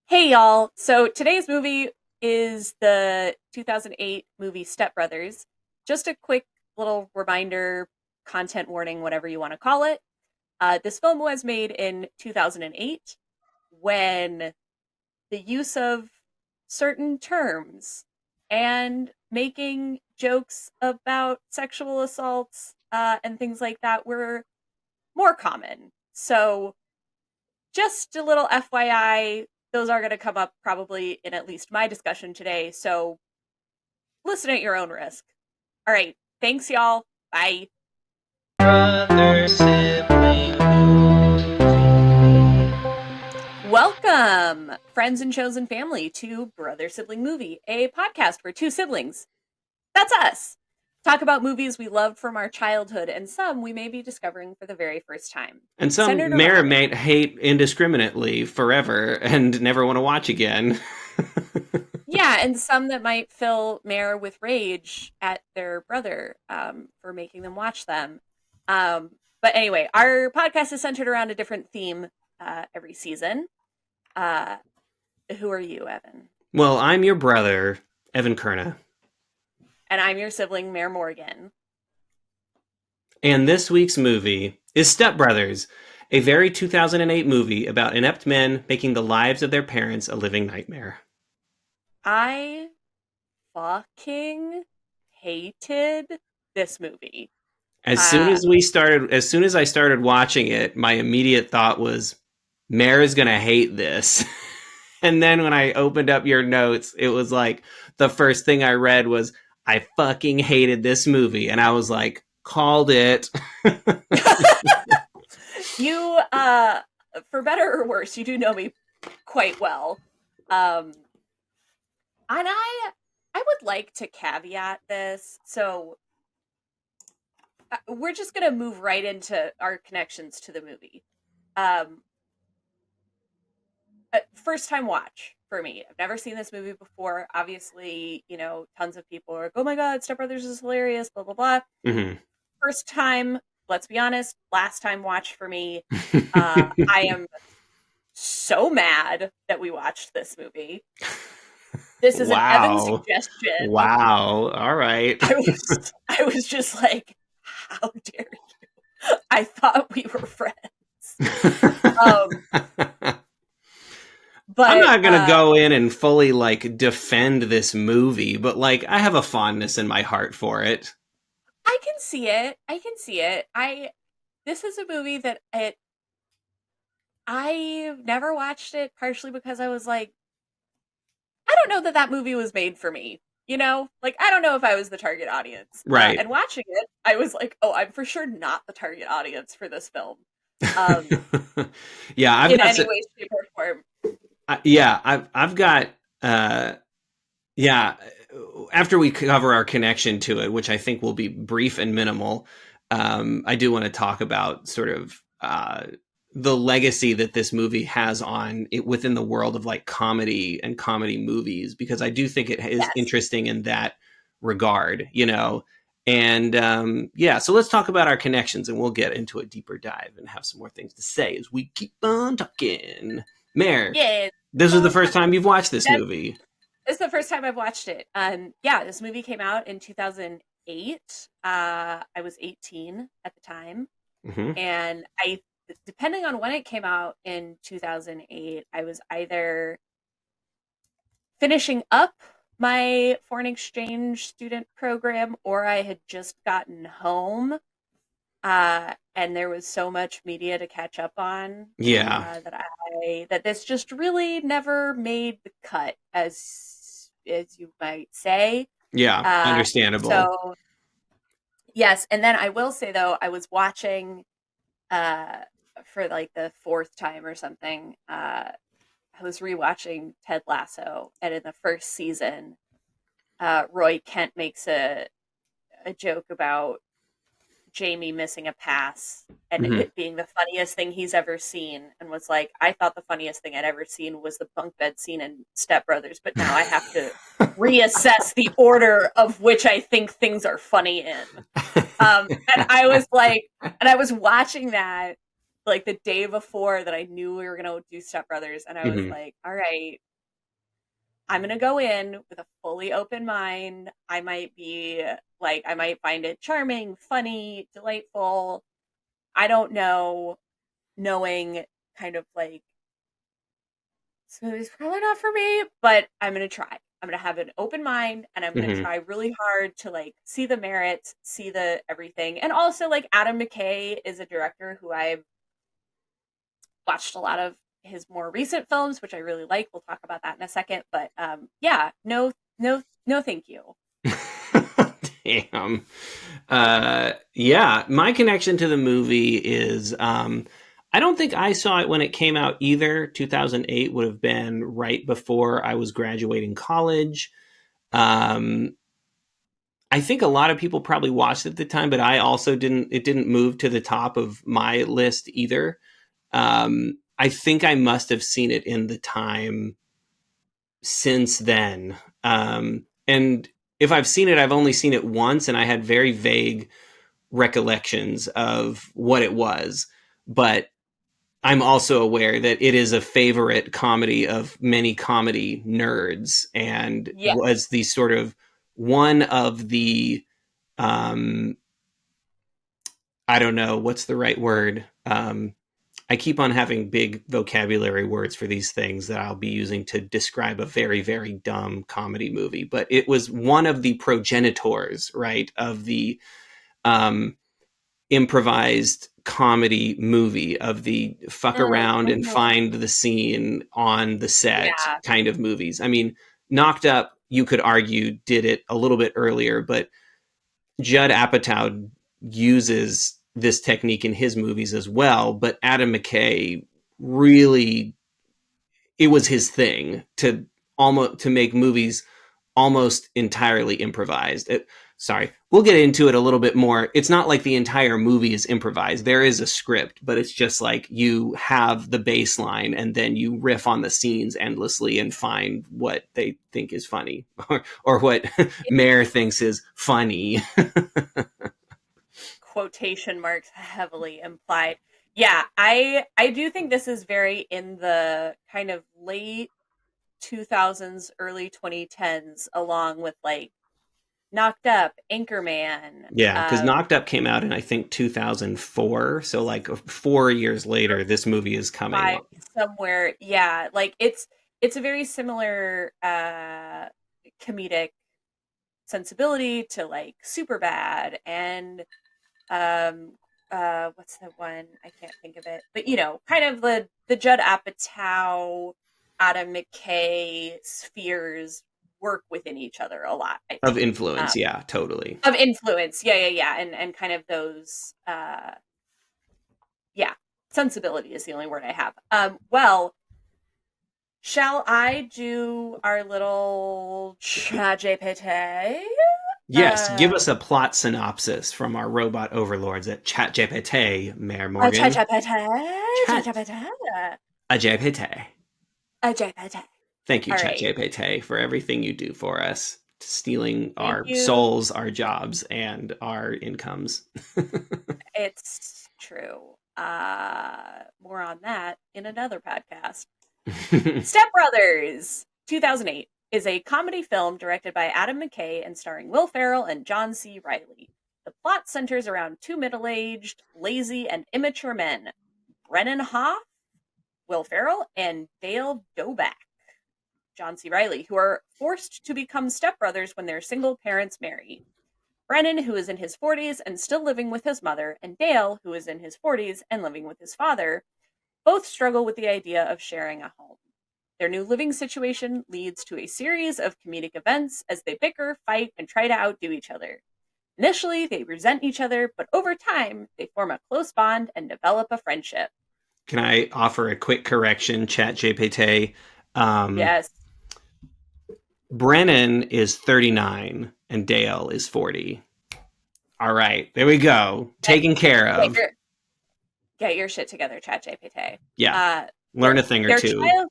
Hey y'all. So today's movie is the 2008 movie Step Brothers. Just a quick little reminder, content warning, whatever you want to call it. This film was made in 2008 when the use of certain terms and making jokes about sexual assaults and things like that were more common. So just a little FYI, those are going to come up probably in at least my discussion today. So listen at your own risk. All right. Thanks, y'all. Bye. Brother sibling Welcome, friends and chosen family, to Brother Sibling Movie, a podcast where two siblings, that's us, talk about movies we loved from our childhood and some we may be discovering for the very first time. and Centered some may or around may hate indiscriminately forever and never want to watch again. Yeah, and some that might fill Mare with rage at their brother for making them watch them. But anyway, our podcast is centered around a different theme every season. Uh, who are you, Evan? Well, I'm your brother, Evan Kerna, And I'm your sibling, Mare Morgan. and this week's movie is Step Brothers, a very 2008 movie about inept men making the lives of their parents a living nightmare. I fucking hated this movie. As Uh, soon as I started watching it, my immediate thought was, Mare is gonna hate this. And then when I opened up your notes, it was like the first thing I read was, I fucking hated this movie. And I was like, called it. you, for better or worse, you do know me quite well. Um, and I would like to caveat this. So we're just going to move right into our connections to the movie. Um, First time watch for me. I've never seen this movie before. Obviously, tons of people are like, "Oh my god, Step Brothers is hilarious." Blah blah blah. Mhm. First time. Let's be honest. Last time watch for me. I am so mad that we watched this movie. This is an Evan Wow. suggestion. Wow. All right. I was just like, how dare you? I thought we were friends. Um, I'm but not going to go in and fully like defend this movie, but like I have a fondness in my heart for it. I can see it. I can see it. This is a movie that I never watched it partially because I was like, I don't know that that movie was made for me. Like I don't know if I was the target audience. Right. And watching it, I was like, oh, I'm for sure not the target audience for this film. Um, Yeah, I've in got any way, shape, or form. yeah, I've got yeah, after we cover our connection to it, which I think will be brief and minimal, I do want to talk about sort of the legacy that this movie has on it within the world of like comedy and comedy movies, because I do think it is Yes. interesting in that regard, you know. And yeah, so let's talk about our connections, and we'll get into a deeper dive and have some more things to say as we keep on talking. Mare, Yeah. this is the first time you've watched this movie. It's the first time I've watched it. Yeah, this movie came out in 2008. I was 18 at the time. Mm-hmm. And depending on when it came out in 2008, I was either finishing up my foreign exchange student program or I had just gotten home. And there was so much media to catch up on Yeah. that this just really never made the cut, as you might say. Yeah. Understandable. So yes, and then I will say though, I was watching uh, for like the fourth time or something. I was rewatching Ted Lasso, and in the first season, Roy Kent makes a joke about Jamie missing a pass and Mm-hmm. it being the funniest thing he's ever seen, and was like, I thought the funniest thing I'd ever seen was the bunk bed scene in Step Brothers, but now I have to reassess the order of which I think things are funny in. And I was like, and I was watching that, like the day before that I knew we were gonna do Step Brothers, and I was Hmm. like, all right, I'm gonna go in with a fully open mind. I might be like, I might find it charming, funny, delightful. I don't know, knowing kind of like this movie's probably not for me, but I'm gonna try. I'm gonna have an open mind and I'm gonna Hmm. try really hard to like see the merits, see the everything. And also like Adam McKay is a director who I've watched a lot of his more recent films, which I really like. We'll talk about that in a second. But yeah, no, thank you. Damn. Yeah, my connection to the movie is I don't think I saw it when it came out either. 2008 would have been right before I was graduating college. Um, I think a lot of people probably watched it at the time, but I also didn't. It didn't move to the top of my list either. I think I must have seen it in the time since then. And if I've seen it, I've only seen it once, and I had very vague recollections of what it was. But I'm also aware that it is a favorite comedy of many comedy nerds and Yeah, was the sort of one of the um I don't know what's the right word. I keep on having big vocabulary words for these things that I'll be using to describe a very, very dumb comedy movie. But it was one of the progenitors, right, of the um, improvised comedy movie, of the fuck around and mhm. find the scene on the set Yeah, kind of movies. I mean, Knocked Up, you could argue, did it a little bit earlier, but Judd Apatow uses this technique in his movies as well. But Adam McKay really, it was his thing to almost to make movies almost entirely improvised. Sorry, we'll get into it a little bit more. It's not like the entire movie is improvised. There is a script, but it's just like you have the baseline and then you riff on the scenes endlessly and find what they think is funny or what it's Mayor thinks is funny. quotation marks heavily implied. Yeah, I do think this is very in the kind of late 2000s, early 2010s, along with like Knocked Up, Anchorman, Yeah, because Knocked Up came out in I think 2004, so like 4 years later, this movie is coming. five somewhere. Yeah, like it's a very similar comedic sensibility to like Superbad and what's the one? I can't think of it. But you know, kind of the Judd Apatow, Adam McKay spheres work within each other a lot, I Of think. influence, yeah, totally. Of influence. Yeah. And kind of those yeah, sensibility is the only word I have. Well, shall I do our little chat GPT? Yes, give Uh, us a plot synopsis from our robot overlords at ChatGPT, Mayor chat Morgan. GPT, chat Chat GPT, a GPT. GPT. Thank you, All right. ChatGPT, for everything you do for us, stealing Thank our you. souls, our jobs, and our incomes. It's true. More on that in another podcast. Step Brothers, 2008, is a comedy film directed by Adam McKay and starring Will Ferrell and John C. Reilly. The plot centers around two middle aged, lazy, and immature men, Brennan Hoff, Will Ferrell, and Dale Doback, John C. Reilly, who are forced to become stepbrothers when their single parents marry. Brennan, who is in his 40s and still living with his mother, and Dale, who is in his 40s and living with his father, both struggle with the idea of sharing a home. Their new living situation leads to a series of comedic events as they bicker, fight, and try to outdo each other. Initially, they resent each other, but over time, they form a close bond and develop a friendship. Can I offer a quick correction, ChatGPT? Um, Yes. Brennan is 39 and Dale is 40. All right, there we go. Get, Taken care get of. your get your shit together, ChatGPT. Yeah, Uh, learn a thing or their two. child,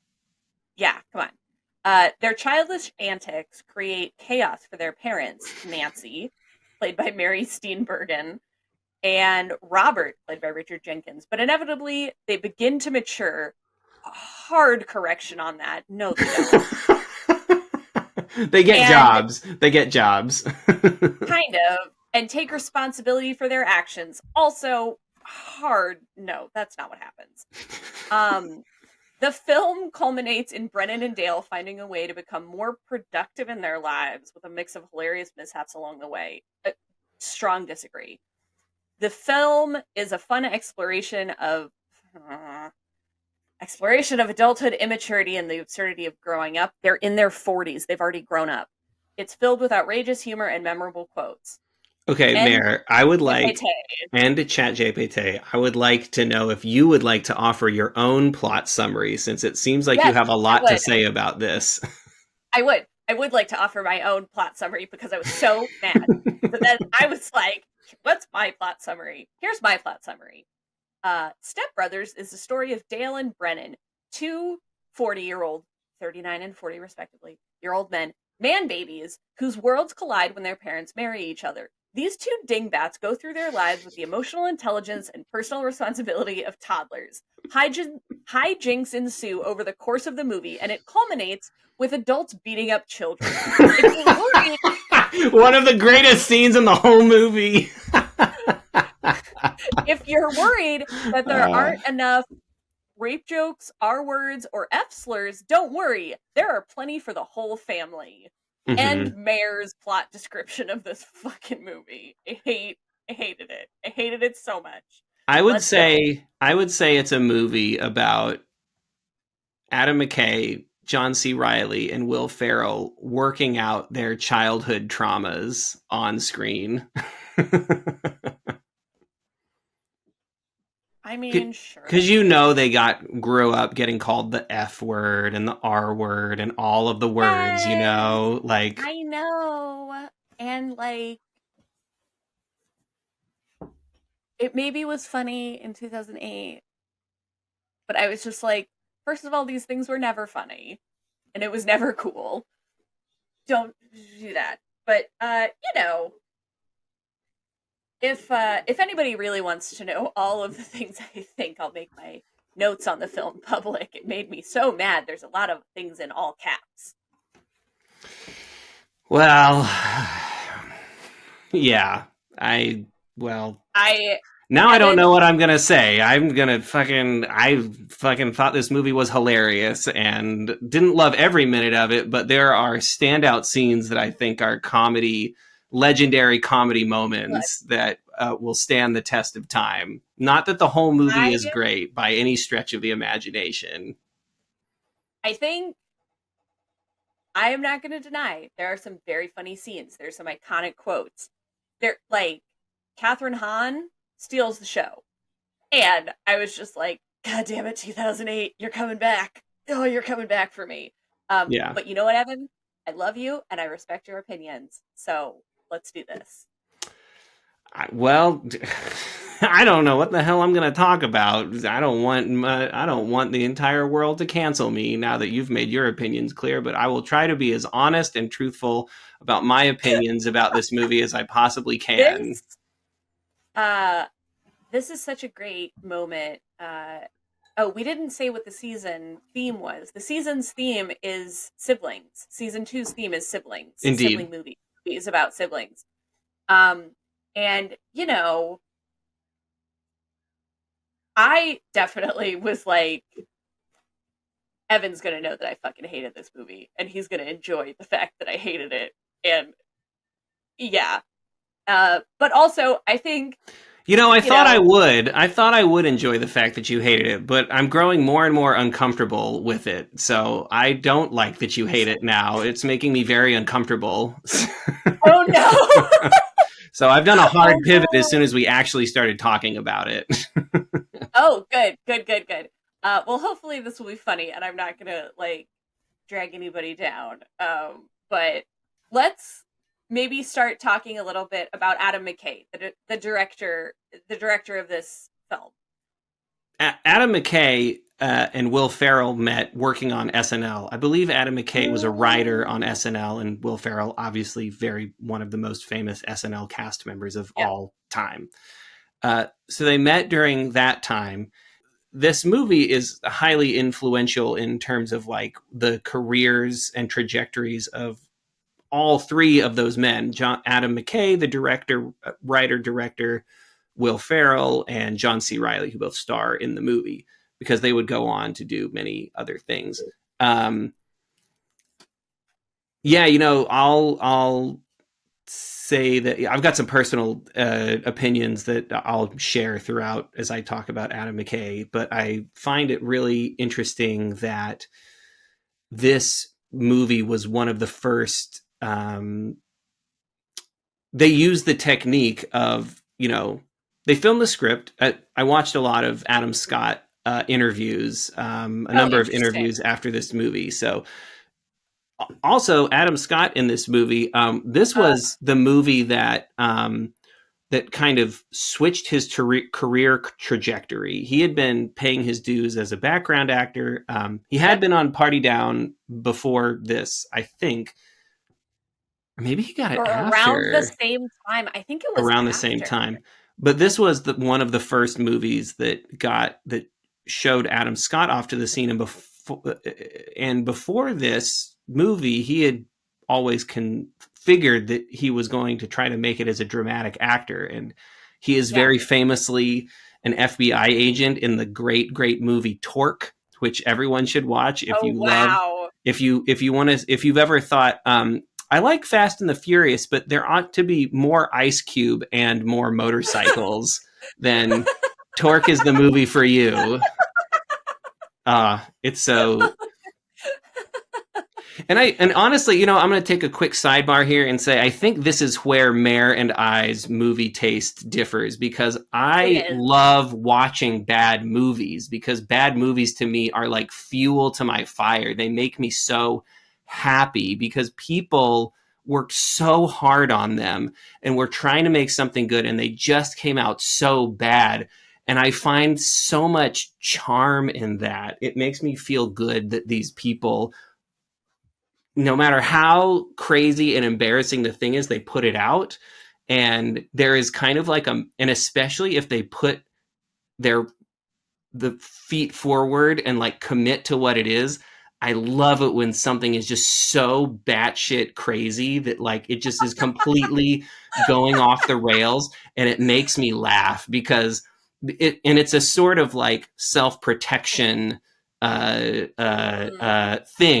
yeah, come on. Their childish antics create chaos for their parents, Nancy, played by Mary Steenburgen, and Robert, played by Richard Jenkins. But inevitably, they begin to mature. Hard correction on that. No, they don't. They get And jobs. They get jobs. kind of, and take responsibility for their actions. Also, hard. No, that's not what happens. Um, the film culminates in Brennan and Dale finding a way to become more productive in their lives with a mix of hilarious mishaps along the way. Strong disagree. The film is a fun exploration of adulthood, immaturity, and the absurdity of growing up. They're in their 40s. They've already grown up. It's filled with outrageous humor and memorable quotes. Okay, And Mayor, I would like, GPT. and to Chat GPT, I would like to know if you would like to offer your own plot summary, since it seems like you Yes, have a I lot to would. say about this. I would. I would like to offer my own plot summary because I was so mad. So then I was like, what's my plot summary? Here's my plot summary. Step Brothers is the story of Dale and Brennan, two 40-year-old, 39 and 40 respectively, year old men, man babies, whose worlds collide when their parents marry each other. These two dingbats go through their lives with the emotional intelligence and personal responsibility of toddlers. Hijinks ensue over the course of the movie, and it culminates with adults beating up children. If you're worried, One of the greatest scenes in the whole movie. if you're worried that there aren't enough rape jokes, R words, or F slurs, don't worry. There are plenty for the whole family. Mhm. End Mayor's plot description of this fucking movie. I hated it. I hated it so much. Let's go. I would say it's a movie about Adam McKay, John C. Reilly, and Will Ferrell working out their childhood traumas on screen. I mean, sure, Because that's fair. they grew up getting called the F word and the R word and all of the words, Yes, like, I know. And like, it maybe was funny in 2008, but I was just like, first of all, these things were never funny, and it was never cool. Don't do that. But if anybody really wants to know all of the things I think, I'll make my notes on the film public. It made me so mad. There's a lot of things in all caps. well, yeah, I, well, I now I don't Evan, know what I'm gonna say. I fucking thought this movie was hilarious and didn't love every minute of it, but there are standout scenes that I think are legendary comedy look, moments that will stand the test of time. Not that the whole movie I is great by any stretch of the imagination. I think I am not going to deny there are some very funny scenes. There's some iconic quotes. They're like Kathryn Hahn steals the show. And I was just like, God damn it, 2008, you're coming back. Oh, you're coming back for me. Yeah. But you know what, Evan? I love you and I respect your opinions. So let's do this. Well, I don't know what the hell I'm going to talk about. I don't want the entire world to cancel me now that you've made your opinions clear, but I will try to be as honest and truthful about my opinions about this movie as I possibly can. This uh this is such a great moment. Oh, we didn't say what the season theme was. The season's theme is siblings. Season two's theme is siblings. Indeed. Sibling movies about siblings. Um and I definitely was like, Evan's gonna know that I fucking hated this movie, and he's gonna enjoy the fact that I hated it. And yeah, but also I think I you thought I know would. I thought I would enjoy the fact that you hated it, but I'm growing more and more uncomfortable with it. So I don't like that you hate it now. It's making me very uncomfortable. oh no. So I've done a hard Oh pivot as no. soon as we actually started talking about it. Oh, good, good, good, good. Well, hopefully this will be funny, and I'm not gonna like drag anybody down. But let's maybe start talking a little bit about Adam McKay, the director of this film. Adam McKay and Will Ferrell met working on SNL. I believe Adam McKay was a writer on Ooh. SNL, and Will Ferrell, obviously, one of the most famous SNL cast members of Yep. all time. So they met during that time. This movie is highly influential in terms of like the careers and trajectories of all three of those men. Adam McKay, the director, writer, director, Will Ferrell, and John C. Reilly, who both star in the movie, because they would go on to do many other things. Um, yeah, I'll say that I've got some personal opinions that I'll share throughout as I talk about Adam McKay, but I find it really interesting that this movie was one of the first. They used the technique of, they filmed the script. I watched a lot of Adam Scott interviews, a Oh, number of interesting. interviews after this movie. So also Adam Scott in this movie. This Uh, was the movie that kind of switched his career trajectory. He had been paying his dues as a background actor. He had yep. been on Party Down before this, I think. Or maybe he got it Or around the after, same time. I think it was around the same after. time. But this was one of the first movies that showed Adam Scott off to the scene, and before this movie, he had always figured that he was going to try to make it as a dramatic actor, and he is Yeah. very famously an FBI agent in the great movie Torque, which everyone should watch if Oh, you love wow. if you want to if you've ever thought I like Fast and the Furious, but there ought to be more Ice Cube and more motorcycles. Then Torque is the movie for you. It's so. And honestly, I'm going to take a quick sidebar here and say I think this is where Mare and I's movie taste differs, because It I is. love watching bad movies, because bad movies to me are like fuel to my fire. They make me so happy because people worked so hard on them and were trying to make something good, and they just came out so bad. And I find so much charm in that. It makes me feel good that these people, no matter how crazy and embarrassing the thing is, they put it out. And there is kind of like and especially if they put their the feet forward and like commit to what it is. I love it when something is just so batshit crazy that like it just is completely going off the rails, and it makes me laugh because it's a sort of like self protection thing,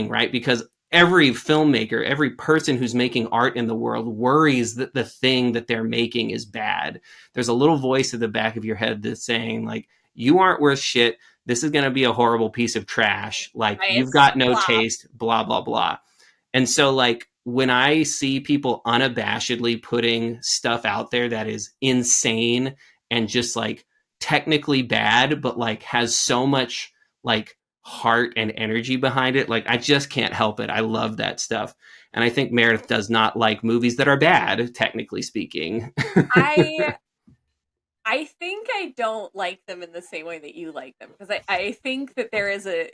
right? Because every filmmaker, every person who's making art in the world worries that the thing that they're making is bad. There's a little voice at the back of your head that's saying like, you aren't worth shit. This is going to be a horrible piece of trash. Like, Right. you've got no Flop. taste, blah, blah, blah. And so, like, when I see people unabashedly putting stuff out there that is insane and just like technically bad, but like has so much like heart and energy behind it, like, I just can't help it. I love that stuff. And I think Meredith does not like movies that are bad, technically speaking. I I think I don't like them in the same way that you like them, because I think that there is a.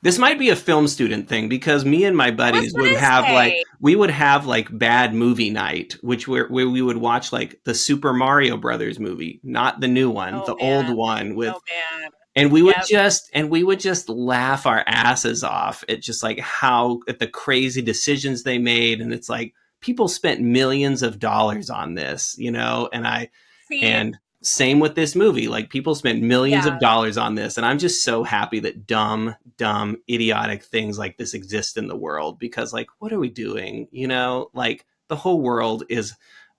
This might be a film student thing, because me and my I was buddies would gonna have like say. bad movie night, where we would watch like the Super Mario Brothers movie, not the new one, Oh the old man. one Oh with, man. and Yep. we would just laugh our asses off at just like how at the crazy decisions they made, and it's like people spent millions of dollars on this, See. and same with this movie. Like, people spent millions Yeah. of dollars on this, and I'm just so happy that dumb, idiotic things like this exist in the world, because like, what are we doing? Like, the whole world is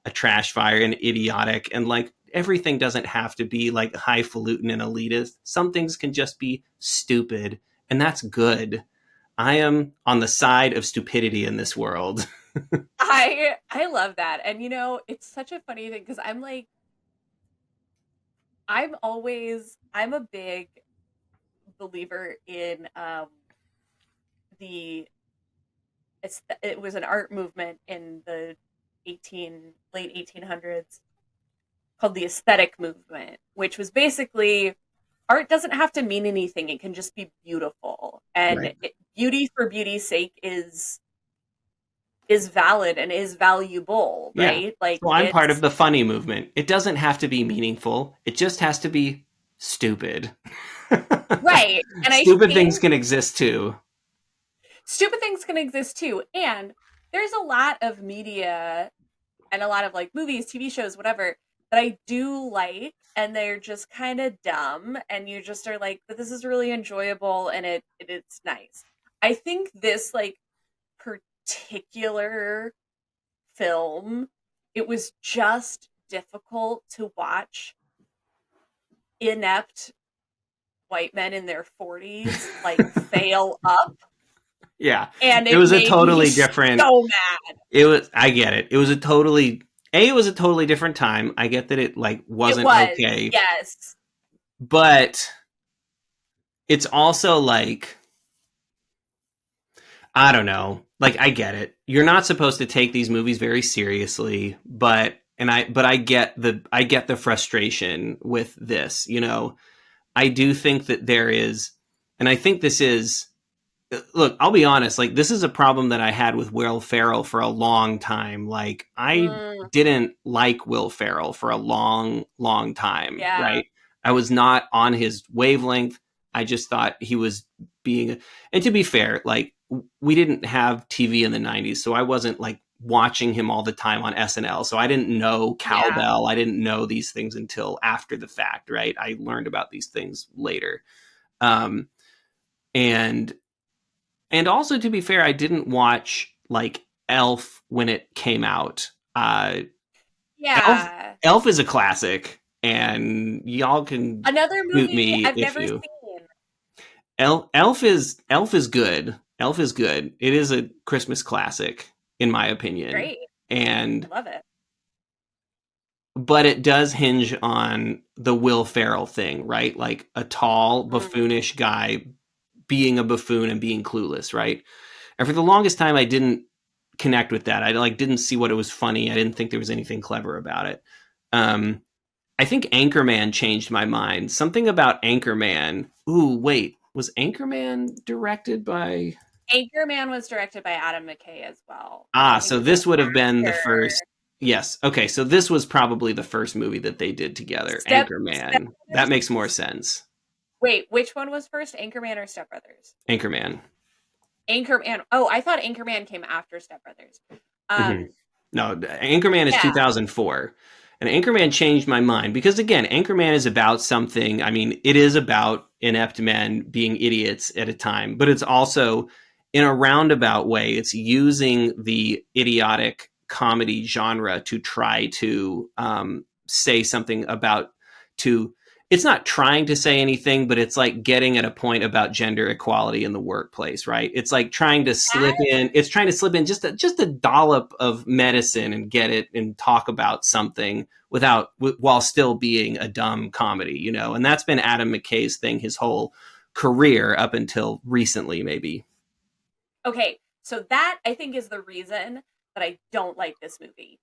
a trash fire and idiotic, and like everything doesn't have to be like highfalutin and elitist. Some things can just be stupid, and that's good. I am on the side of stupidity in this world. I love that. And it's such a funny thing because I'm a big believer in the it was an art movement in the late 1800s called the aesthetic movement, which was basically art doesn't have to mean anything. It can just be beautiful. And Right. beauty for beauty's sake is is valid and is valuable, Yeah. right? Like So I'm part of it's the funny movement. It doesn't have to be meaningful. It just has to be stupid. right. And I Stupid things think can exist too. stupid things can exist too. And there's a lot of media and a lot of like movies, TV shows, whatever, that I do like, and they're just kind of dumb, and you just are like, but this is really enjoyable and it's nice. I think this like particular film, it was just difficult to watch inept white men in their 40s like fail up, Yeah. and It it was a made me totally different so mad. it was I get it. It was a totally it was a totally different time. I get that it like It wasn't was, okay, yes. but it's also like I don't know. Like I get it. You're not supposed to take these movies very seriously, but I get the frustration with this, you know. I do think that there is, and I think this is, look, I'll be honest, like this is a problem that I had with Will Ferrell for a long time. Like I Mm, didn't like Will Ferrell for a long time, yeah. right? I was not on his wavelength. I just thought he was being, and to be fair, like we didn't have TV in the 90s, so I wasn't like watching him all the time on SNL. So I didn't know Yeah. Cowbell. I didn't know these things until after the fact, right? I learned about these things later. Um, and also to be fair, I didn't watch like Elf when it came out. Elf Yeah. Elf is a classic, and y'all can Another shoot movie me I've if never you seen. Elf is good. Elf is good. It is a Christmas classic, in my opinion. Great. I And love it. but it does hinge on the Will Ferrell thing, right? Like a tall, Mm. buffoonish guy being a buffoon and being clueless, right? And for the longest time, I didn't connect with that. I like didn't see what it was funny. I didn't think there was anything clever about it. Um, I think Anchorman changed my mind. Something about Anchorman. Ooh, wait, was Anchorman directed by? Anchorman was directed by Adam McKay as well. And I Ah, think so it was an this would have been the actor. first. Yes. Okay, so this was probably the first movie that they did together. Step Anchorman. That Brothers? makes more sense. Wait, which one was first? Anchorman or Step Brothers? Anchorman. Anchorman. Oh, I thought Anchorman came after Step Brothers. Hmm. Um, No, Anchorman is yeah. 2004. And Anchorman changed my mind because, again, Anchorman is about something. I mean, it is about inept men being idiots at a time, but it's also, in a roundabout way, it's using the idiotic comedy genre to try to say something about, to it's not trying to say anything, but it's like getting at a point about gender equality in the workplace, right? It's like trying to slip That in. It's trying to slip in just a dollop of medicine and get it and talk about something without while still being a dumb comedy, you know. And that's been Adam McKay's thing his whole career up until recently, maybe. okay. So that I think is the reason that I don't like this movie.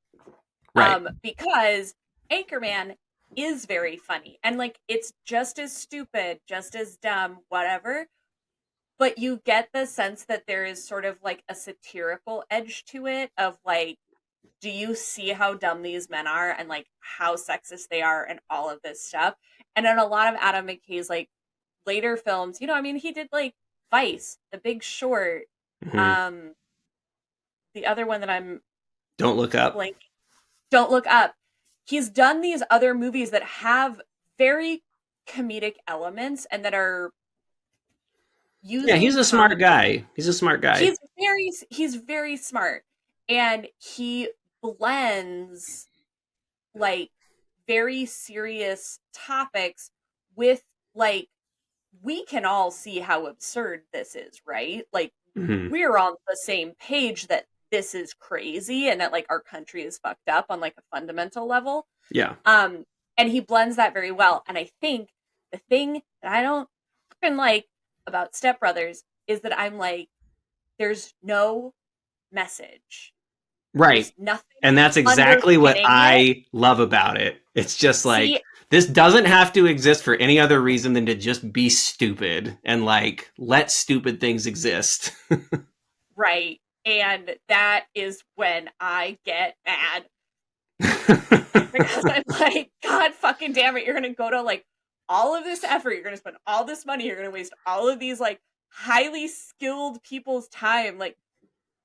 Right. Because Anchorman is very funny and like it's just as stupid, just as dumb, whatever. But you get the sense that there is sort of like a satirical edge to it of like, do you see how dumb these men are and like how sexist they are and all of this stuff? And in a lot of Adam McKay's like later films, I mean, he did like Vice, The Big Short, Mm-hmm. um, the other one that I'm Don't Look Up. blanking, Don't Look Up. He's done these other movies that have very comedic elements and that are Yeah, he's using a smart comedy. guy. He's a smart guy. He's very smart, and he blends like very serious topics with like we can all see how absurd this is, right? Like Mm-hmm. we're on the same page that this is crazy and that like our country is fucked up on like a fundamental level. Yeah. Um and he blends that very well. And I think the thing that I don't fucking like about Step Brothers is that I'm like, there's no message. Right. There's nothing And that's exactly what underpinning it. I love about it. It's just like See, this doesn't have to exist for any other reason than to just be stupid and like let stupid things exist. right. And that is when I get mad. Because I'm like, God fucking damn it, you're gonna go to like all of this effort, you're gonna spend all this money, you're gonna waste all of these like highly skilled people's time.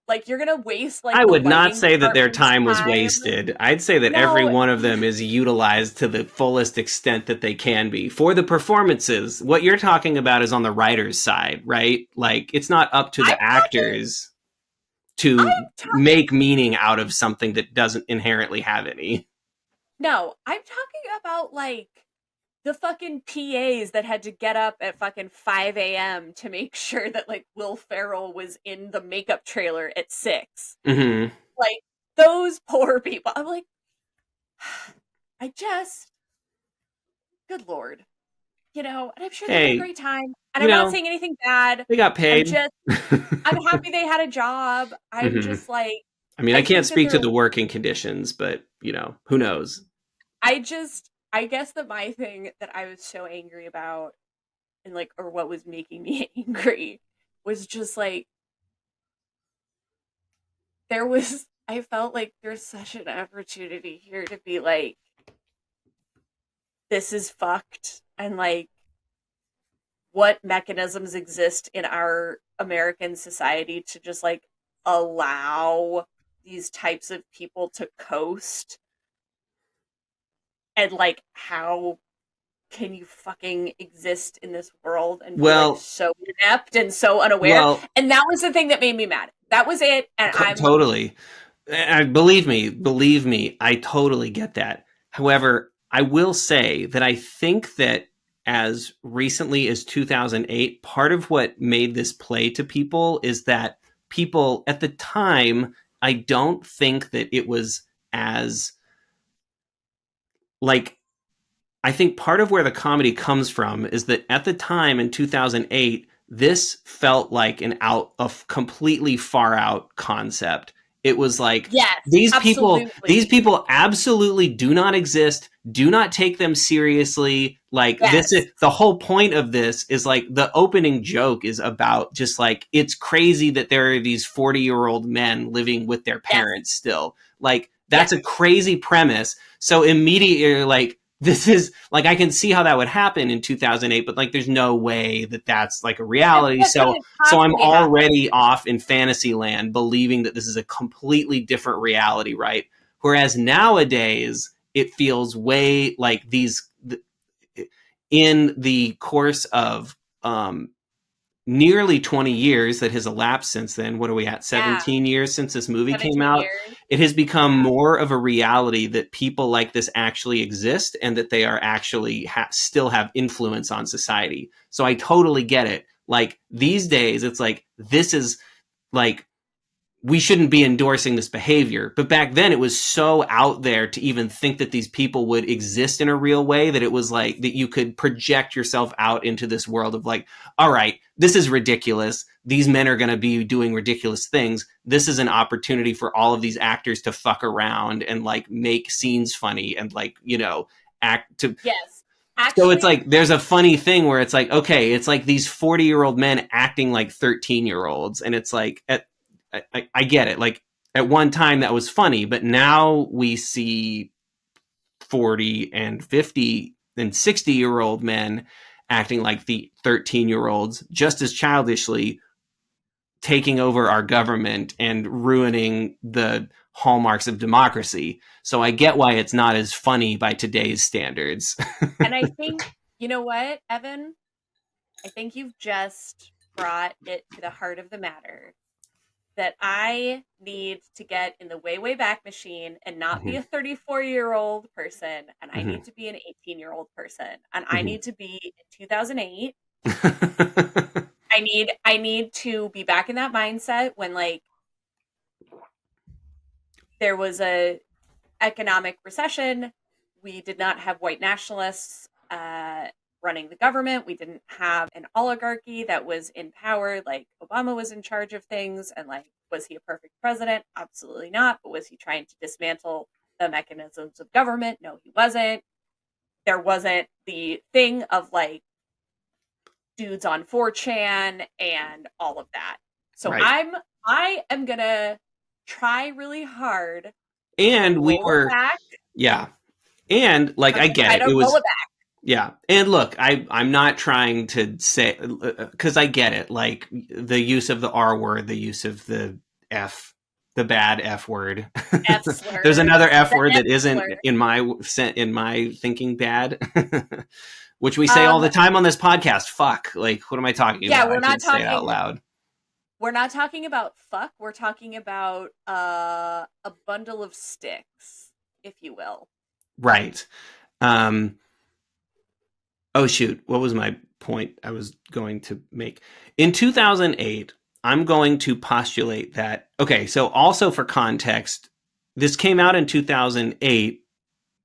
Like you're gonna waste I like the would not lighting say that their department's time was time. wasted. I'd say that every No, one of them is utilized to the fullest extent that they can be for the performances. What you're talking about is on the writer's side, right? Like, it's not up to I'm the talking actors to I'm talking make meaning out of something that doesn't inherently have any. no, I'm talking about like the fucking PAs that had to get up at fucking 5 a.m. to make sure that like Will Ferrell was in the makeup trailer at 6. Mm-hmm. Like those poor people. I'm like, I just, good lord, and I'm sure they had a Hey, great time. And you I'm not know, saying anything bad. they got I'm paid. just, I'm happy they had a job. I'm Hmm. just like, I mean, I I can't think that speak to they're, the working conditions, but, who knows? I guess that my thing that I was so angry about and like, or what was making me angry was just like, I felt like there's such an opportunity here to be like, this is fucked. And like, what mechanisms exist in our American society to just like allow these types of people to coast, and like how can you fucking exist in this world and be like Well, so inept and so unaware? well, And that was the thing that made me mad. That was it. And totally. Believe me, I totally get that. However, I will say that I think that as recently as 2008, part of what made this play to people is that people at the time, I don't think that it was as like I think part of where the comedy comes from is that at the time in 2008, this felt like an out of completely far out concept. It was like yes, these absolutely. people absolutely do not exist. Do not take them seriously. Like, this is Yes. the whole point of this is like the opening joke is about just like it's crazy that there are these 40-year-old men living with their Yes. parents still. Like, that's Yes. a crazy premise. So immediately you're like, this is like, I can see how that would happen in 2008, but like there's no way that that's like a reality. That So couldn't I'm possibly happen. already off in fantasy land believing that this is a completely different reality, right? Whereas nowadays it feels way like these in the course of nearly 20 years that has elapsed since then. What are we at? Yeah. 17 years since this movie came 17 out. years. It has become Yeah. more of a reality that people like this actually exist and that they are actually still have influence on society. So I totally get it. Like, these days, it's like, this is like, we shouldn't be endorsing this behavior. But back then, it was so out there to even think that these people would exist in a real way that it was like that you could project yourself out into this world of like, all right, this is ridiculous. These men are going to be doing ridiculous things. This is an opportunity for all of these actors to fuck around and like make scenes funny and like, act to. Yes. So it's Actually, like there's a funny thing where it's like, okay, it's like these 40-year-old men acting like 13-year-olds, and it's like I get it. Like, at one time that was funny, but now we see 40 and 50 and 60-year-old men acting like the 13-year-olds just as childishly, taking over our government and ruining the hallmarks of democracy. So I get why it's not as funny by today's standards. and I think, you know what, Evan? I think you've just brought it to the heart of the matter that I need to get in the way, way back machine and not be Mhm. a 34-year-old person. And I Mhm. need to be an 18-year-old person. And I Mhm. need to be in 2008. I need to be back in that mindset when like there was a economic recession. We did not have white nationalists running the government. We didn't have an oligarchy that was in power. Like Obama was in charge of things, and like, was he a perfect president? Absolutely not. But was he trying to dismantle the mechanisms of government? No, he wasn't. There wasn't the thing of like dudes on 4chan and all of that. So Right. I'm I am gonna try really hard to And we roll it were, back. yeah. And like, I'm I gonna get try it. to It roll was, it back. yeah. And look, I'm not trying to say, because I get it. Like the use of the R word, the use of the F, the bad F word. F There's slur. another F The word F that isn't slur. in my thinking bad, which we say all Um, the time on this podcast. Fuck. Like, what am I talking yeah, about? I should say it out loud. we're not talking about fuck, we're talking about a bundle of sticks, if you will. Right. Um, oh shoot, what was my point I was going to make? In 2008, I'm going to postulate that, okay, so also for context, this came out in 2008.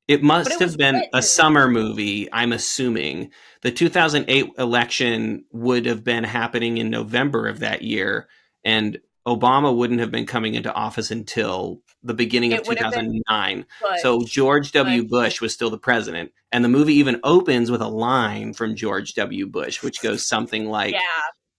It But must it have was been a written. summer movie, I'm assuming. The 2008 election would have been happening in November of that year, and Obama wouldn't have been coming into office until the beginning of It would have been 2009. So Bush. George W. Bush. Bush was still the president. And the movie even opens with a line from George W. Bush, which goes something like, Yeah.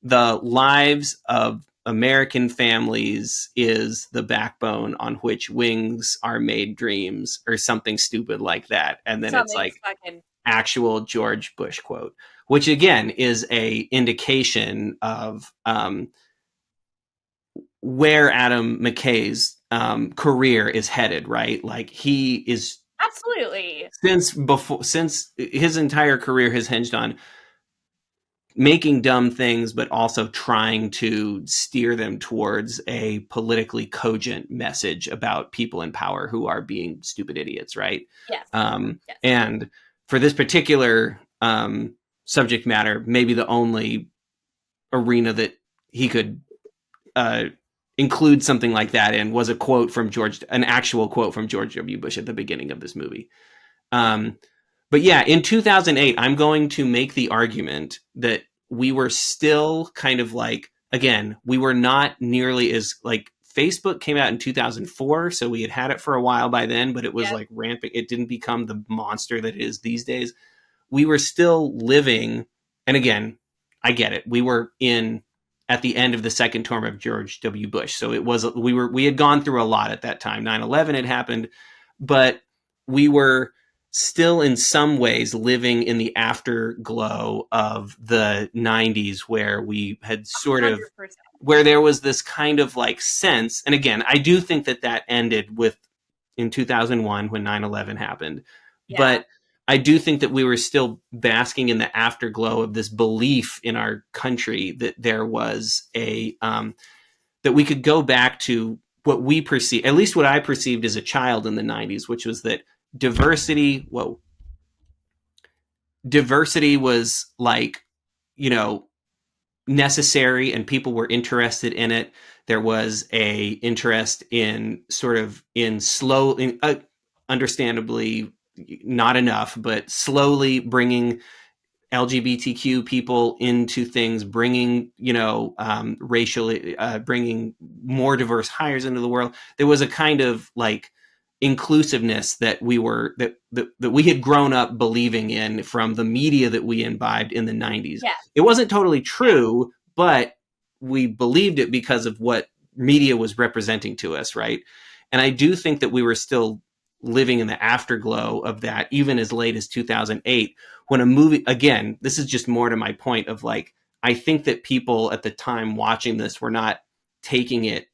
the lives of American families is the backbone on which wings are made dreams, or something stupid like that. And then it's Something like fucking actual George Bush quote, which again is a indication of where Adam McKay's career is headed, right? Like he is, absolutely. since his entire career has hinged on making dumb things, but also trying to steer them towards a politically cogent message about people in power who are being stupid idiots, right? Yes. Yes. And for this particular subject matter, maybe the only arena that he could uh, include something like that in was a quote from an actual quote from George W. Bush at the beginning of this movie. Um, but yeah, in 2008, I'm going to make the argument that we were still kind of like, again, we were not nearly as like, Facebook came out in 2004, so we had it for a while by then, but it was Yep. like ramping. It didn't become the monster that it is these days. We were still living, and again, I get it. We were in at the end of the second term of George W. Bush, so it was we had gone through a lot at that time. 9/11 had happened, but we were still in some ways living in the afterglow of the 90s, where we had sort of, 100%. where there was this kind of like sense, and again, I do think that that ended with in 2001 when 9/11 happened, Yeah. but I do think that we were still basking in the afterglow of this belief in our country that there was a that we could go back to what we perceive, at least what I perceived as a child in the 90s, which was that diversity, whoa, diversity was like, you know, necessary and people were interested in it. There was a interest in sort of in slow, understandably not enough, but slowly bringing LGBTQ people into things, bringing, you know, racially, bringing more diverse hires into the world. There was a kind of like inclusiveness that that we had grown up believing in from the media that we imbibed in the 90s. Yeah. It wasn't totally Yeah. true, but we believed it because of what media was representing to us, right? And I do think that we were still living in the afterglow of that, even as late as 2008, when a movie, again, this is just more to my point of like, I think that people at the time watching this were not taking it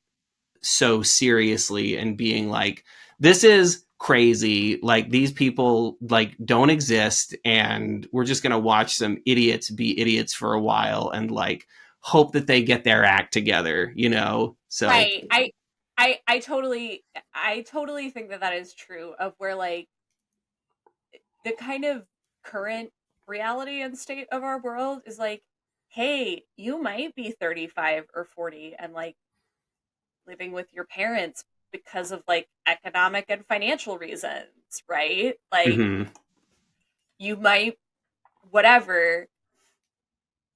so seriously and being like, this is crazy, like these people like don't exist, and we're just going to watch some idiots be idiots for a while and like hope that they get their act together, you know? So Right. I totally think that that is true of where like the kind of current reality and state of our world is like, hey, you might be 35 or 40 and like living with your parents because of like economic and financial reasons, right? Like mhm. you might whatever.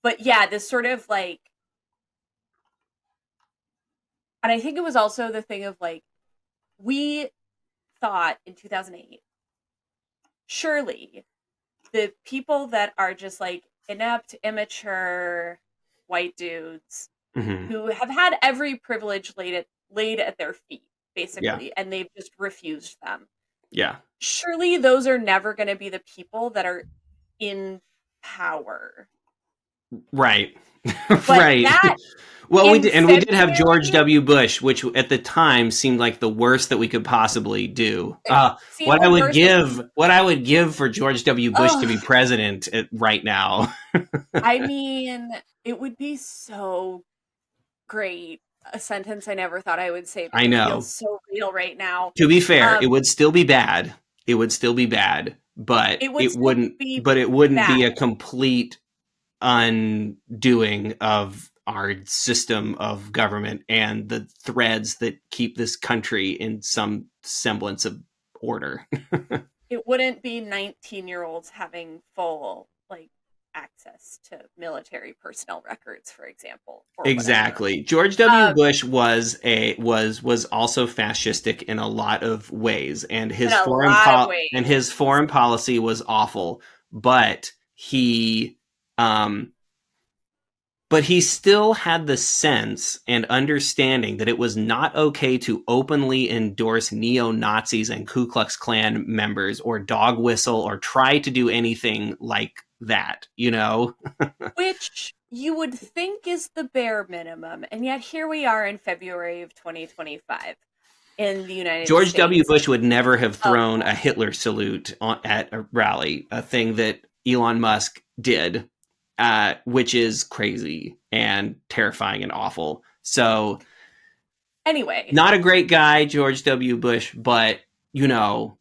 But yeah, this sort of like, and I think it was also the thing of like we thought in 2008, surely the people that are just like inept, immature white dudes Hmm. who have had every privilege laid at their feet, Yeah. basically, and they've just refused them. Yeah. Surely those are never going to be the people that are in power. Right. But Right. that Well, in we did have George February, W. Bush, which at the time seemed like the worst that we could possibly do. seemed the worst. What I would give for George W. Bush to be Ugh, president right now. I mean, it would be so great. A sentence I never thought I would say, but I it feels know. so real right now. To be fair, Um, it would still be bad. It would still be bad, it would still be but it wouldn't bad. be a complete undoing of our system of government and the threads that keep this country in some semblance of order. It wouldn't be 19-year-olds having full like access to military personnel records, for example, or whatever. Exactly. George W. Um, Bush was also fascistic in a lot of ways, and in a lot of his ways. foreign policy was awful. But um, he still had the sense and understanding that it was not okay to openly endorse neo Nazis and Ku Klux Klan members, or dog whistle, or try to do anything like that. You know. Which you would think is the bare minimum, and yet here we are in February of 2025 in the United George W. States. Bush would never have Of thrown a Hitler salute at a rally, a thing that Elon Musk did, which is crazy and terrifying and awful. So, Anyway, not a great guy, George W. Bush, but, you know,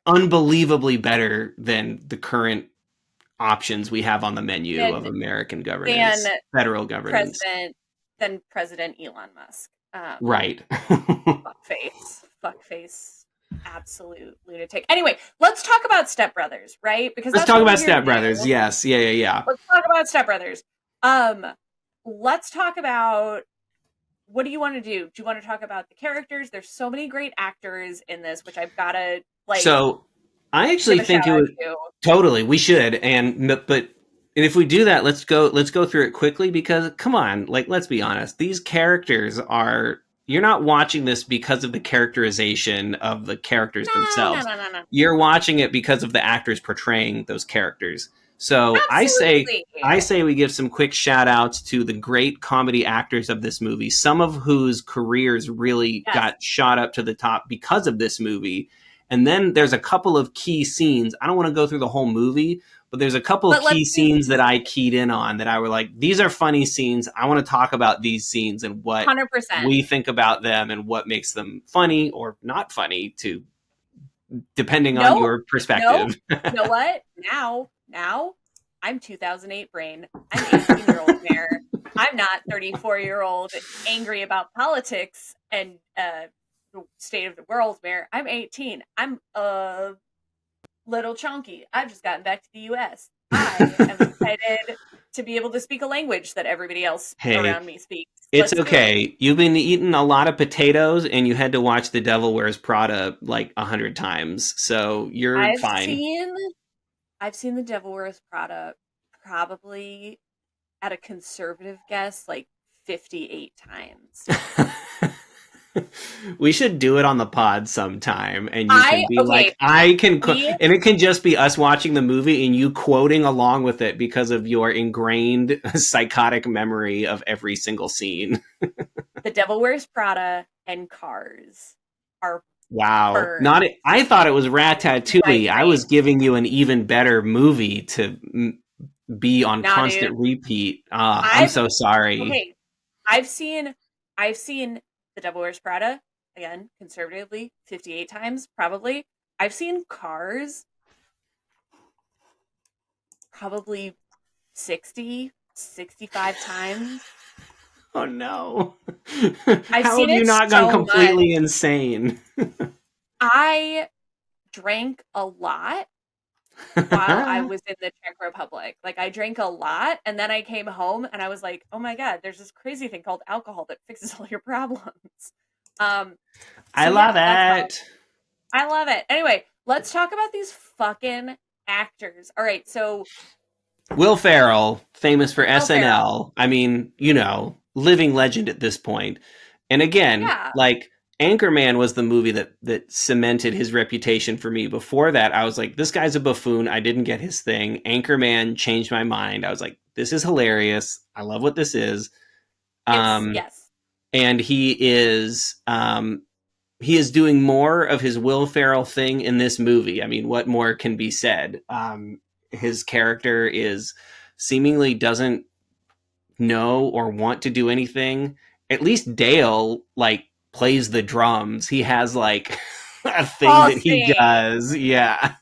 unbelievably better than the current options we have on the menu of than American than governance, federal governance. President than President Elon Musk. Right. Fuckface, absolute lunatic. Anyway, let's talk about Step Brothers, right? Because Let's that's talk what we're about here to Step Brothers. do. Yes. Yeah, yeah, yeah. Let's talk about Step Brothers. Um, let's talk about what do you want to do? Do you want to talk about the characters? There's so many great actors in this, which I've gotta like So I give actually a shout think it out would to. totally we should, but if we do that, let's go through it quickly, because come on, like, let's be honest, these characters are, you're not watching this because of the characterization of the characters No, no, themselves. no, no, no. You're watching it because of the actors portraying those characters. So Absolutely. I say we give some quick shout outs to the great comedy actors of this movie, some of whose careers really Yes. got shot up to the top because of this movie. And then there's a couple of key scenes. I don't want to go through the whole movie, but there's a couple of But let's key do scenes that I keyed in on that I were like, these are funny scenes. I want to talk about these scenes and what 100%. we think about them and what makes them funny or not funny, to depending on No, your no. perspective. You know what? Now, I'm 2008 brain. I'm 18-year-old Mare. I'm not 34-year-old angry about politics and the state of the world Mare. I'm 18. I'm a little chunky. I've just gotten back to the US. I am excited to be able to speak a language that everybody else Hey, around me speaks. it's Let's do it. okay. You've been eating a lot of potatoes and you had to watch The Devil Wears Prada like 100 times. So you're I've fine. seen I've seen The Devil Wears Prada probably at a conservative guess like 58 times. We should do it on the pod sometime, and you can I be okay, like, I can, we and it can just be us watching the movie and you quoting along with it because of your ingrained psychotic memory of every single scene. The Devil Wears Prada and Cars are Wow. burned I thought it was in my Ratatouille. I brain. was giving you an even better movie to be on Nah, dude. constant repeat. I'm I've so sorry. okay. I've seen I've seen The Devil Wears Prada again, conservatively 58 times probably. I've seen Cars probably 60, 65 times. Oh no. I've How seen have you it not gone so much. completely insane? I drank a lot while I was in the Czech Republic. Like I drank a lot and then I came home and I was like, "Oh my god, there's this crazy thing called alcohol that fixes all your problems." Um I so love yeah, that's how it. I love it. Anyway, let's talk about these fucking actors. All right, so Will Ferrell, famous for Will Ferrell. SNL. I mean, living legend at this point. And again, Yeah. like Anchorman was the movie that cemented his reputation for me. Before that, I was like, this guy's a buffoon. I didn't get his thing. Anchorman changed my mind. I was like, this is hilarious. I love what this is. It's Um, yes. and he is doing more of his Will Ferrell thing in this movie. I mean, what more can be said? His character is seemingly doesn't know or want to do anything. At least Dale like plays the drums. He has like a thing A that he thing. does. Yeah.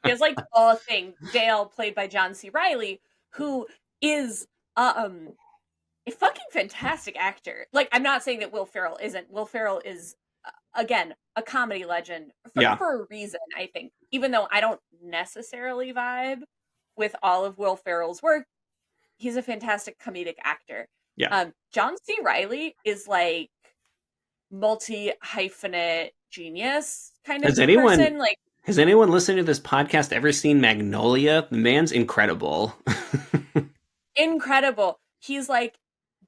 He has like a thing. Dale, played by John C. Riley, who is a fucking fantastic actor. Like, I'm not saying that Will Ferrell isn't. Will Ferrell is again a comedy legend Yeah. for a reason. I think, even though I don't necessarily vibe with all of Will Ferrell's work, he's a fantastic comedic actor. Yeah. John C. Riley is like multi hyphenate genius kind of Has anyone person. Like, has anyone listening to this podcast ever seen Magnolia? The man's incredible. incredible. He's like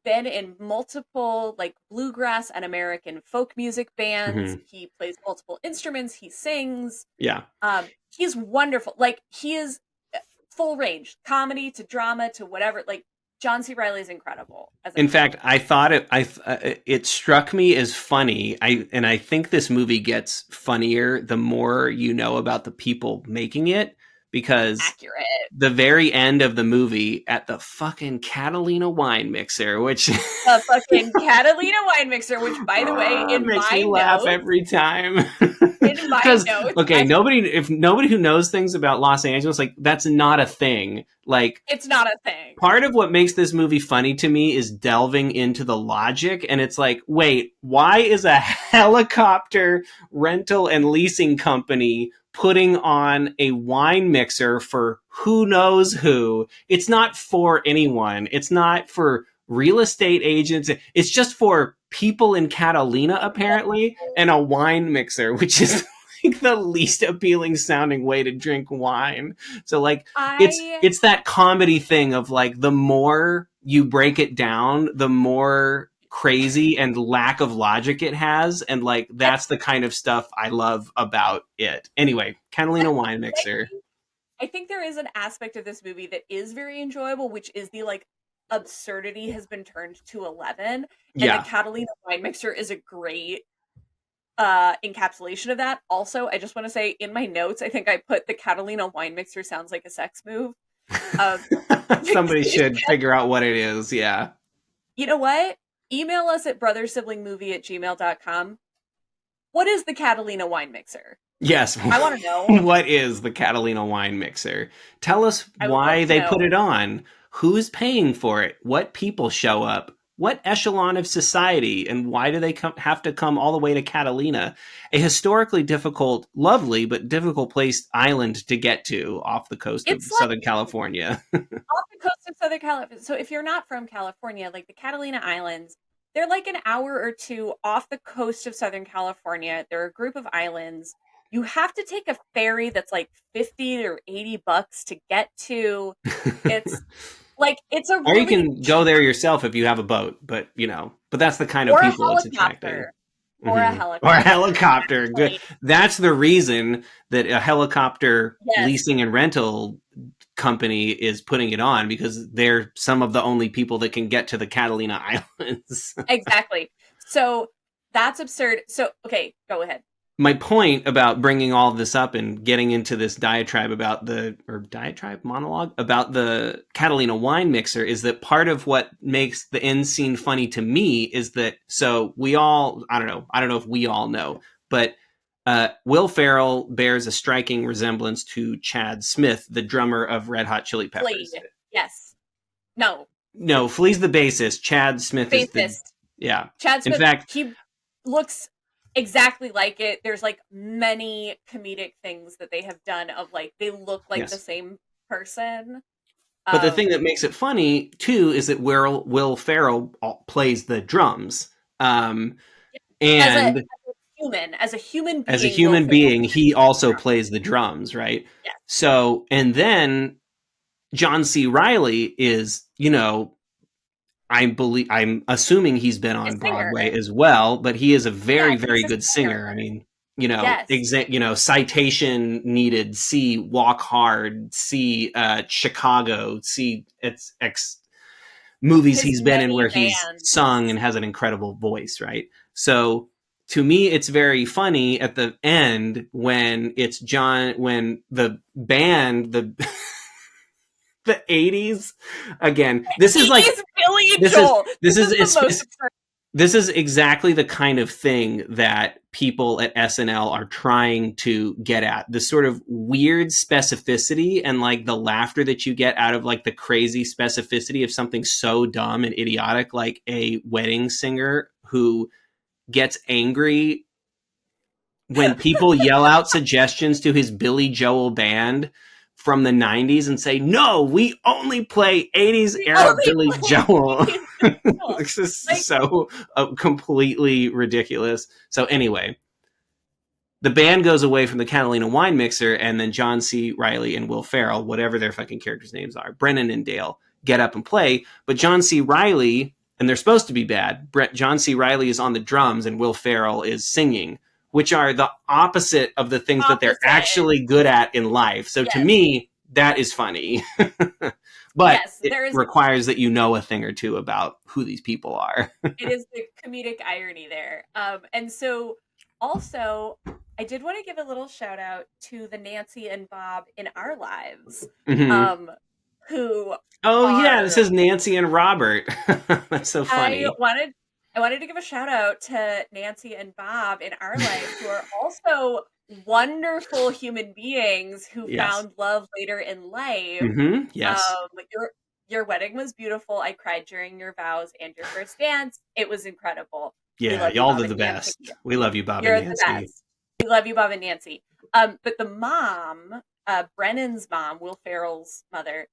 been in multiple like bluegrass and American folk music bands. Mhm. He plays multiple instruments. He sings. Yeah. He's wonderful. Like, he is full range, comedy to drama to whatever. Like, John C. Riley is incredible as an In actor. fact, I thought it struck me as funny. I think this movie gets funnier the more you know about the people making it, because Accurate. the very end of the movie at the fucking Catalina wine mixer, which The fucking Catalina wine mixer, which, by the way, in makes me my laugh notes, every time. in my Because notes, okay, if nobody who knows things about Los Angeles, like, that's not a thing. Like, it's not a thing. part of what makes this movie funny to me is delving into the logic, and it's like, wait, why is a helicopter rental and leasing company putting on a wine mixer for who knows who? It's not for anyone. It's not for real estate agents. It's just for people in Catalina, apparently, and a wine mixer, which is like the least appealing sounding way to drink wine. So like, it's I it's that comedy thing of like, the more you break it down, the more crazy and lack of logic it has, and like, that's the kind of stuff I love about it. Anyway, Catalina wine mixer. I think there is an aspect of this movie that is very enjoyable, which is the like absurdity has been turned to 11, and the Yeah. Catalina wine mixer is a great encapsulation of that. Also, I just want to say, in my notes, I think I put the Catalina wine mixer sounds like a sex move. Um, Somebody should figure out what it is. Yeah. you know what? Email us at brothersiblingmovie@gmail.com. What is the Catalina wine mixer? Yes. I want to know. What is the Catalina wine mixer? Tell us I would love why to they know. put it on. Who's paying for it? What people show up? What echelon of society? And why do they have to come all the way to Catalina, a historically difficult, lovely, but difficult placed island to get to off the coast of It's like Southern California? off the coast of Southern California. So if you're not from California, like the Catalina Islands, they're like an hour or two off the coast of Southern California. They're a group of islands. You have to take a ferry that's like 50 or 80 bucks to get to. It's like, it's a Or you really can go there yourself if you have a boat, but that's the kind of or a people it's attracting. helicopter. Or a Or a helicopter. helicopter. Good. That's the reason that a helicopter Yes, leasing and rental company is putting it on, because they're some of the only people that can get to the Catalina Islands. exactly. So that's absurd. So, okay, go ahead. My point about bringing all of this up and getting into this monologue about the Catalina wine mixer is that part of what makes the end scene funny to me is that, so we all, I don't know if we all know, but Will Ferrell bears a striking resemblance to Chad Smith, the drummer of Red Hot Chili Flea. Peppers. Yes. No. No, Flea's the bassist. Chad Smith is the, Bassist. yeah. Chad In Smith, fact, he looks exactly like it. There's like many comedic things that they have done of like, they look like yes. the same person. But the thing that makes it funny too is that Will Ferrell plays the drums, and as a human being, he also plays the drums, right? Yes. So, and then John C. Reilly is, you know, I'm assuming he's been A on singer. Broadway as well, but he is a Yeah, very, very he's a good singer. singer. I mean, Yes. citation needed. See Walk Hard. See Chicago. See it's X movies His he's been in many where he's sung bands. and has an incredible voice, right? So to me, it's very funny at the end when when the band, the 80s again. This is like He's Billy this is Joel. this This is is the most it's absurd. this is exactly the kind of thing that people at SNL are trying to get at. The sort of weird specificity and like the laughter that you get out of like the crazy specificity of something so dumb and idiotic like a wedding singer who gets angry when people yell out suggestions to his Billy Joel band from the 90s and say, no, we only play 80s We era only Billy play Joel. 80s Billy Joel. This is Like, so completely ridiculous. So, anyway, the band goes away from the Catalina wine mixer, and then John C. Reilly and Will Ferrell, whatever their fucking characters' names are, Brennan and Dale, get up and play. But John C. Reilly, and they're supposed to be bad, John C. Reilly is on the drums and Will Ferrell is singing, which are the opposite of the things that they're opposite. actually good at in life. So to Yes. me, that is funny. But Yes. it There is, requires that you know a thing or two about who these people are. it is the comedic irony there. And so also, I did want to give a little shout out to the Nancy and Bob in our lives, Mm-hmm. um, who Oh yeah, this are is Nancy and Robert. That's so I funny. wanted I wanted to give a shout out to Nancy and Bob in our lives who are also wonderful human beings who Yes. found love later in life. Mm-hmm. Yes. Your wedding was beautiful. I cried during your vows and your first dance. It was incredible. We Yeah, love you, y'all Bob are the and Nancy. best. We love you, Bob and You're the Nancy. best. We love you, Bob and Nancy. But the mom, Brennan's mom, Will Ferrell's mother,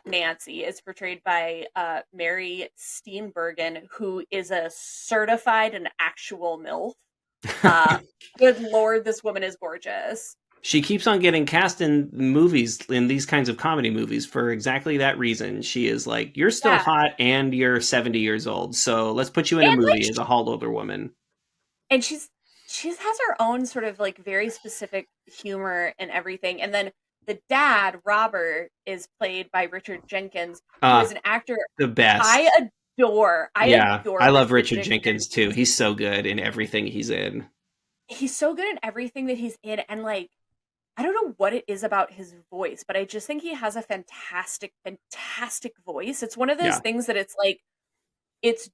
Nancy, is portrayed by Mary Steenburgen, who is a certified and actual MILF. Uh, Good Lord, this woman is gorgeous. She keeps on getting cast in movies, in these kinds of comedy movies, for exactly that reason. She is like, you're still Yeah, hot and you're 70 years old, so let's put you in a and like, movie as a older woman. and she has her own sort of like very specific humor and everything. And then the dad, Robert, is played by Richard Jenkins, who Uh, is an actor the best. I adore. I Yeah, I adore love Richard Richard Jenkins. Jenkins too. He's so good in everything he's in. He's so good in everything that he's in, and like I don't know what it is about his voice, but I just think he has a fantastic, fantastic voice. It's one of those Yeah. things that it's like it's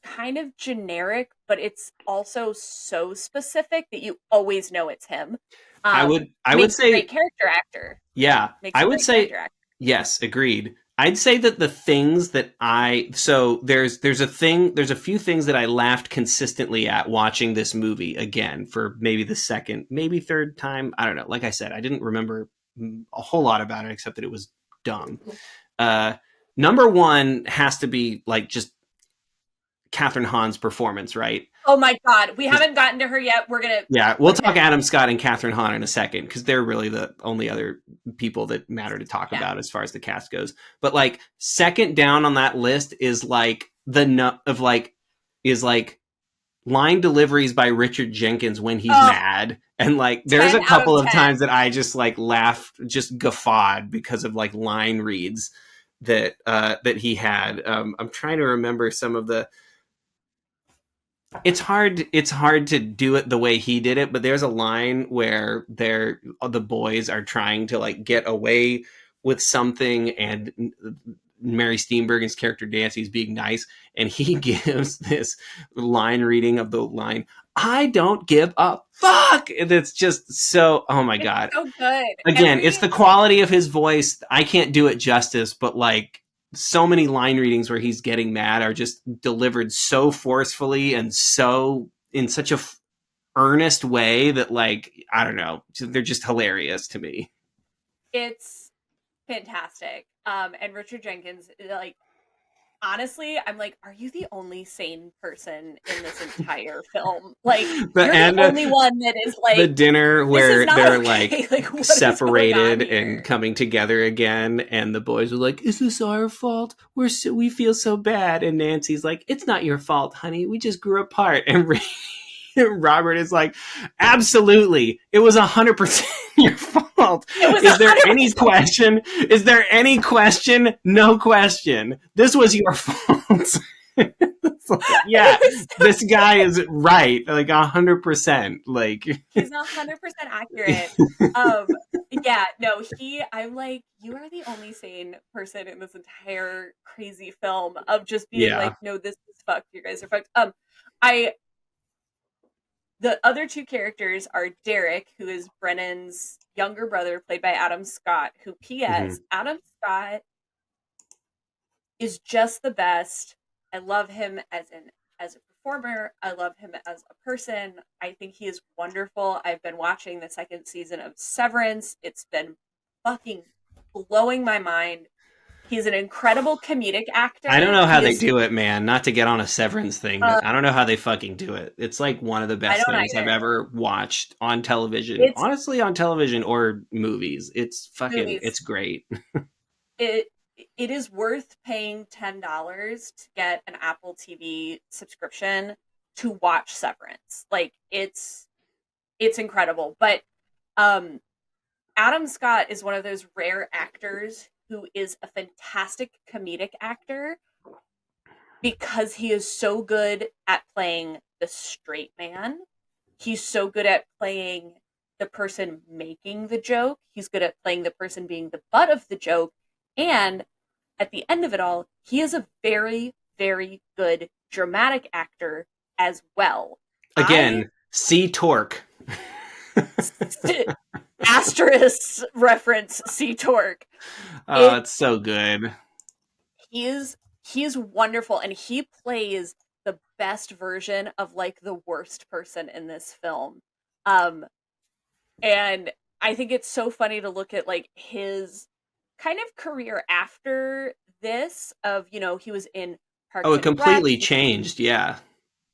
kind of generic, but it's also so specific that you always know it's him. I would Makes a say great character actor. yeah, Makes I a would great say character actor. yes, agreed. I'd say that the things that there's a few things that I laughed consistently at watching this movie again for maybe the second, maybe third time. I don't know. Like I said, I didn't remember a whole lot about it except that it was dumb. Uh, Number one has to be like just Kathryn Hahn's performance, right? Oh my god, we Just haven't gotten to her yet. We're gonna yeah, we'll put it talk in. Adam Scott and Kathryn Hahn in a second because they're really the only other people that matter to talk Yeah. about as far as the cast goes. But like second down on that list is like is like line deliveries by Richard Jenkins when he's Oh, mad. And like there's 10 a out of couple of 10. times that I just like laughed, just guffawed because of like line reads that he had. I'm trying to remember some of the it's hard to do it the way he did it, but there's a line where the boys are trying to like get away with something and Mary Steenburgen's character Nancy is being nice and he gives this line reading of the line, I don't give a fuck. And it's just so, oh my It's god. so good. Again, it's the quality of his voice. I can't do it justice, but like so many line readings where he's getting mad are just delivered so forcefully and so in such a earnest way that like I don't know, they're just hilarious to me. It's fantastic. And Richard Jenkins, like honestly, I'm like, are you the only sane person in this entire film? Like, The you're the end, only one that is the like, dinner this is where not they're okay. like Like, what is going on separated and here? coming together again, and the boys are like, "Is this our fault? We feel so bad." And Nancy's like, "It's not your fault, honey. We just grew apart." And Robert is like, "Absolutely, it was 100% your fault. It was Is there any 100%. question? Is there any question? No question. This was your fault." Like, yeah, this guy is right, like 100%. Like, He's 100% accurate. Um, yeah, no, I'm like, you are the only sane person in this entire crazy film of just being yeah, like, no, this is fucked. You guys are fucked. I The other two characters are Derek, who is Brennan's younger brother, played by Adam Scott, who hmm P.S. Adam Scott is just the best. I love him as a performer. I love him as a person. I think he is wonderful. I've been watching the second season of Severance. It's been fucking blowing my mind. He's an incredible comedic I don't actor. know how He they is do it, man. Not to get on a Severance thing, uh, but I don't know how they fucking do it. It's like one of the I best don't things I've either. ever watched on television. It's Honestly, on television or movies. It's fucking, movies. it's great. It it is worth paying $10 to get an Apple TV subscription to watch Severance. Like it's incredible. But um Adam Scott is one of those rare actors who is a fantastic comedic actor because he is so good at playing the straight man. He's so good at playing the person making the joke. He's good at playing the person being the butt of the joke. And at the end of it all, he is a very, very good dramatic actor as well. I Again, see Torque. asterisk reference C Torque. Oh, It it's so good. he is wonderful, and he plays the best version of like the worst person in this film. Um and I think it's so funny to look at like his kind of career after this of, he was in Oh, Parks it and Rec. completely changed. Yeah.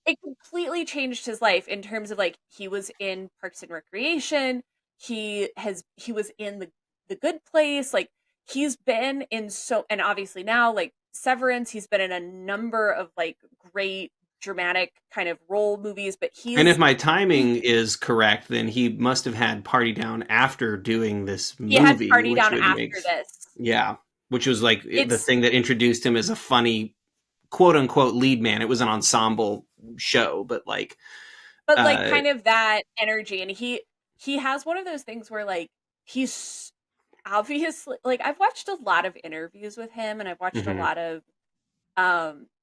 It completely changed his life in terms of like he was in Parks and Recreation. He was in the Good Place. Like he's been in so, and obviously now like Severance, he's been in a number of like great dramatic kind of role movies, but And if he's my he, timing is correct, then he must have had Party Down after doing this he had movie, Party which Down would make, after this. yeah, which was like the It's thing that introduced him as a funny quote unquote lead man. It was an ensemble show, but like, but like uh, kind of that energy, and he has one of those things where like he's obviously like I've watched a lot of interviews with him, and I've watched a mhm, lot of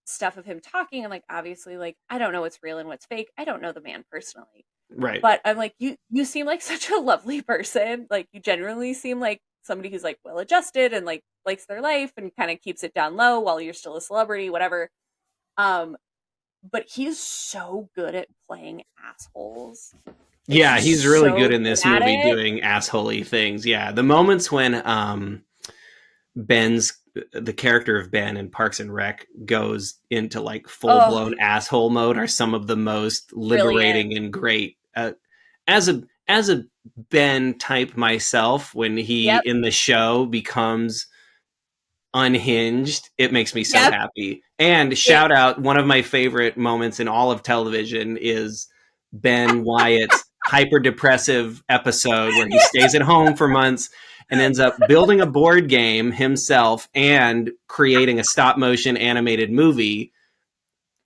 stuff of him talking, and like obviously like I don't know what's real and what's fake. I don't know the man personally, right. but I'm like, you seem like such a lovely person. Like you generally seem like somebody who's like well adjusted and like likes their life and kind of keeps it down low while you're still a celebrity, whatever. um but he's so good at playing assholes. Like Yeah, he's he's really good so in good this at movie it. doing assholey things. Yeah, the moments when Ben's the character of Ben in Parks and Rec goes into like full Oh, blown asshole mode are some of the most brilliant. liberating and great. As a Ben type myself, when he Yep. in the show becomes unhinged, it makes me so Yep. happy. And It shout out, one of my favorite moments in all of television is Ben Wyatt's hyper depressive episode where he stays at home for months and ends up building a board game himself and creating a stop motion animated movie,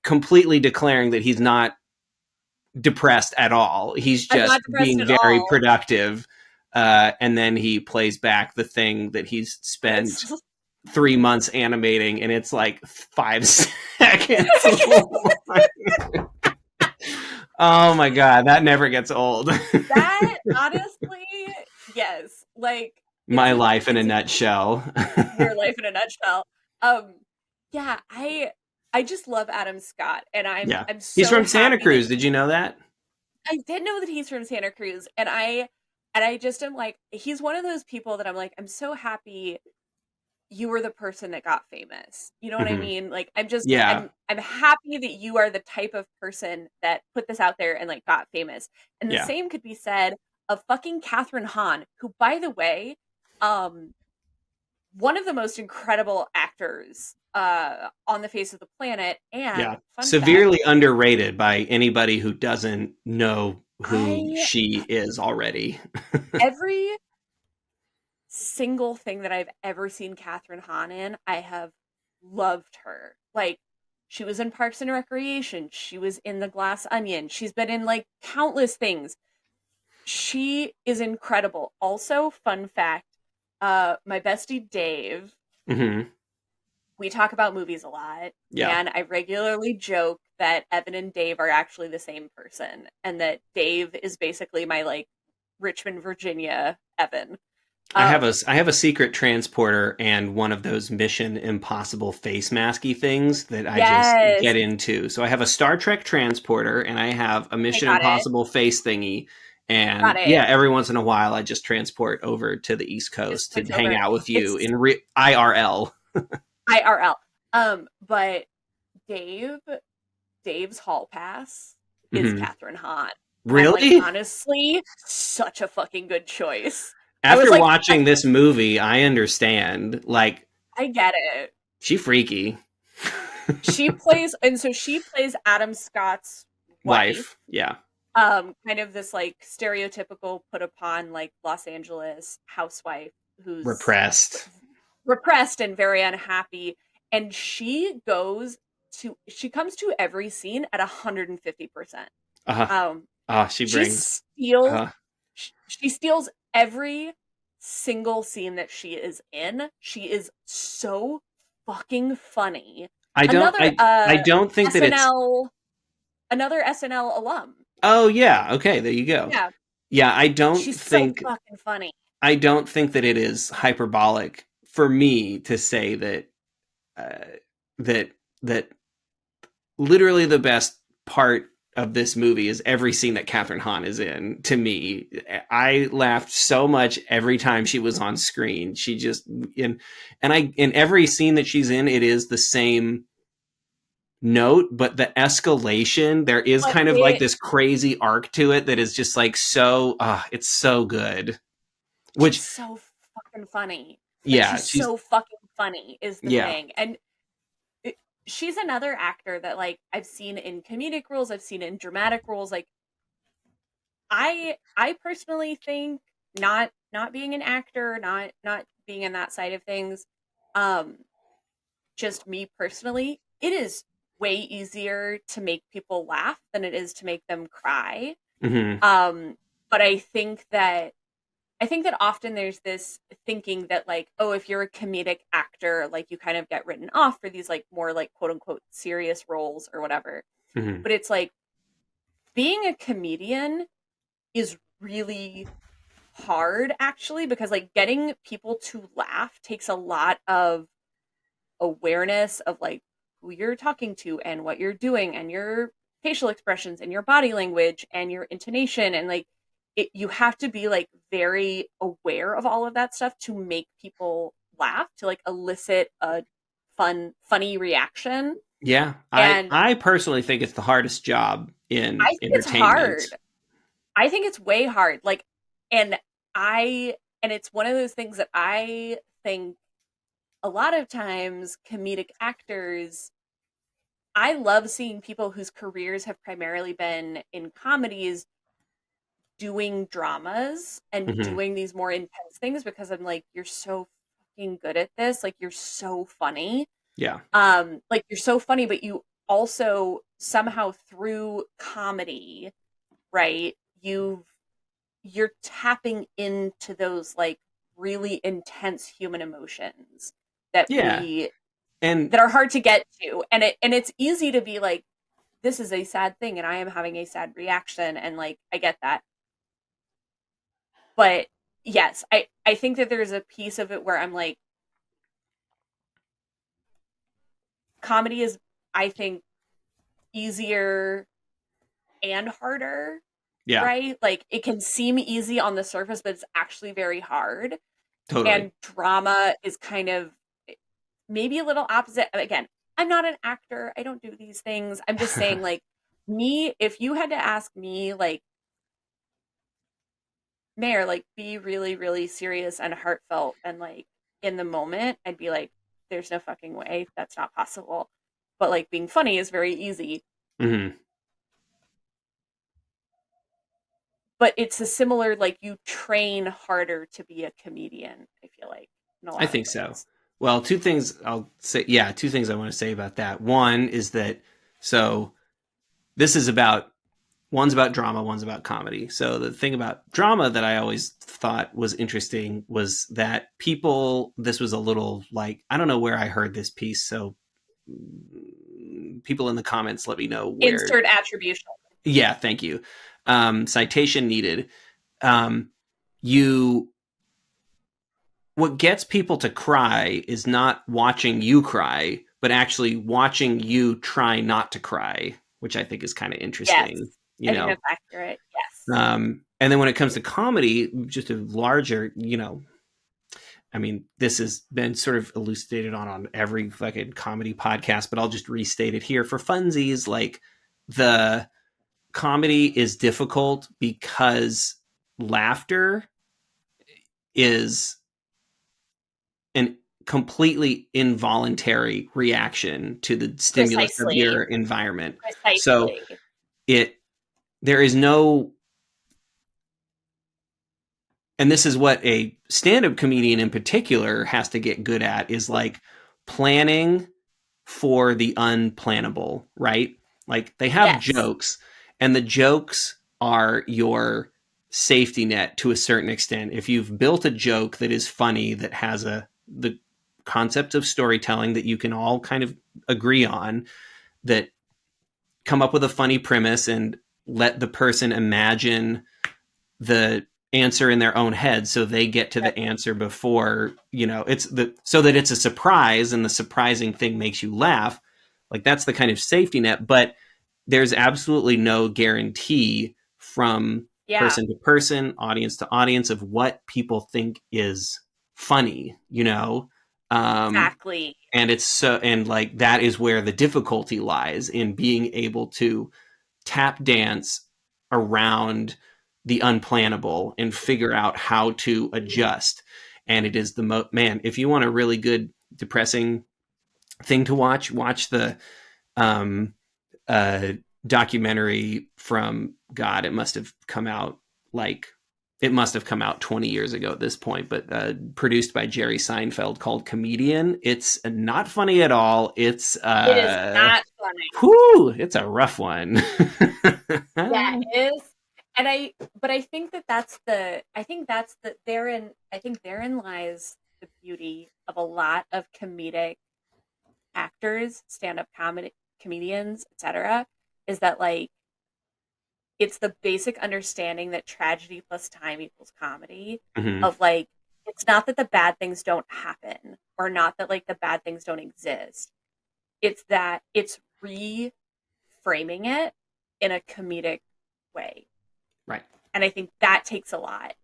completely declaring that he's not depressed at all. He's I'm just not depressed being at very all. productive. And then he plays back the thing that he's spent It's 3 months animating, and it's like 5 seconds. Oh my god, that never gets old. that honestly, yes. Like My life in a it's nutshell. your life in a nutshell. Um yeah, I just love Adam Scott, and Yeah, I'm he's so from Santa happy that Cruz. Did you know that? I did know that he's from Santa Cruz, and I just am like he's one of those people that I'm like I'm so happy. you were the person that got famous. You know what I Hmm. mean? Like Yeah. I'm happy that you are the type of person that put this out there and like got famous. And the Yeah. same could be said of fucking Kathryn Hahn, who by the way, um one of the most incredible actors on the face of the planet. And Yeah. fun fact, Severely underrated by anybody who doesn't know who I she is already. every single thing that I've ever seen Kathryn Hahn in, I have loved her. Like, she was in Parks and Recreation. She was in The Glass Onion. She's been in like countless things. She is incredible. Also, fun fact, my bestie Dave, Hmm. we talk about movies a lot, Yeah. and I regularly joke that Evan and Dave are actually the same person, and that Dave is basically my like Richmond, Virginia Evan. Um, I have a secret transporter and one of those Mission Impossible face masky things that I just yes, get into. So I have a Star Trek transporter and I have a I Mission got it. Impossible face thingy. Got And it. yeah, every once in a while I just transport over to the East Just Coast to switch hang over. out with you It's in IRL. IRL. But Dave, Dave's hall pass is Hmm. Kathryn Hahn. And I'm like, Really? honestly, such a fucking good choice. I was After like, watching this movie, I understand. Like, I get it. she freaky. She plays, and so she plays Adam Scott's wife. Wife. Yeah. Kind of this like stereotypical put upon like Los Angeles housewife who's Repressed. repressed and very unhappy. And she comes to every scene at 150%. Uh, Um, she she brings. steals Uh, she steals every single scene that she is in. She is so fucking funny. I don't. Another I don't think that it's. SNL another SNL alum. Oh yeah. Okay. There you go. Yeah, Yeah. she's so fucking funny. I don't think that it is hyperbolic for me to say that uh, that that literally the best part of this movie is every scene that Kathryn Hahn is in. To me, I laughed so much every time she was on screen. She just in every scene that she's in, it is the same note, but the escalation, there is But kind of like this crazy arc to it that is just like so it's so good. she's Which so fucking funny. Like yeah, she's she's so fucking funny is the yeah. thing. And it, she's another actor that like I've seen in comedic roles, I've seen in dramatic roles. Like I personally think not being an actor, not being in that side of things, um just me personally, it is way easier to make people laugh than it is to make them cry. Hmm. Um but I think that often there's this thinking that like, oh, if you're a comedic actor, like you kind of get written off for these like more like quote unquote serious roles or whatever. Hmm. But it's like being a comedian is really hard actually because like getting people to laugh takes a lot of awareness of like who you're talking to and what you're doing and your facial expressions and your body language and your intonation and like you have to be like very aware of all of that stuff to make people laugh to like elicit a funny reaction. Yeah, And I personally think it's the hardest job I in think it's entertainment. hard. I think it's way hard. Like, and I, and it's one of those things that I think a lot of times comedic actors, I love seeing people whose careers have primarily been in comedies doing dramas and Hmm. doing these more intense things because I'm like, you're so fucking good at this. Like, you're so funny. Yeah, Like, you're so funny, but you also somehow through comedy, right? You're tapping into those like really intense human emotions that yeah, we and that are hard to get to, and it's easy to be like, this is a sad thing and I am having a sad reaction, and like I get that. But yes, I think that there's a piece of it where I'm like, comedy is, I think, easier and harder, yeah, right? Like it can seem easy on the surface but it's actually very hard. totally. And drama is kind of maybe a little opposite. Again, I'm not an actor. I don't do these things. I'm just saying, like, me, if you had to ask me, like, Mayor, like, be really, really serious and heartfelt and, like, in the moment, I'd be like, there's no fucking way. That's not possible. But, like, being funny is very easy. Hmm. But it's a similar, like, you train harder to be a comedian, I feel like, in a I lot of think so. ways. Well, two things I'll say. Yeah, two things I want to say about that. One is that so this is about one's about drama, one's about comedy. So the thing about drama that I always thought was interesting was that people, this was a little like, I don't know where I heard this piece. So people in the comments, let me know where. Insert attribution. Yeah, thank you. Citation needed. Um, you, what gets people to cry is not watching you cry, but actually watching you try not to cry, which I think is kind of Yes. interesting, you I think know. that's accurate. Yes. And then when it comes to comedy, just a larger, you know, I mean, this has been sort of elucidated on every fucking comedy podcast, but I'll just restate it here for funsies. Like, the comedy is difficult because laughter is an completely involuntary reaction to the stimulus of Precisely. your environment. So Precisely. it there is no, and this is what a stand-up comedian in particular has to get good at, is like planning for the unplannable, right? Like, they have Yes. jokes, and the jokes are your safety net to a certain extent. If you've built a joke that is funny, that has the concept of storytelling that you can all kind of agree on, that come up with a funny premise and let the person imagine the answer in their own head, so they get to Yep. the answer before, you know, it's the, so that it's a surprise and the surprising thing makes you laugh. Like, that's the kind of safety net. But there's absolutely no guarantee from Yeah. person to person, audience to audience, of what people think is funny, you know. Exactly. And it's so, and like, that is where the difficulty lies, in being able to tap dance around the unplannable and figure out how to adjust. And it is the man, if you want a really good depressing thing to watch the um uh documentary from, God, it must have come out like, it must have come out 20 years ago at this point, but produced by Jerry Seinfeld, called Comedian. It's not funny at all. It's It is not funny. whew, it's a rough one. Yeah, it is. And but I think that I think therein lies the beauty of a lot of comedic actors, stand-up comedians, etc., is that, like, it's the basic understanding that tragedy plus time equals comedy. Mhm. Of, like, it's not that the bad things don't happen, or not that, like, the bad things don't exist. It's that it's reframing it in a comedic way. Right. And I think that takes a lot.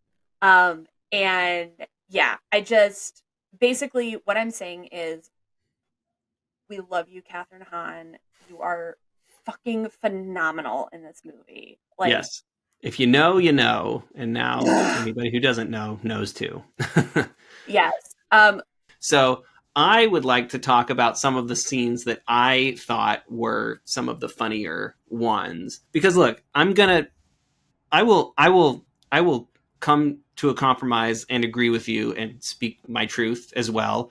And yeah, I just basically what I'm saying is, we love you, Kathryn Hahn. You are fucking phenomenal in this movie. Like, Yes. If you know, you know. And now anybody who doesn't know knows too. yes. So I would like to talk about some of the scenes that I thought were some of the funnier ones. Because look, I will come to a compromise and agree with you and speak my truth as well.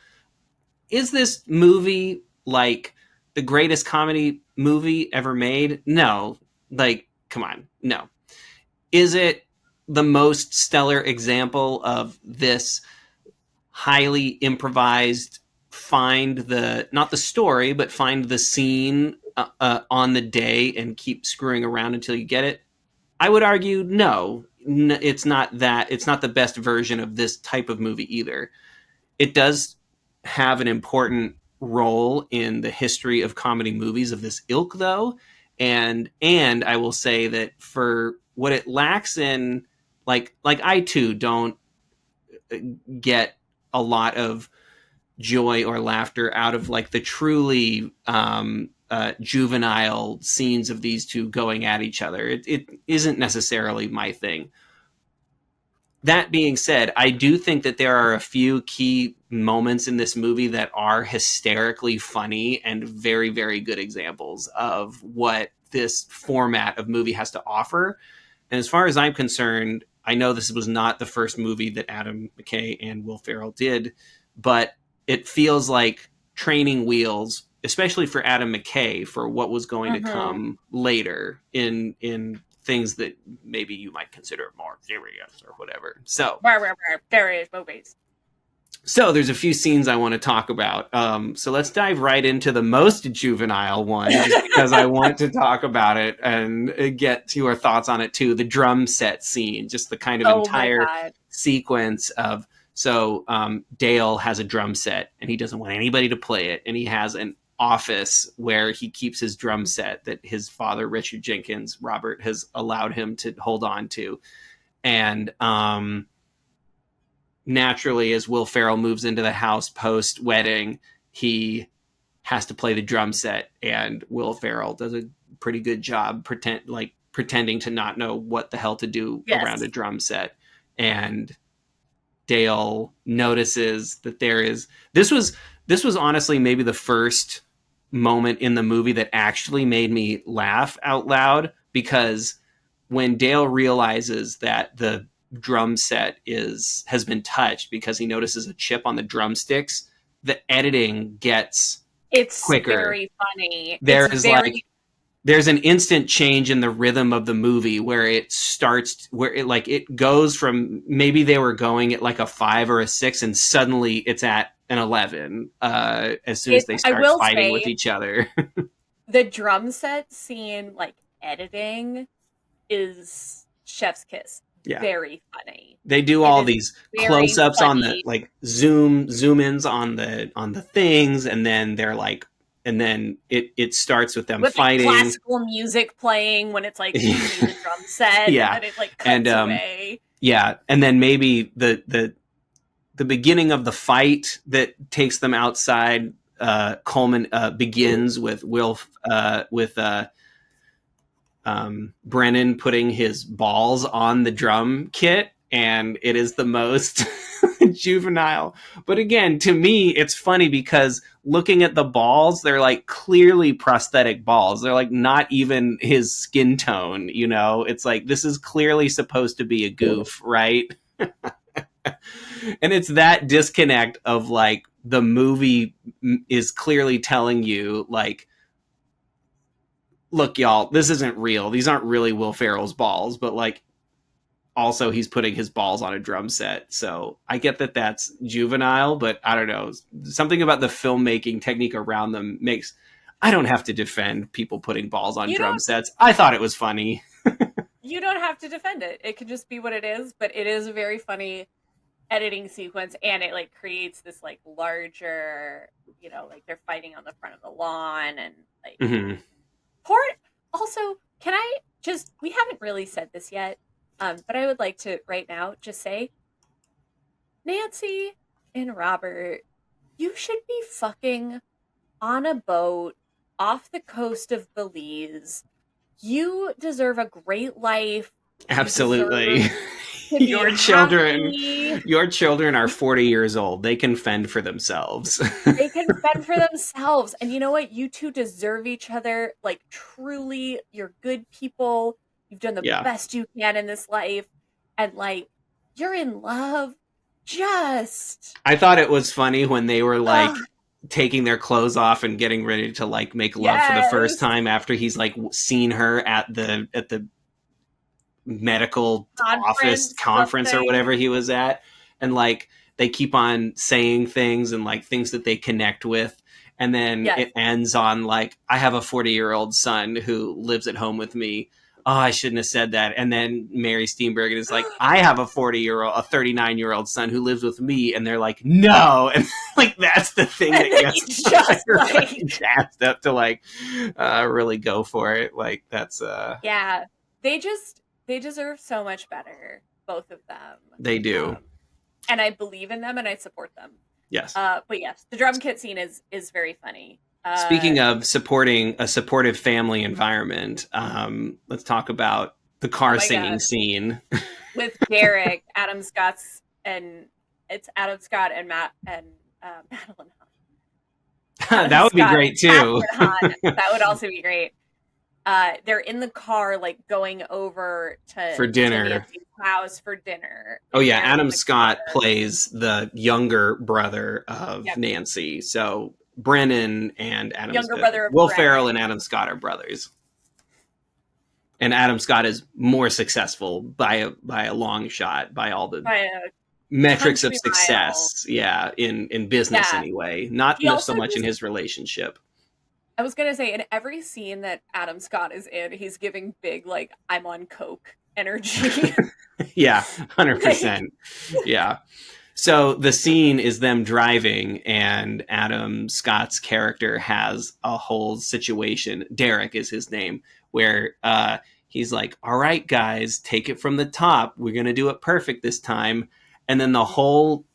Is this movie like the greatest comedy movie ever made? No. Like, come on. No. Is it the most stellar example of this highly improvised, find the, not the story, but find the scene on the day and keep screwing around until you get it? I would argue no. It's not that. It's not the best version of this type of movie either. It does have an important role in the history of comedy movies of this ilk, though. And I will say that for what it lacks in, like I too don't get a lot of joy or laughter out of like the truly juvenile scenes of these two going at each other. It isn't necessarily my thing. That being said, I do think that there are a few key moments in this movie that are hysterically funny and very, very good examples of what this format of movie has to offer. And as far as I'm concerned, I know this was not the first movie that Adam McKay and Will Ferrell did, but it feels like training wheels, especially for Adam McKay, for what was going to Mm-hmm. come later in things that maybe you might consider more serious or whatever. Various movies. So there's a few scenes I want to talk about. So let's dive right into the most juvenile one, just because I want to talk about it and get your thoughts on it too. The drum set scene, just the kind of Oh my entire god. sequence of. So Dale has a drum set and he doesn't want anybody to play it, and he has an office where he keeps his drum set that his father, Richard Jenkins, Robert, has allowed him to hold on to, and naturally, as Will Ferrell moves into the house post wedding, he has to play the drum set, and Will Ferrell does a pretty good job pretending to not know what the hell to do around a Yes. drum set. And Dale notices that there is this was honestly maybe the first moment in the movie that actually made me laugh out loud, because when Dale realizes that the drum set has been touched because he notices a chip on the drumsticks, the editing gets It's quicker. very funny. There It's is like very there's an instant change in the rhythm of the movie where it starts where it goes from maybe they were going at like a 5 or a 6 and suddenly it's at an 11 as soon as they I start will fighting with say each other. the drum set scene, like editing, is chef's kiss. Yeah, Very funny. they do It all is these very close-ups on the funny like zoom ins on the things, and then they're like, and then it starts with them with like fighting. classical music playing when it's like you need the drum set, and Yeah, then it like and cuts away. yeah, and then maybe the beginning of the fight that takes them outside Coleman begins with Will with Brennan putting his balls on the drum kit, and it is the most juvenile. But again, to me, it's funny because looking at the balls, they're like clearly prosthetic balls. They're like not even his skin tone, you know? It's like this is clearly supposed to be a goof, right? And it's that disconnect of like the movie is clearly telling you like, look, y'all, this isn't real. These aren't really Will Ferrell's balls, but like also he's putting his balls on a drum set. So I get that that's juvenile, but I don't know. Something about the filmmaking technique around them makes I don't have to defend people putting balls on You drum don't sets. I thought it was funny. you don't have to defend it. It could just be what it is, but it is a very funny editing sequence, and it like creates this like larger, like they're fighting on the front of the lawn, and like Mm-hmm. Port. Also, can I just, we haven't really said this yet, but I would like to right now just say, Nancy and Robert, you should be fucking on a boat off the coast of Belize. You deserve a great life. You deserve Absolutely. to be your children happy. your children are 40 years old. They can fend for themselves. They can fend for themselves. And you know what? You two deserve each other. Like, truly, you're good people. You've done the Yeah. best you can in this life. And, like, you're in love. Just. I thought it was funny when they were like Ugh, taking their clothes off and getting ready to like make love for the first yes. time after he's like seen her at the medical office Conference, conference or something. whatever he was at, and like they keep on saying things and like things that they connect with, and then Yes. it ends on like, I have a 40-year-old son who lives at home with me. Oh, I shouldn't have said that. And then Mary Steenburgen is like, I have a 39-year-old son who lives with me. And they're like, no. And like, that's the thing And that then gets he's just everybody like, jazzed up to like really go for it. Like, that's, yeah. They deserve so much better, both of them. they do. And I believe in them and I support them. Yes. But yes, the drum kit scene is very funny. Speaking of supporting a supportive family environment, let's talk about the Oh car my singing god, scene. with Derek, and it's Adam Scott and Madeline Hahn. Adam That would be Scott and great too. Kathryn Hahn. That would also be great. They're in the car, like going over For to dinner. Nancy's house for dinner, Oh and yeah, they're in Adam the Scott car. plays the younger brother of Yep, Nancy. So Brennan and younger brother of Will Ferrell Brennan. and Adam Scott are brothers. And Adam Scott is more successful by a long shot by all the By a metrics of country mile. success. Yeah, in business Yeah. anyway, not He so also much in just, his relationship. I was gonna say, in every scene that Adam Scott is in, he's giving big, like, I'm on coke energy. Yeah, Like, 100%. Yeah. So the scene is them driving, and Adam Scott's character has a whole situation. Derek is his name, where he's like, "All right, guys, take it from the top. We're gonna do it perfect this time." And then the whole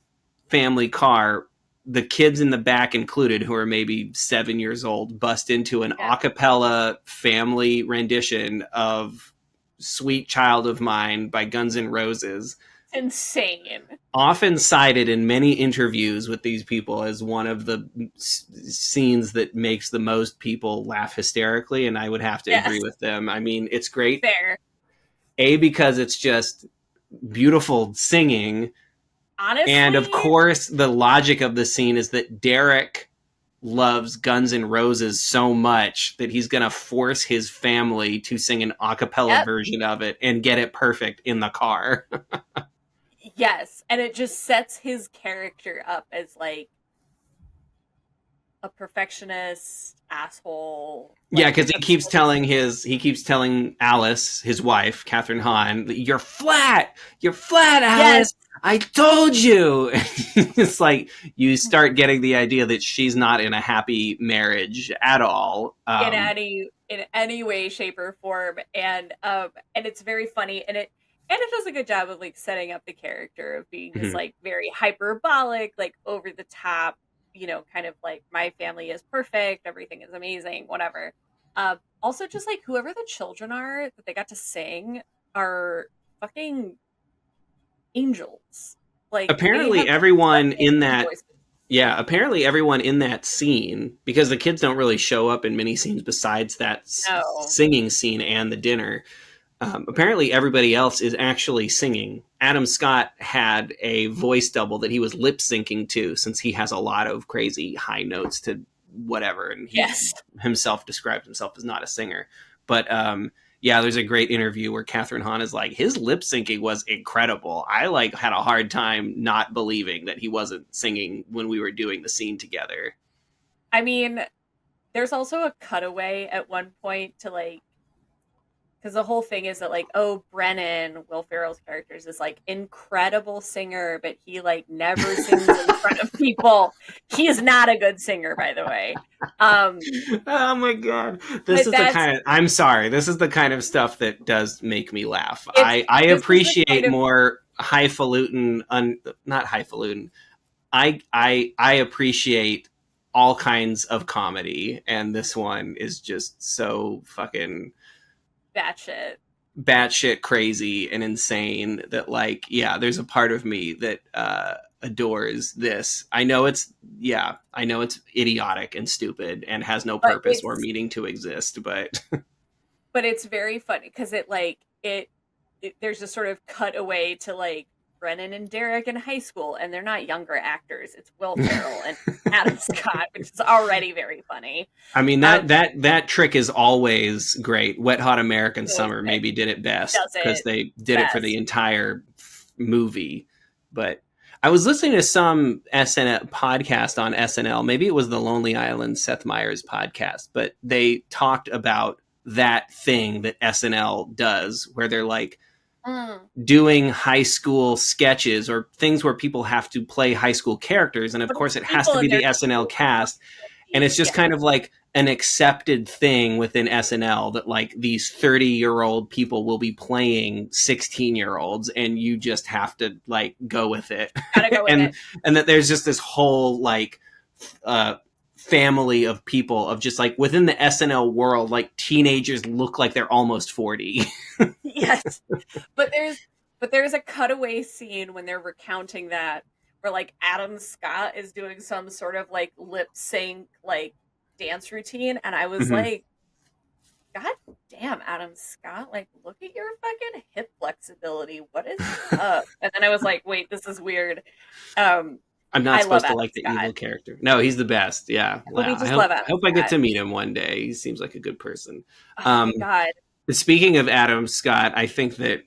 family car, the kids in the back included, who are maybe 7 years old, bust into an yeah, a cappella family rendition of "Sweet Child of Mine" by Guns N' Roses, it's insane. often cited in many interviews with these people as one of the scenes that makes the most people laugh hysterically, and I would have to agree Yes, with them. I mean, it's great, fair. because it's just beautiful singing, and of Honestly, course the logic of the scene is that Derek loves Guns N' Roses so much that he's going to force his family to sing an a cappella yep, version of it and get it perfect in the car. yes. And it just sets his character up as, like, a perfectionist asshole. Yeah, Like, because that's he keeps telling Alice, his wife, Kathryn Hahn, "You're flat. You're flat, yes, Alice. I told you." It's like you start getting the idea that she's not in a happy marriage at all. in any way, shape, or form. And it's very funny, and it does a good job of, like, setting up the character of being this, Mhm. like, very hyperbolic, like, over the top, kind of like, my family is perfect, everything is amazing, whatever. Also, just like, whoever the children are that they got to sing are fucking angels. Like, they Apparently, have such everyone in amazing that voices. Yeah, apparently everyone in that scene, because the kids don't really show up in many scenes besides that No. singing scene and the dinner. Apparently, everybody else is actually singing. Adam Scott had a voice double that he was lip syncing to, since he has a lot of crazy high notes to whatever, and he Yes. himself described himself as not a singer. But yeah, there's a great interview where Kathryn Hahn is like, his lip syncing was incredible. I like had a hard time not believing that he wasn't singing when we were doing the scene together. I mean, there's also a cutaway at one point to, like, because the whole thing is that, like, oh, Brennan, Will Ferrell's character, is this, like, incredible singer, but he, like, never sings in front of people. He is not a good singer, by the way. Oh my god, But that's I'm sorry, this is the kind of stuff that does make me laugh. it's I this is the kind appreciate of more highfalutin, not highfalutin. I appreciate all kinds of comedy, and this one is just so fucking batshit. batshit crazy and insane that, like, yeah, there's a part of me that adores this. I know it's idiotic and stupid and has no But purpose or meaning to exist, but it's very funny because it there's a sort of cutaway to, like, Brennan and Derek in high school, and they're not younger actors. It's Will Ferrell and Adam Scott, which is already very funny. I mean Um, that trick is always great. Wet Hot American so Summer it maybe did it best does because it they did it for the best. entire movie. But I was listening to some SNL podcast on SNL. Maybe it was the Lonely Island Seth Meyers podcast, but they talked about that thing that SNL does where they're like Mm. doing high school sketches or things where people have to play high school characters, and of But it's course it has to people be in their the SNL teens cast, and it's just yeah. kind of like an accepted thing within SNL that like these 30-year-old people will be playing 16-year-olds and you just have to like go with it. Gotta go with and it. and that there's just this whole like uh family of people of just like within the SNL world, like teenagers look like they're almost 40. Yes. But there's a cutaway scene when they're recounting that where like Adam Scott is doing some sort of like lip sync like dance routine, and I was Mhm. like, God damn, Adam Scott, like look at your fucking hip flexibility. What is up? And then I was like, wait, this is weird. Um I'm not I love supposed to Adam like the Scott. evil character. No, he's the best. Yeah. But we Wow. just love I Adam hope I get Scott. to meet him one day. He seems like a good person. Oh Um, my god. Speaking of Adam Scott, I think that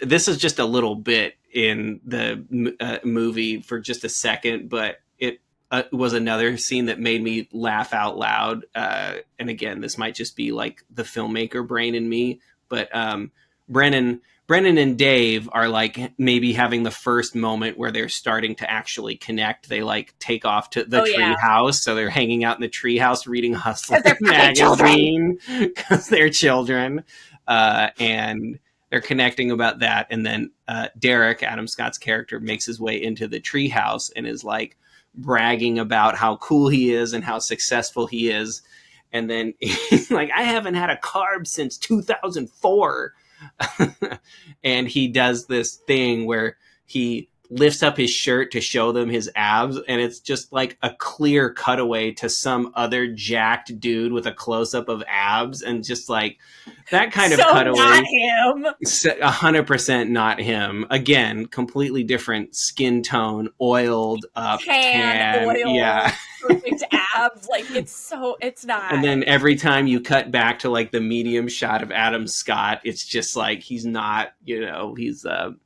this is just a little bit in the movie for just a second, but it was another scene that made me laugh out loud. And again, this might just be like the filmmaker brain in me, but Brennan. Brennan and Dave are like maybe having the first moment where they're starting to actually connect. They like take off to the Oh tree yeah. house. So they're hanging out in the tree house reading Hustler Because they're fucking children. magazine because they're children. And they're connecting about that. And then Derek, Adam Scott's character, makes his way into the tree house and is like bragging about how cool he is and how successful he is. And then he's like, I haven't had a carb since 2004. And he does this thing where he lifts up his shirt to show them his abs, and it's just like a clear cutaway to some other jacked dude with a close-up of abs, and just like that kind of So not cutaway, him. 100% not him. Again, completely different skin tone, oiled up, Tan, tan. Yeah. oil, perfect abs. Like it's And not. then every time you cut back to like the medium shot of Adam Scott, it's just like he's not, he's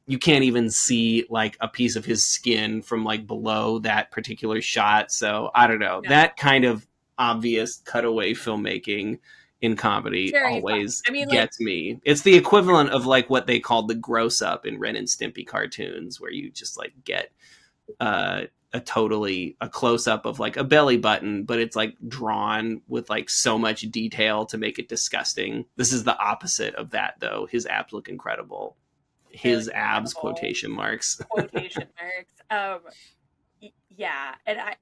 you can't even see like a piece of his skin from like below that particular shot. So I don't know. No. That kind of obvious cutaway filmmaking in It's comedy very fun. always I mean, like, gets me. It's the equivalent of like what they called the gross up in Ren and Stimpy cartoons, where you just like get uh a close up of like a belly button, but it's like drawn with like so much detail to make it disgusting. This is the opposite of that though. His abs look incredible. they His look abs incredible. quotation marks. Quotation marks. Yeah, and I,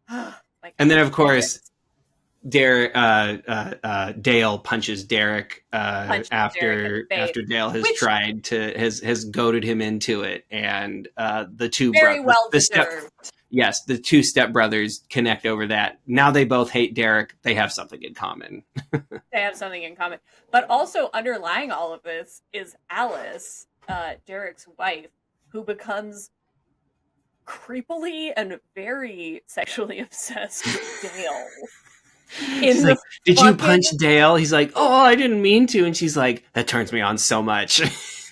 oh my And then god, of course Dale punches Derek punches Derek in the face, after Dale has which has goaded him into it, and the two very brothers, well deserved. yes, the two stepbrothers connect over that. Now they both hate Derek. They have something in common. They have something in common, but also underlying all of this is Alice, Derek's wife, who becomes creepily and very sexually obsessed with Dale. She's In the like, "Did you fucking punch Dale?" He's like, "Oh, I didn't mean to." And she's like, "That turns me on so much."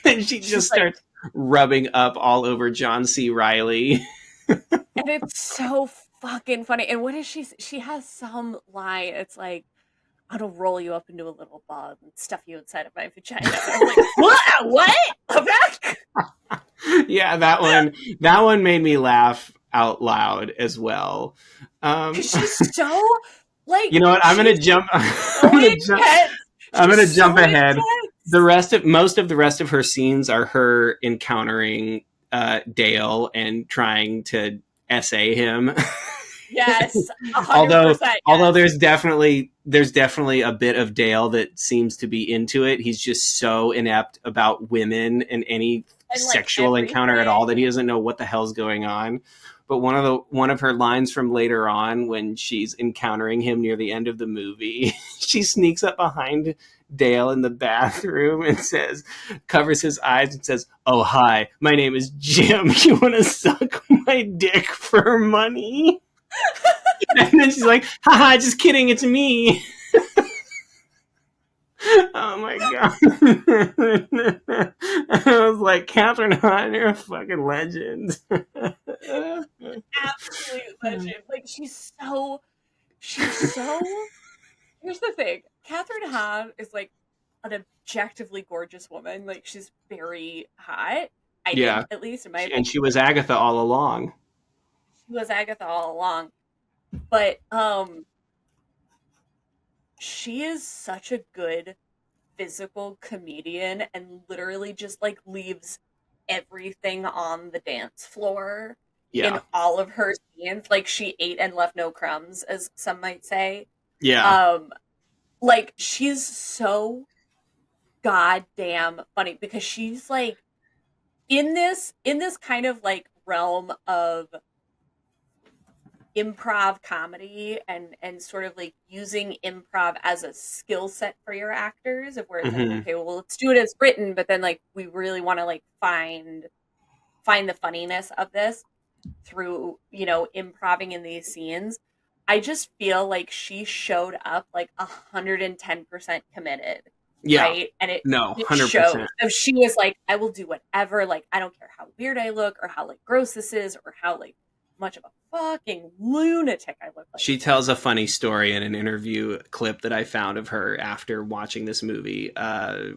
And she she's just like, starts rubbing up all over John C. Riley. and it's so fucking funny. And what is she has some line, it's like, I'm gonna roll you up into a little ball and stuff you inside of my vagina. And I'm like, what? Yeah, that one made me laugh out loud as well. Because she's so like You know what? I'm gonna she's jump. so intense. I'm gonna She's jump so ahead. intense. Most of the rest of her scenes are her encountering Dale and trying to essay him. Yes, although 100%. although Yes. there's definitely a bit of Dale that seems to be into it. He's just so inept about women and any And like sexual encounter at all everything. that he doesn't know what the hell's going on. But one of her lines from later on, when she's encountering him near the end of the movie, she sneaks up behind Dale in the bathroom and covers his eyes and says, "Oh, hi, my name is Jim. You want to suck my dick for money?" And then she's like, "Haha, just kidding, it's me." Oh my god. I was like, Kathryn Hahn, you're a fucking legend. Absolute legend. Like she's so here's the thing. Kathryn Hahn is like an objectively gorgeous woman. Like she's very hot. I Yeah. think, at least in my And opinion. she was Agatha all along. She was Agatha all along. But she is such a good physical comedian and literally just like leaves everything on the dance floor in Yeah. all of her scenes. Like she ate and left no crumbs, as some might say. Yeah. Um, like she's so goddamn funny because she's like in this kind of like realm of improv comedy and sort of like using improv as a skill set for your actors, of where it's like, Hmm. okay, well, let's do it as written, but then like we really want to like find the funniness of this through, improving in these scenes. I just feel like she showed up like 110% committed, Yeah. right? And it No, it shows. 100%. So she was like, I will do whatever, like I don't care how weird I look or how like gross this is or how like much of a fucking lunatic I look like She in this. tells a funny story in an interview clip that I found of her after watching this movie,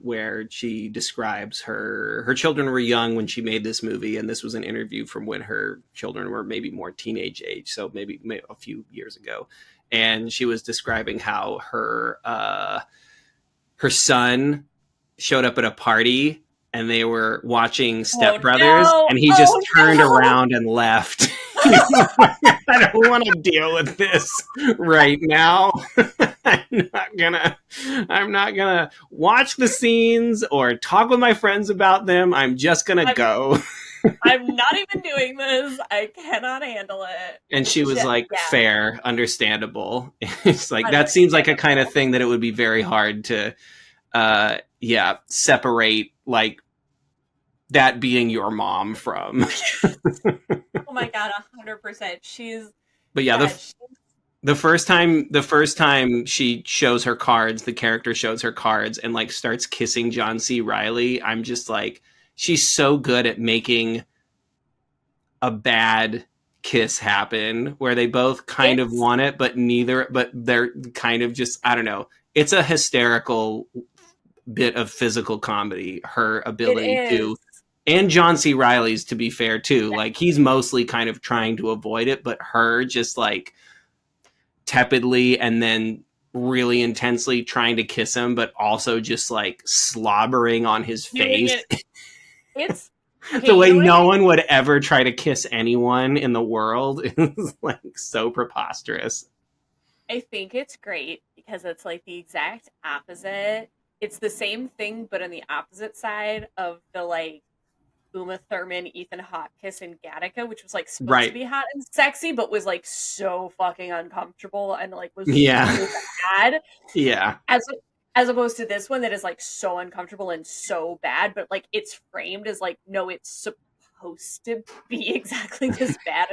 where she describes her children were young when she made this movie, and this was an interview from when her children were maybe more teenage age, so maybe a few years ago, and she was describing how her son showed up at a party and they were watching Step Oh Brothers, no! and he just Oh turned no! around and left. I don't want to deal with this right now. I'm not gonna watch the scenes or talk with my friends about them. I'm just gonna I'm go. I'm not even doing this. I cannot handle it. And she was like, Yeah, fair, understandable. It's like that seems like a kind of understandable. thing that it would be very hard to separate, like that being your mom from. Oh my god, 100%. She's But yeah, yeah, the first time she shows her cards, the character shows her cards and like starts kissing John C. Riley, I'm just like, she's so good at making a bad kiss happen where they both kind of it's want it, but they're kind of just, I don't know. It's a hysterical bit of physical comedy, her it ability is. to, and John C. Riley's, to be fair too. Like he's mostly kind of trying to avoid it, but her just like tepidly and then really intensely trying to kiss him, but also just like slobbering on his Doing face it. It's okay, the you way know what I no think? one would ever try to kiss anyone in the world is like so preposterous. I think it's great because it's like the exact opposite. It's the same thing, but on the opposite side of the like Uma Thurman, Ethan Hawke kiss in Gattaca, which was like supposed to Right. be hot and sexy, but was like so fucking uncomfortable and like was Yeah. so bad. Yeah. As opposed to this one that is like so uncomfortable and so bad, but like it's framed as like, no, it's supposed to be exactly this bad,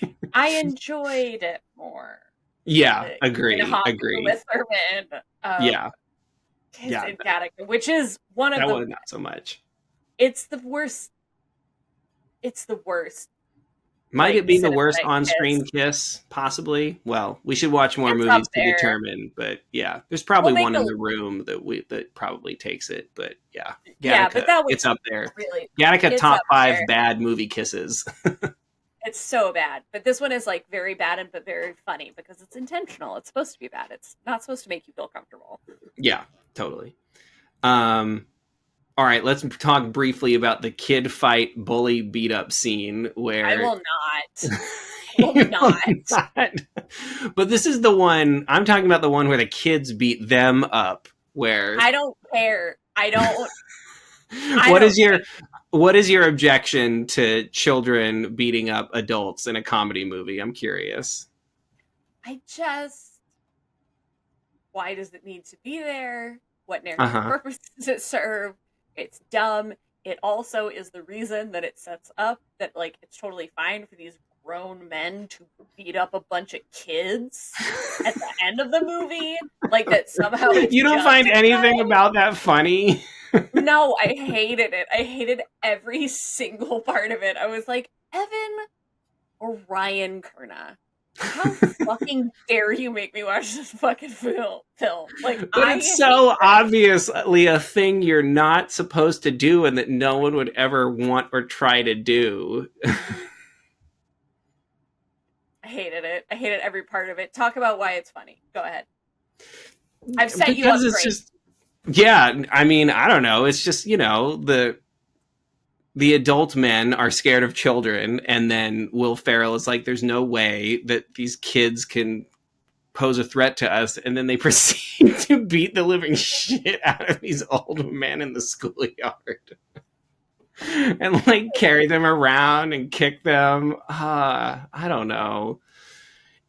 and I enjoyed it more. Yeah. The Ethan Agree. Hawke Uma Agree. Thurman Yeah. kiss Yeah. in Gattaca, which is one of That the one, not so much. it's the worst. It's the worst Might like it be the worst cinematic on-screen kiss. kiss? Possibly. Well, we should watch more It's up movies to there. determine. But yeah, there's We'll probably make one a in the room that probably takes it. But yeah, yeah, Gattaca, but that it's was up there. really Gattaca it's top up five there. bad movie kisses. It's so bad. But this one is like very bad and but very funny because it's intentional. It's supposed to be bad. It's not supposed to make you feel comfortable. Yeah, totally. Um, all right, let's talk briefly about the kid fight bully beat up scene I where will not. I will not. but this is the one I'm talking about, the one where the kids beat them up, where I don't care. I what don't is your care. what is your objection to children beating up adults in a comedy movie? I'm curious. I just why does it need to be there? What narrative Uh-huh. purpose does it serve? It's dumb. It also is the reason that it sets up that like it's totally fine for these grown men to beat up a bunch of kids at the end of the movie. Like that somehow it's You don't find anything justified. about that funny? No, I hated it. I hated every single part of it. I was like, Evan or Ryan Kerna, how fucking dare you make me watch this fucking film? Like, But I it's hate so this. obviously a thing you're not supposed to do and that no one would ever want or try to do. I hated it. I hated every part of it. Talk about why it's funny. Go ahead. I've set you because up it's great. just, yeah, I mean, I don't know. It's just, the adult men are scared of children, and then Will Ferrell is like, there's no way that these kids can pose a threat to us, and then they proceed to beat the living shit out of these old men in the schoolyard and like carry them around and kick them. I don't know.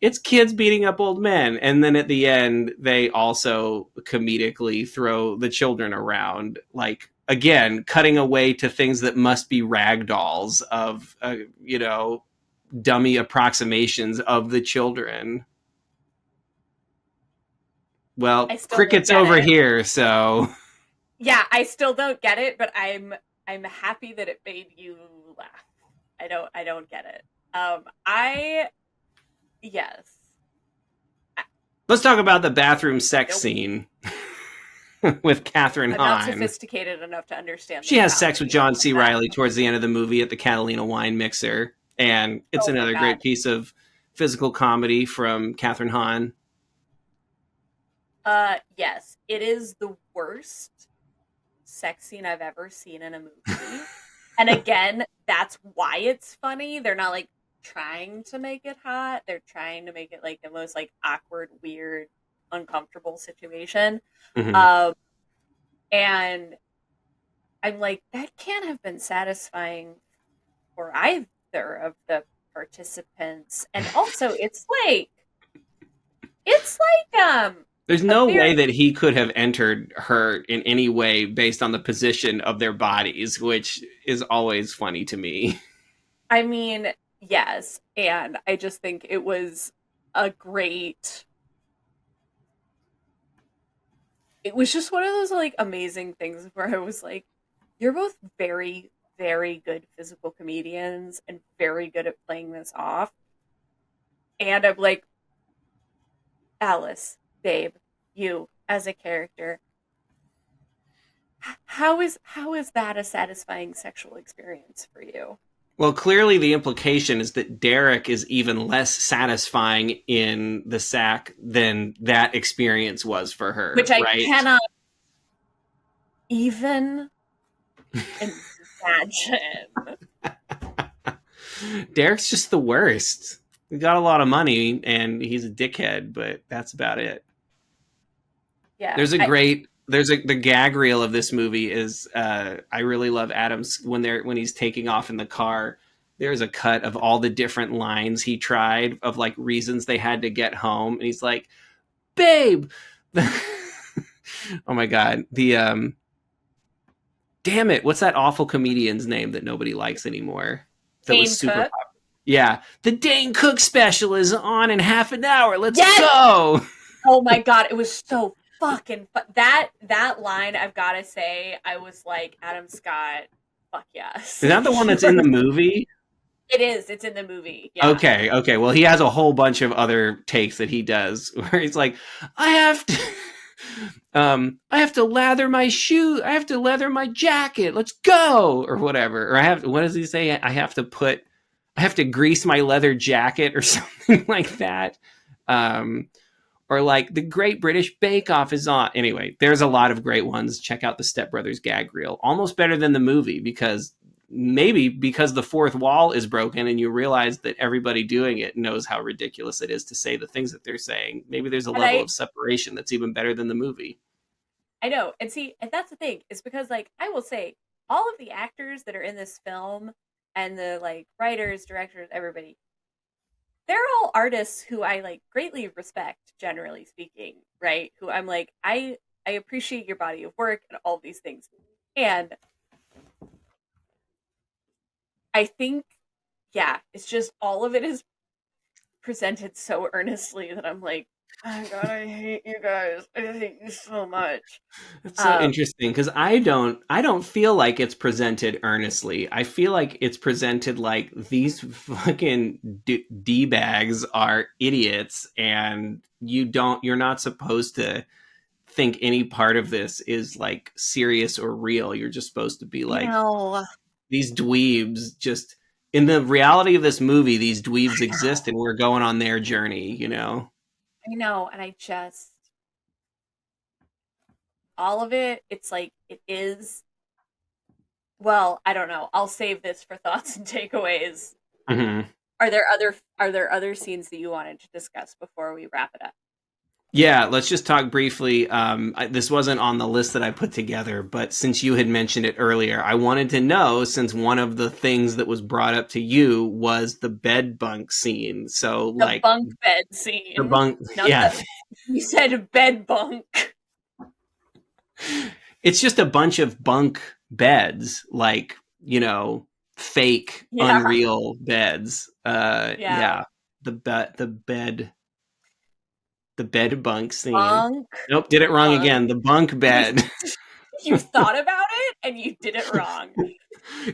It's kids beating up old men, and then at the end they also comedically throw the children around, like, again, cutting away to things that must be rag dolls of dummy approximations of the children. I Well, still don't cricket's get over it. here, so Yeah, I still don't get it, but I'm happy that it made you laugh. I don't get it. I yes. I, let's talk about the bathroom sex nope. scene with Kathryn I'm not Hahn. sophisticated enough to understand She this has sex with comedy. John Of C. that. Reilly towards the end of the movie at the Catalina wine mixer, and it's Oh my another god. great piece of physical comedy from Kathryn Hahn. Yes, it is the worst sex scene I've ever seen in a movie. And again, that's why it's funny. They're not like trying to make it hot. They're trying to make it like the most like awkward, weird, uncomfortable situation. Mm-hmm. Um and I'm like, that can't have been satisfying for either of the participants. And also it's like There's a no way very that he could have entered her in any way based on the position of their bodies, which is always funny to me. I mean, yes, and I just think it was a great it was just one of those like amazing things where I was like, you're both very, very good physical comedians and very good at playing this off. And I'm like, Alice, babe, you as a character, how is that a satisfying sexual experience for you? Well, clearly the implication is that Derek is even less satisfying in the sack than that experience was for Which her, I right? cannot even imagine. Derek's just the worst. He got a lot of money and he's a dickhead, but that's about it. Yeah, There's a great the gag reel of this movie is I really love Adam's when he's taking off in the car. There's a cut of all the different lines he tried of like reasons they had to get home, and he's like, "Babe." Oh my god. The damn it, what's that awful comedian's name that nobody likes anymore? That was Dane super Cook. popular. Yeah, the Dane Cook special is on in half an hour. Let's Yes. go. Oh my god, it was so fucking that line. I've got to say, I was like, Adam Scott, fuck yes. Is that the one that's in the movie? It is. It's in the movie. Yeah. Okay, okay. Well, he has a whole bunch of other takes that he does where he's like, I have to I have to lather my shoe, I have to leather my jacket. Let's go or whatever. Or I have what does he say? I have to grease my leather jacket or something like that. Um or like the Great British Bake Off is on. Anyway, there's a lot of great ones. Check out the Step Brothers gag reel. Almost better than the movie because maybe because the fourth wall is broken and you realize that everybody doing it knows how ridiculous it is to say the things that they're saying. Maybe there's a And level of separation that's even better than the movie. I know. And see, and that's the thing, is because like I will say all of the actors that are in this film and the like writers, directors, everybody, they're all artists who I like greatly respect, generally speaking, right? Who I'm like, I appreciate your body of work and all these things. And I think, yeah, it's just all of it is presented so earnestly that I'm like, oh my god, I hate you guys. I hate you so much. It's so Um, interesting because I don't feel like it's presented earnestly. I feel like it's presented like these fucking d bags are idiots, and you're not supposed to think any part of this is like serious or real. You're just supposed to be I like know. these dweebs just in the reality of this movie, these dweebs I exist know. and we're going on their journey, you know? I know. And I just all of it, it's like it is. Well, I don't know. I'll save this for thoughts and takeaways. Mhm. Are there other scenes that you wanted to discuss before we wrap it up? Yeah, let's just talk briefly. This wasn't on the list that I put together, but since you had mentioned it earlier, I wanted to know, since one of the things that was brought up to you was the bed bunk scene. So, The like, bunk bed the scene, bunk, not yeah, the. You said bed bunk. it's just a bunch of bunk beds, like, fake, Yeah, unreal beds. yeah. Yeah, the bed bunk scene. Bunk Nope, did it wrong bunk. again. The bunk You bed. you thought about it and you did it wrong.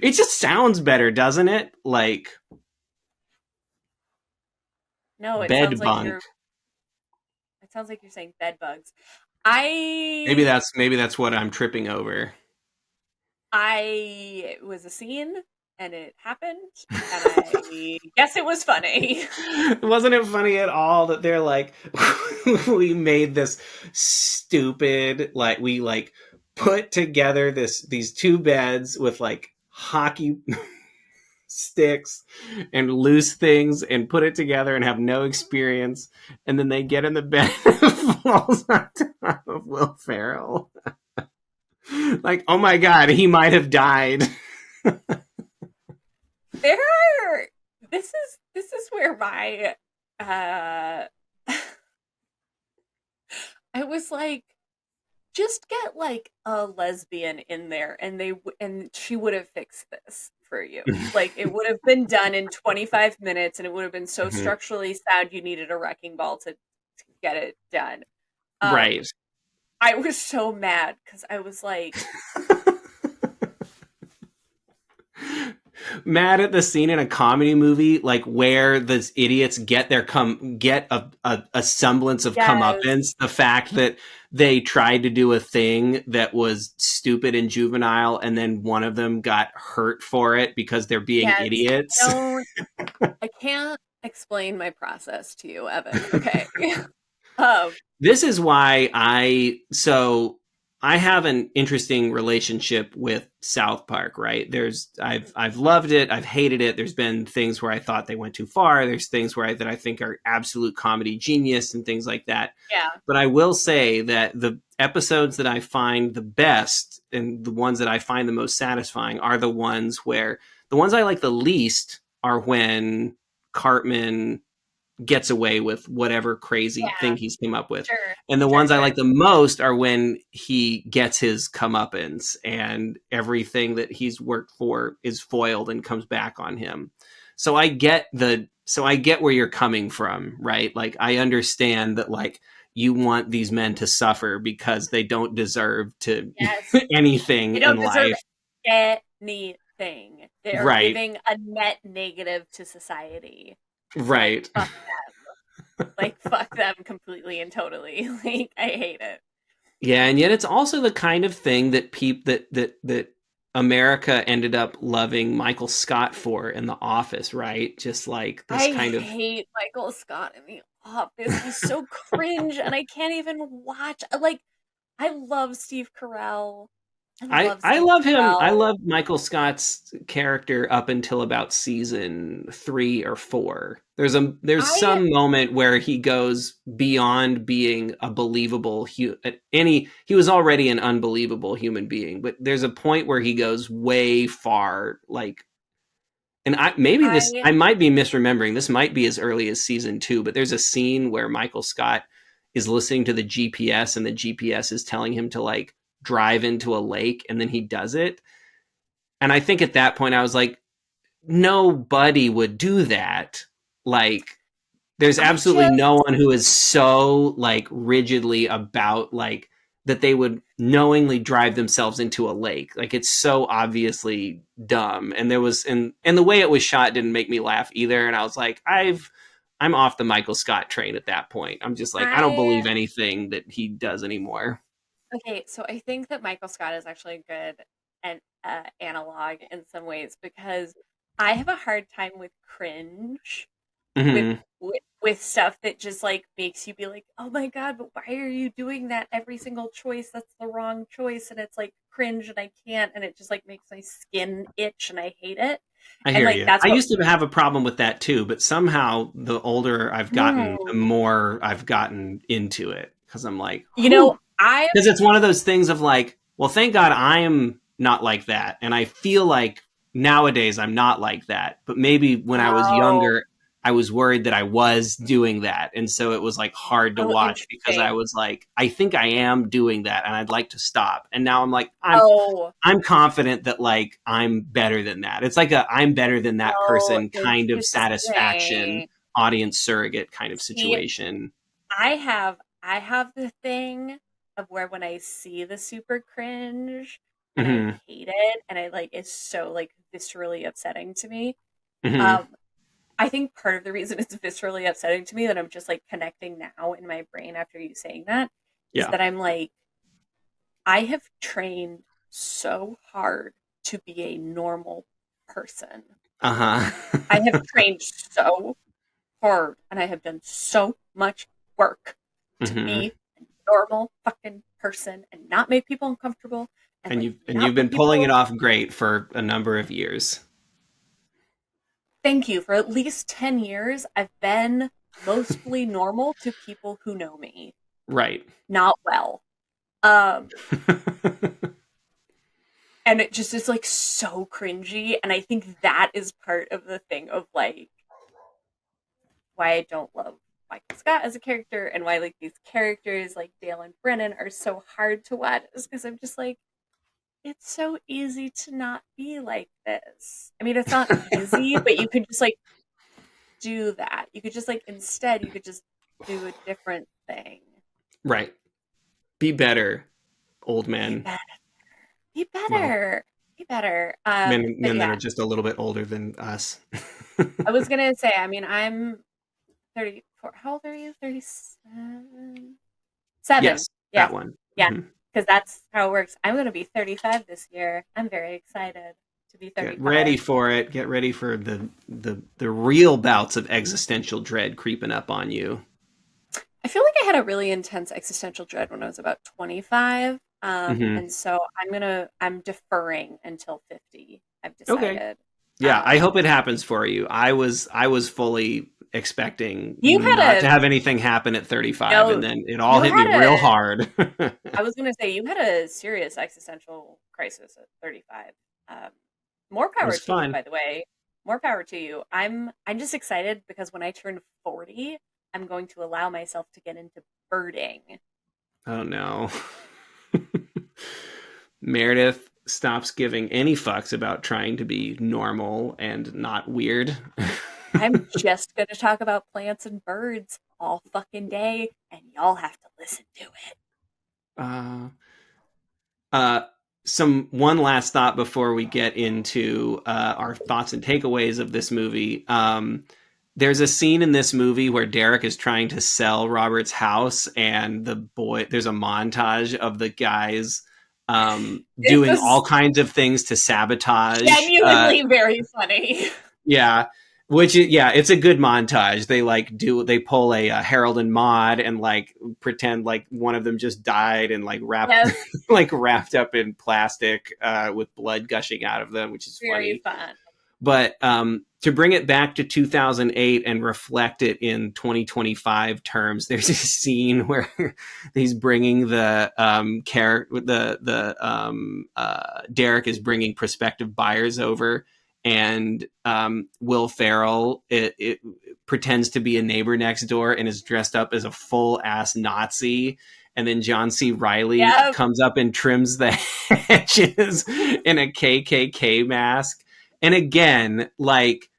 It just sounds better, doesn't it? Like No, it sounds bed like bunk. you're. It sounds like you're saying bed bugs. Maybe I that's what I'm tripping over. I was a scene and it happened and I guess it was funny. Wasn't it funny at all that they're like, we made this stupid, like we like put together these two beds with like hockey sticks and loose things and put it together and have no experience, and then they get in the bed and falls on top of Will Ferrell. Like, oh my god, he might have died. There are this is where my uh I was like, just get like a lesbian in there and and she would have fixed this for you. Like it would have been done in 25 minutes and it would have been so Mhm. structurally sound you needed a wrecking ball to get it done. Um Right. I was so mad cuz I was like, Mad at the scene in a comedy movie, like where the idiots get a semblance of yes, comeuppance. The fact that they tried to do a thing that was stupid and juvenile, and then one of them got hurt for it because they're being yes. idiots. I can't explain my process to you, Evan. Okay. um This is why I have an interesting relationship with South Park, right? I've loved it, I've hated it. There's been things where I thought they went too far. There's things where that I think are absolute comedy genius and things like that. yeah. But I will say that the episodes that I find the best and the ones that I find the most satisfying are the ones I like the least are when Cartman gets away with whatever crazy Yeah. thing he's come up with. Sure. And the Sure, ones I sure. like the most are when he gets his comeuppance and everything that he's worked for is foiled and comes back on him. So I get where you're coming from, right? Like I understand that like you want these men to suffer because they don't deserve to Yes. anything They in don't deserve life. anything. They are Right. giving a net negative to society. Like Right. fuck like fuck them completely and totally. Like I hate it. Yeah, and yet it's also the kind of thing that that America ended up loving Michael Scott for in The Office, right? Just like this I kind of hate Michael Scott in The Office. He's so cringe and I can't even watch. Like I love Steve Carell. I love I Steve love him. I Carell. love Michael Scott's character up until about season 3 or 4. There's I some moment where he goes beyond being a believable any he was already an unbelievable human being, but there's a point where he goes way far like and I I might be misremembering. This might be as early as season 2, but there's a scene where Michael Scott is listening to the GPS and the GPS is telling him to like drive into a lake and then he does it. And I think at that point I was like, nobody would do that. Like there's I absolutely just no one who is so like rigidly about like that they would knowingly drive themselves into a lake. Like it's so obviously dumb. And there was and the way it was shot didn't make me laugh either. And I was like, I'm off the Michael Scott train at that point. I'm just like, I don't I believe anything that he does anymore. okay, so I think that Michael Scott is actually a good and analog in some ways because I have a hard time with cringe with Hmm. with with stuff that just like makes you be like, oh my god, but why are you doing that every single choice? That's the wrong choice, and it's like cringe, and I can't, and it just like makes my skin itch, and I hate it. I And hear like you. that's I what. used to have a problem with that too, but somehow the older I've gotten, the Hmm. more I've gotten into it because I'm like, You know, whew. I Because it's one of those things of like, well, thank God I'm not like that. And I feel like nowadays I'm not like that. But maybe when I was oh younger, I was worried that I was doing that. And so it was like hard to oh watch because I interesting. was like, I think I am doing that and I'd like to stop. And now I'm like, Oh I'm confident that like I'm better than that. It's like a I'm better than that oh person kind of satisfaction, interesting. audience surrogate kind of See, situation. I have the thing of where when I see the super cringe and I Hmm. hate it and I like it's so like viscerally upsetting to me. Hmm. Um I think part of the reason it's viscerally upsetting to me that I'm just like connecting now in my brain after you saying that is Yeah. that I'm like I have trained so hard to be a normal person. Uh I have huh. trained so hard and I have done so much work to Hmm. be a normal fucking person and not make people uncomfortable and And like you've not put been pulling it people. off great for a number of years. Thank you. For at least 10 years, I've been mostly normal to people who know me, Right. not well. Um, and it just is like so cringy. And I think that is part of the thing of like why I don't love Michael Scott as a character and why like these characters like Dale and Brennan are so hard to watch is because I'm just like, it's so easy to not be like this. I mean, it's not easy, but you can just like do that. You could just like instead you could just do a different thing. Right. Be better, old Be men. better. Be Well, better. Be better. But men that yeah, are just a little bit older than us. I was gonna say. I mean, I'm 34. How old are you? 37. Seven. Yes, Yes. that one. Yeah. Hmm. Because that's how it works. I'm gonna be 35 this year. I'm very excited to be Get 35. ready for it. Get ready for the real bouts of existential dread creeping up on you. I feel like I had a really intense existential dread when I was about 25. Hmm. And so I'm deferring until 50. I've Okay. decided. Yeah, I Um, hope it happens for you. I was fully expecting you had not to a have anything happen at 35 and no, then it all you hit me had real a hard. I was gonna say you had a serious existential crisis at 35. Um, more It power was to you, fun. by the way. More power to you. I'm just excited because when I turn 40, I'm going to allow myself to get into birding. Oh no. Meredith stops giving any fucks about trying to be normal and not weird. I'm just gonna talk about plants and birds all fucking day, and y'all have to listen to it. uh, uh, some one last thought before we get into our thoughts and takeaways of this movie. There's a scene in this movie where Derek is trying to sell Robert's house, and there's a montage of the guys This doing all is kinds of things to sabotage. genuinely very funny. Yeah, yeah, it's a good montage. They pull a Harold and Maude and like pretend like one of them just died and like wrapped Yes, like wrapped up in plastic with blood gushing out of them, which is very funny. fun. But to bring it back to 2008 and reflect it in 2025 terms, there's a scene where he's bringing the Derek is bringing prospective buyers over, and Will Ferrell it pretends to be a neighbor next door and is dressed up as a full ass Nazi. And then John C. Riley Yep. comes up and trims the hedges in a KKK mask. And again, like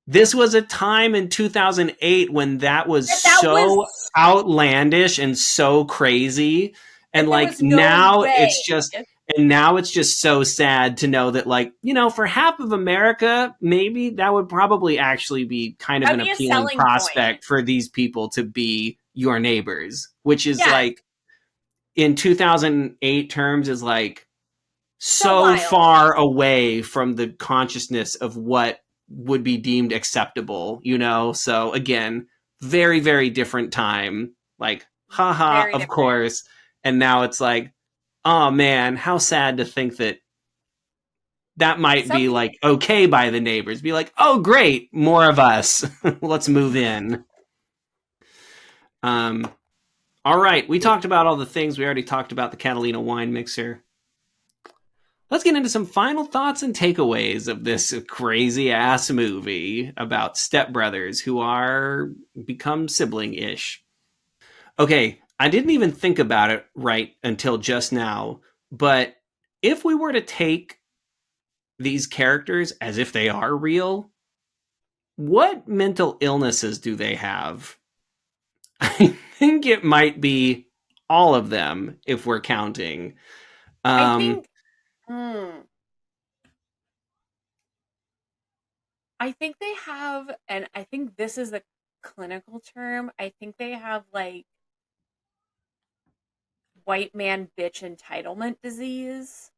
this was a time in 2008 when that was That was so outlandish and so crazy. And that there like was no way. now it's just so sad to know that like, for half of America, maybe that would probably actually be kind of That'd an be a appealing selling point. prospect for these people to be your neighbors, which is Yeah, like in 2008 terms is like so so wild. far away from the consciousness of what would be deemed acceptable, you know? So again, very, very different time. Like, haha, Very of different. course. And now it's like, oh man, how sad to think that that might Some be people, like okay by the neighbors. Be like, oh great, more of us. Let's move in. Um, all right, we talked about all the things. We already talked about the Catalina wine mixer. Let's get into some final thoughts and takeaways of this crazy ass movie about stepbrothers who are become sibling ish. Okay, I didn't even think about it right until just now, but if we were to take these characters as if they are real, what mental illnesses do they have? I think it might be all of them if we're counting. I Um, think, hmm, I think they have, and I think this is the clinical term. I think they have like white man bitch entitlement disease.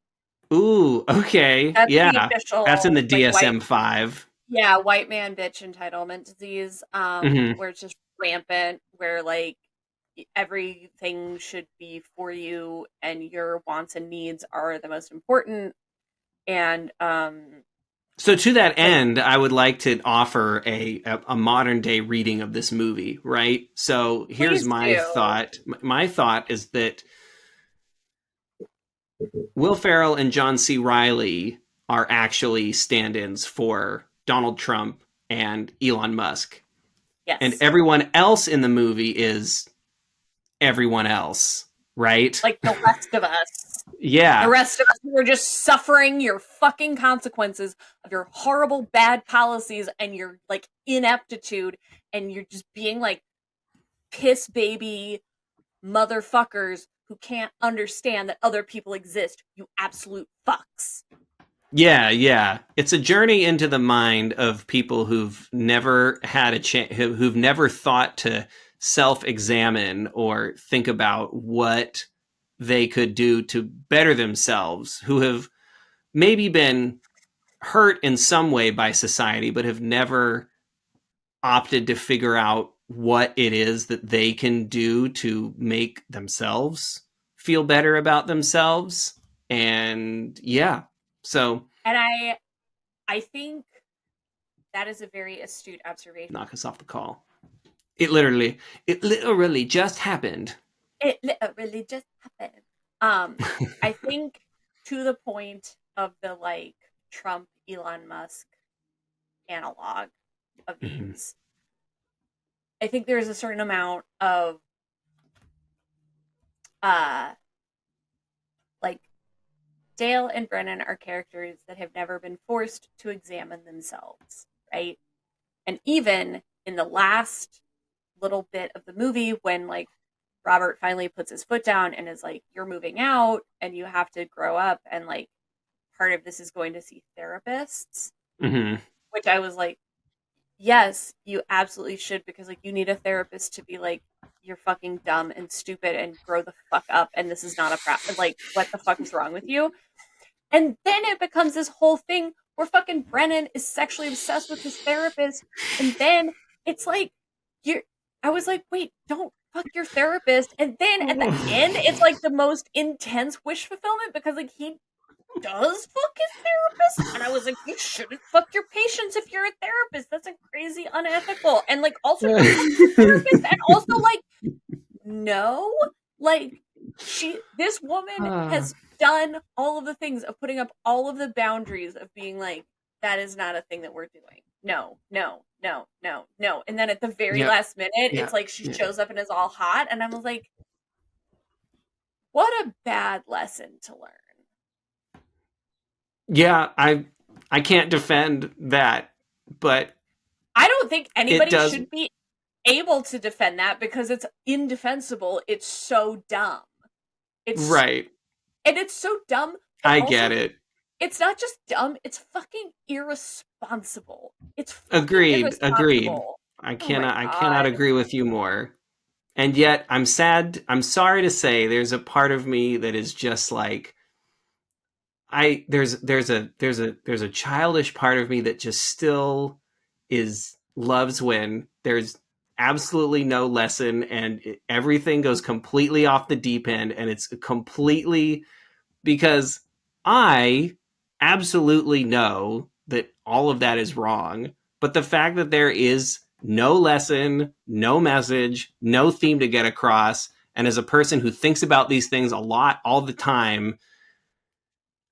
ooh, okay, That's the yeah, that's in the official like white DSM-5. yeah, white man bitch entitlement disease, Mm-hmm. where it's just rampant, where like everything should be for you and your wants and needs are the most important. And So to that like end, I would like to offer a modern day reading of this movie, right? So here's please my do. thought. My thought is that Will Ferrell and John C. Riley are actually stand-ins for Donald Trump and Elon Musk. And Yes. everyone else in the movie is everyone else, right? Like the rest of us. The Yeah. rest of us who are just suffering your fucking consequences of your horrible bad policies and your like ineptitude, and you're just being like piss baby motherfuckers who can't understand that other people exist. You absolute fucks. Yeah, yeah. It's a journey into the mind of people who've never had a chance, who've never thought to self-examine or think about what they could do to better themselves, who have maybe been hurt in some way by society, but have never opted to figure out what it is that they can do to make themselves feel better about themselves. And yeah, so And I think that is a very astute observation. knock us off the call. It literally just happened. It literally just happened. I think to the point of the like Trump Elon Musk analog of Mhm. these, I think there's a certain amount of uh like Dale and Brennan are characters that have never been forced to examine themselves, right? And even in the last little bit of the movie when like Robert finally puts his foot down and is like, you're moving out and you have to grow up, and like part of this is going to see therapists, Mhm. which I was like, yes, you absolutely should, because like you need a therapist to be like, you're fucking dumb and stupid and grow the fuck up, and this is not a like what the fuck is wrong with you? And then it becomes this whole thing where fucking Brennan is sexually obsessed with his therapist. And then it's like, you're, I was like, wait, don't fuck your therapist. And then at the end, it's like the most intense wish fulfillment because like he does fuck his therapist. And I was like, you shouldn't fuck your patients if you're a therapist. That's a crazy unethical. And like, also don't fuck your therapist. And also like, no, like this woman Ah, has done all of the things of putting up all of the boundaries of being like, that is not a thing that we're doing. No, no, no, no, no. And then at the very yep, last minute, it's yep, like she yep. shows up and is all hot. And I was like, what a bad lesson to learn. Yeah, I can't defend that, but I don't think it anybody does should be able to defend that because it's indefensible. It's so dumb. It's right. and it's so dumb, but I also get it. it's not just dumb, it's fucking irresponsible. It's fucking Agreed, agreed. irresponsible. I Oh my cannot god. agree with you more. And yet I'm sad, I'm sorry to say there's a part of me that is just like there's a childish part of me that just still is loves when there's absolutely no lesson and everything goes completely off the deep end, and it's completely because I absolutely know that all of that is wrong, but the fact that there is no lesson, no message, no theme to get across, and as a person who thinks about these things a lot all the time,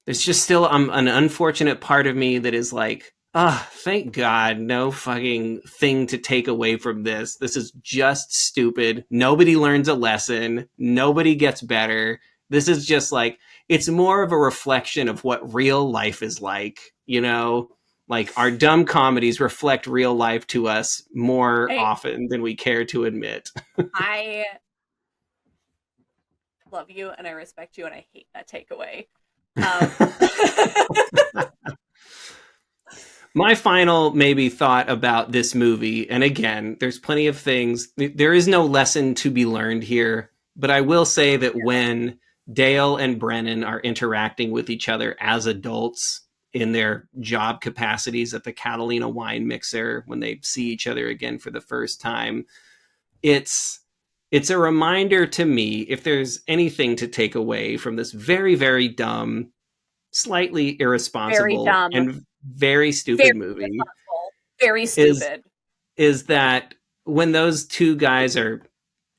there's just still an unfortunate part of me that is like, thank God, no fucking thing to take away from this. This is just stupid. Nobody learns a lesson. Nobody gets better. This is just like, it's more of a reflection of what real life is like, you know? Like, our dumb comedies reflect real life to us more Hey, often than we care to admit. I love you and I respect you and I hate that takeaway. Um, My final maybe thought about this movie, and again, there's plenty of things. There is no lesson to be learned here, but I will say that when Dale and Brennan are interacting with each other as adults in their job capacities at the Catalina wine mixer, when they see each other again for the first time, it's it's a reminder to me, if there's anything to take away from this very, very dumb, slightly very irresponsible, dumb, and very very stupid movie, irresponsible, very is stupid. is that when those two guys are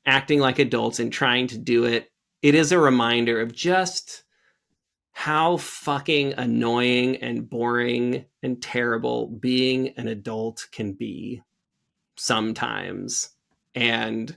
acting like adults and trying to do it, it is a reminder of just how fucking annoying and boring and terrible being an adult can be sometimes. And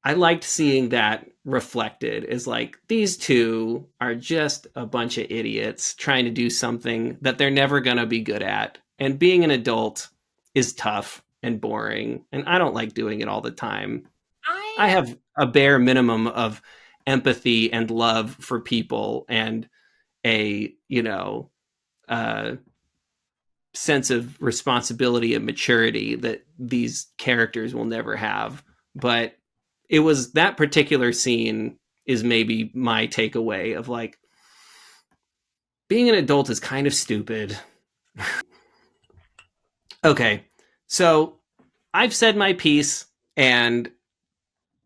I liked seeing that reflected as like these two are just a bunch of idiots trying to do something that they're never going to be good at. And being an adult is tough and boring. And I don't like doing it all the time. I I have a bare minimum of empathy and love for people and a, uh, sense of responsibility and maturity that these characters will never have. But it was that particular scene is maybe my takeaway of like being an adult is kind of stupid. Okay, so I've said my piece and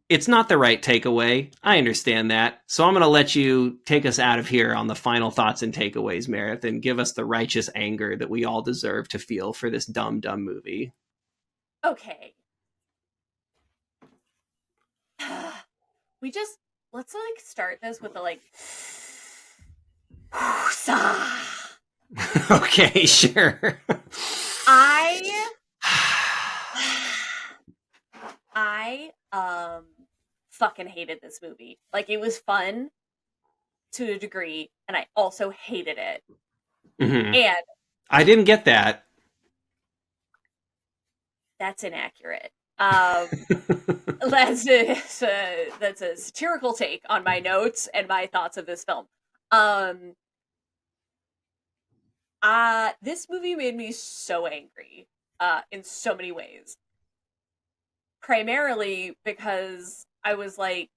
it's not the right takeaway. I understand that. So I'm going to let you take us out of here on the final thoughts and takeaways, Meredith, and give us the righteous anger that we all deserve to feel for this dumb, dumb movie. okay. We just let's like start this with the like Okay, sure. I I fucking hated this movie. Like it was fun to a degree and I also hated it. Mhm. And I didn't get that. that's inaccurate. Um that's a satirical take on my notes and my thoughts of this film. Um this movie made me so angry in so many ways. Primarily because I was like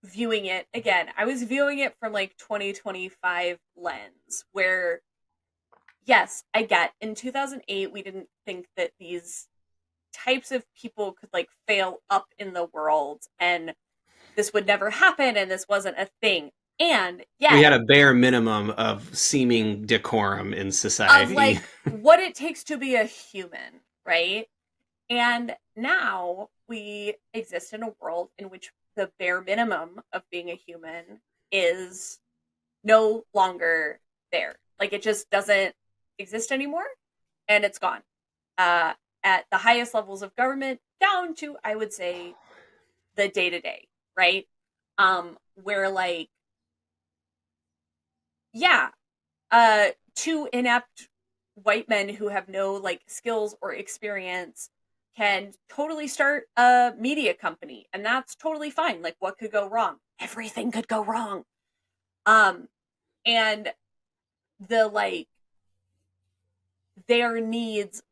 viewing it again. I was viewing it from like 2025 lens where yes, I get in 2008 we didn't think that these types of people could like fail up in the world and this would never happen and this wasn't a thing. And We yet had a bare minimum of seeming decorum in of society. like what it takes to be a human, right? And now we exist in a world in which the bare minimum of being a human is no longer there. Like it just doesn't exist anymore and it's gone. Uh, at the highest levels of government down to, I would say, the day to day, right? Where like, yeah, two inept white men who have no like skills or experience can totally start a media company and that's totally fine. Like what could go wrong? Everything could go wrong. Um and the like their needs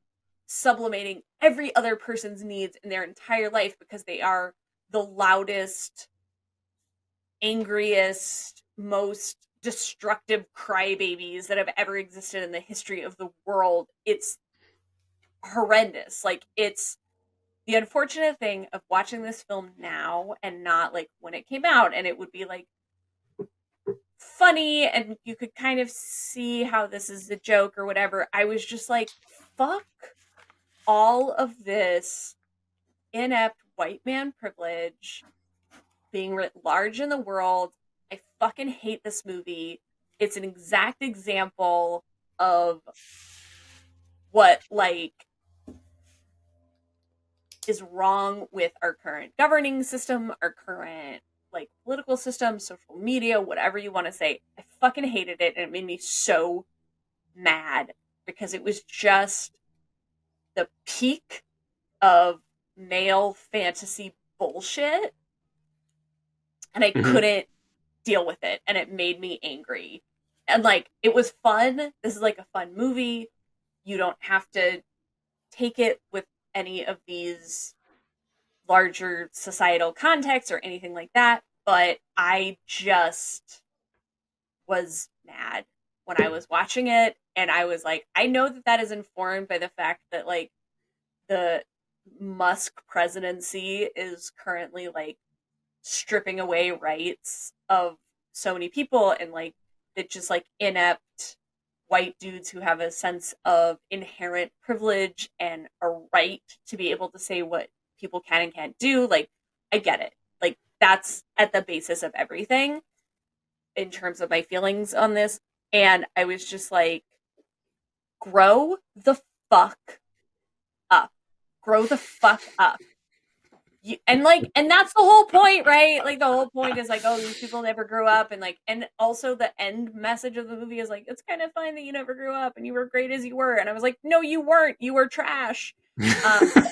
sublimating every other person's needs in their entire life because they are the loudest, angriest, most destructive crybabies that have ever existed in the history of the world. It's horrendous. Like, it's the unfortunate thing of watching this film now and not like when it came out, and it would be like funny and you could kind of see how this is a joke or whatever. I was just like, fuck all of this inept white man privilege being writ large in the world. I fucking hate this movie. It's an exact example of what like is wrong with our current governing system, our current like political system, social media, whatever you want to say. I fucking hated it and it made me so mad because it was just the peak of male fantasy bullshit and I Mm-hmm. couldn't deal with it and it made me angry. And like it was fun. This is like a fun movie. You don't have to take it with any of these larger societal contexts or anything like that, but I just was mad when I was watching it and I was like, I know that that is informed by the fact that like the Musk presidency is currently like stripping away rights of so many people and like that just like inept white dudes who have a sense of inherent privilege and a right to be able to say what people can and can't do. Like, I get it. Like, that's at the basis of everything in terms of my feelings on this. And I was just like, grow the fuck up. Grow the fuck up. And that's the whole point, right? Like the whole point is like, oh, these people never grew up, and like, and also the end message of the movie is like, it's kind of fine that you never grew up and you were great as you were. And I was like, no, you weren't. You were trash.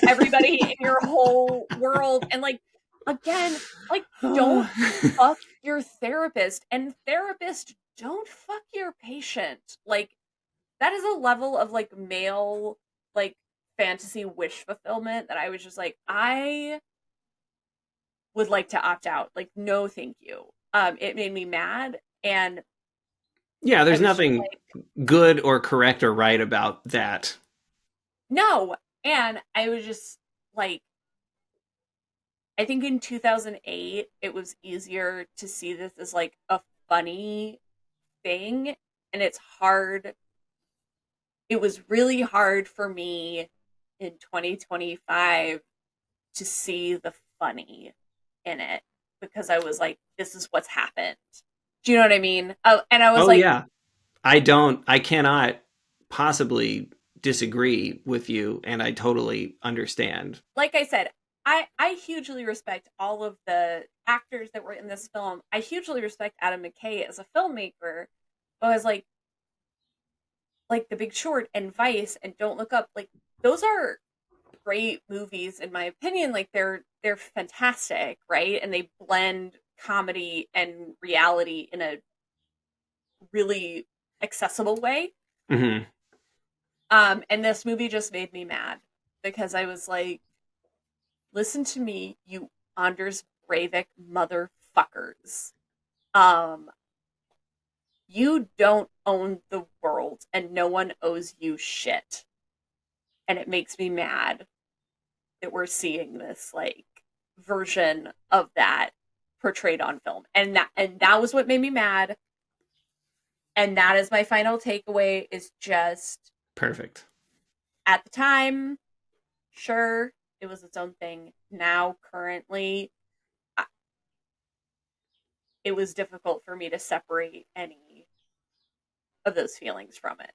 Everybody in your whole world, and like, again, like, don't fuck your therapist, and therapist, don't fuck your patient. Like, that is a level of like male like fantasy wish fulfillment that I was just like, I would like to opt out. Like, no, thank you. It made me mad, and Yeah, I there's was just nothing like, good or correct or right about that. no. And I was just like, I think in 2008, it was easier to see this as like a funny thing, and it's hard. It was really hard for me in 2025 to see the funny in it because I was like, this is what's happened. Do you know what I mean? And I was Oh like, yeah. I cannot possibly disagree with you, and I totally understand. like I said, I hugely respect all of the actors that were in this film. I hugely respect Adam McKay as a filmmaker. But I was like The Big Short and Vice and Don't Look Up, like those are great movies in my opinion. Like they're fantastic, right? And they blend comedy and reality in a really accessible way. Hmm. And this movie just made me mad because I was like, listen to me, you Anders Breivik motherfuckers. Um, you don't own the world and no one owes you shit. And it makes me mad that we're seeing this like version of that portrayed on film. And that was what made me mad. And that is my final takeaway is just Perfect. at the time, sure, it was its own thing. Now, currently, it was difficult for me to separate any of those feelings from it.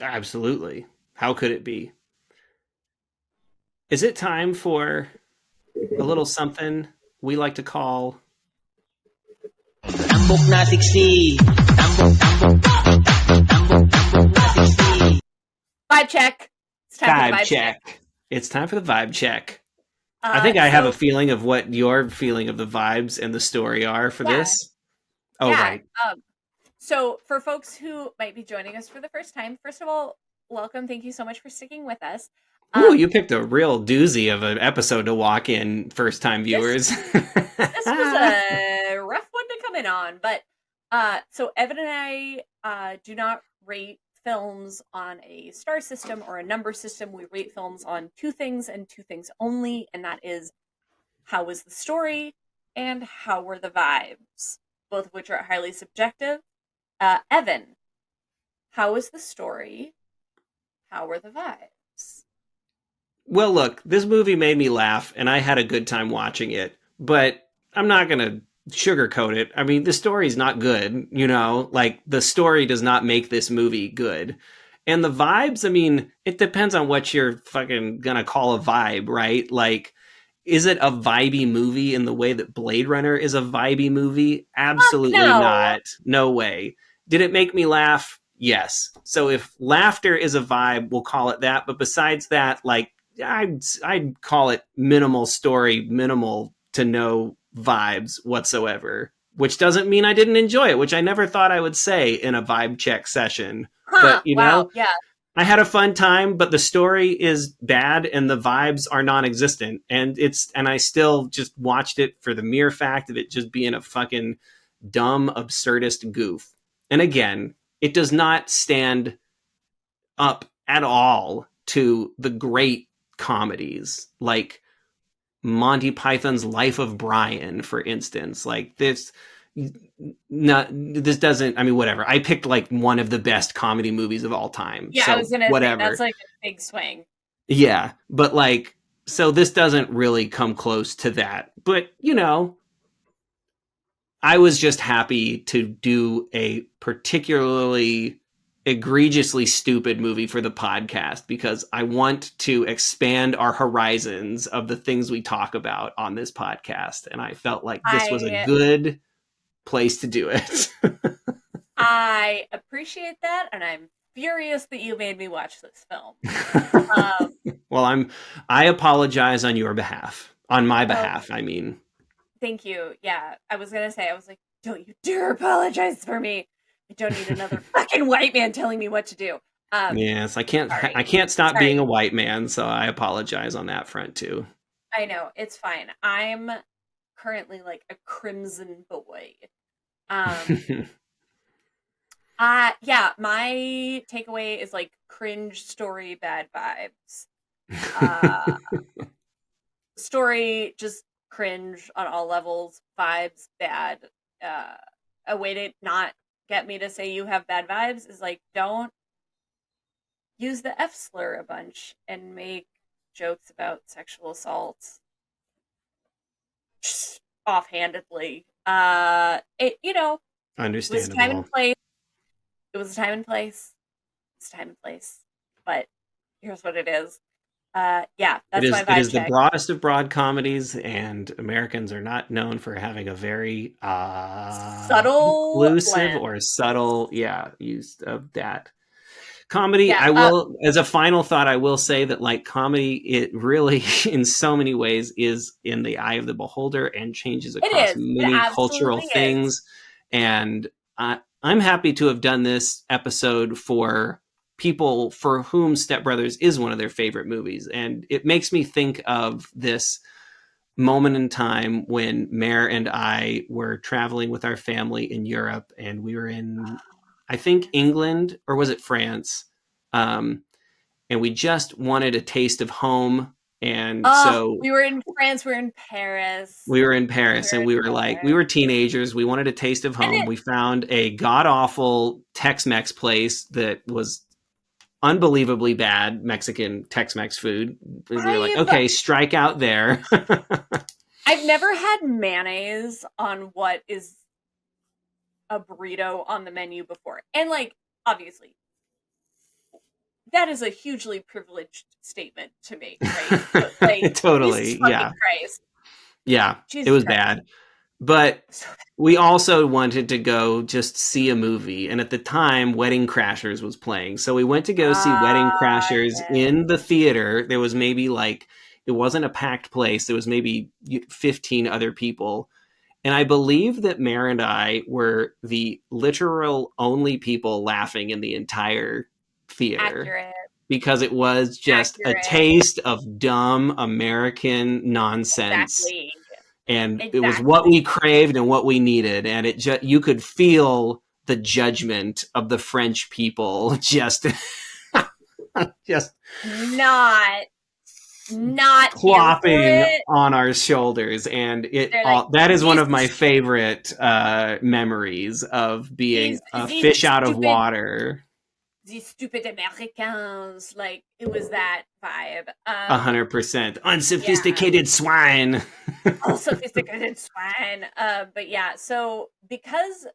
Absolutely. How could it be? Is it time for a little something we like to call Tambok na siksi. Tambok na siksi. Vibe check. It's time for the vibe vibe check. check? It's time for the vibe check. I think I have a So feeling of what your feeling of the vibes and the story are for yeah, this. Oh, yeah. right. So for folks who might be joining us for the first time, first of all, welcome. Thank you so much for sticking with us. Ooh, Um, you picked a real doozy of an episode to walk in, first time this viewers. this was a rough one to come in on, but So Evan and I do not rate films on a star system or a number system. We rate films on two things and two things only, and that is how was the story and how were the vibes, both of which are highly subjective. Evan, how was the story? How were the vibes? Well, look, this movie made me laugh, and I had a good time watching it, but I'm not going to sugarcoat it. I mean, the story's not good, you know? Like, the story does not make this movie good. And the vibes, I mean, it depends on what you're fucking gonna call a vibe, right? Like, is it a vibey movie in the way that Blade Runner is a vibey movie? Fuck Absolutely no! not. No way. Did it make me laugh? Yes. So if laughter is a vibe, we'll call it that. But besides that, like, I'd call it minimal story, minimal to no vibes whatsoever. Which doesn't mean I didn't enjoy it, which I never thought I would say in a vibe check session. But you Wow, know, yeah. I had a fun time, but the story is bad and the vibes are non-existent. And I still just watched it for the mere fact of it just being a fucking dumb, absurdist goof. And again, it does not stand up at all to the great comedies like Monty Python's Life of Brian, for instance. Like this, not this doesn't. I mean, whatever. I picked like one of the best comedy movies of all time. Yeah, I So was gonna say that's whatever. like a big swing. Yeah, but like, so this doesn't really come close to that. But you know, I was just happy to do a particularly egregiously stupid movie for the podcast because I want to expand our horizons of the things we talk about on this podcast. And I felt like this was a I good place to do it. I appreciate that, and I'm furious that you made me watch this film. Well, I apologize on your behalf. On my Oh, behalf, I mean. thank you. Yeah, I was gonna say, I was like, don't you dare apologize for me. I don't need another fucking white man telling me what to do. Yes, Sorry. I can't stop being Sorry. a white man, so I apologize on that front too. I know, it's fine. I'm currently like a crimson boy. Um, yeah, my takeaway is like cringe story, bad vibes. Uh, Story just cringe on all levels, vibes bad. Uh, a way to not get me to say you have bad vibes is like don't use the F slur a bunch and make jokes about sexual assault just offhandedly. It was a time and Understandable. place. It was a time and place. It's a time and place. But here's what it is. Yeah, that's my It vibe is the check. broadest of broad comedies, and Americans are not known for having a very Subtle inclusive blend. or subtle, use of that comedy. Yeah, I will, as a final thought, I will say that like comedy, it really, in so many ways, is in the eye of the beholder and changes it across is. It many cultural absolutely is. things. And I'm happy to have done this episode for people for whom Step Brothers is one of their favorite movies. And it makes me think of this moment in time when Mare and I were traveling with our family in Europe, and we were in, I think, England, or was it France? Um, and we just wanted a taste of home. And Oh, so we were in France, we were in Paris. we were in We Paris, were and in we were like, we Paris. were teenagers. We wanted a taste of And home. We found a god awful Tex Mex place that was unbelievably bad Mexican Tex Mex food. We were like, I've okay, strike out there. I've never had mayonnaise on what is a burrito on the menu before. And like obviously that is a hugely privileged statement to make, right? But like Jesus Totally. fucking Yeah. Christ. Yeah. It Jesus was Christ. bad. But So we also wanted to go just see a movie. And at the time, Wedding Crashers was playing. So we went to go see Wedding Crashers yeah. in the theater. There was maybe like, it wasn't a packed place. There was maybe 15 other people. And I believe that Mare and I were the literal only people laughing in the entire theater Accurate. because it was just a Accurate. taste of dumb American nonsense. Exactly. and it was what Exactly. we craved and what we needed, and you could feel the judgment of the French people just just Not not here for plopping it. on our shoulders, and They're like, that is one these of my favorite memories of being these a these fish out of stupid water. these stupid Americans. Like, it was that vibe. 100% Yeah. unsophisticated swine. All sophisticated swine. But yeah, so because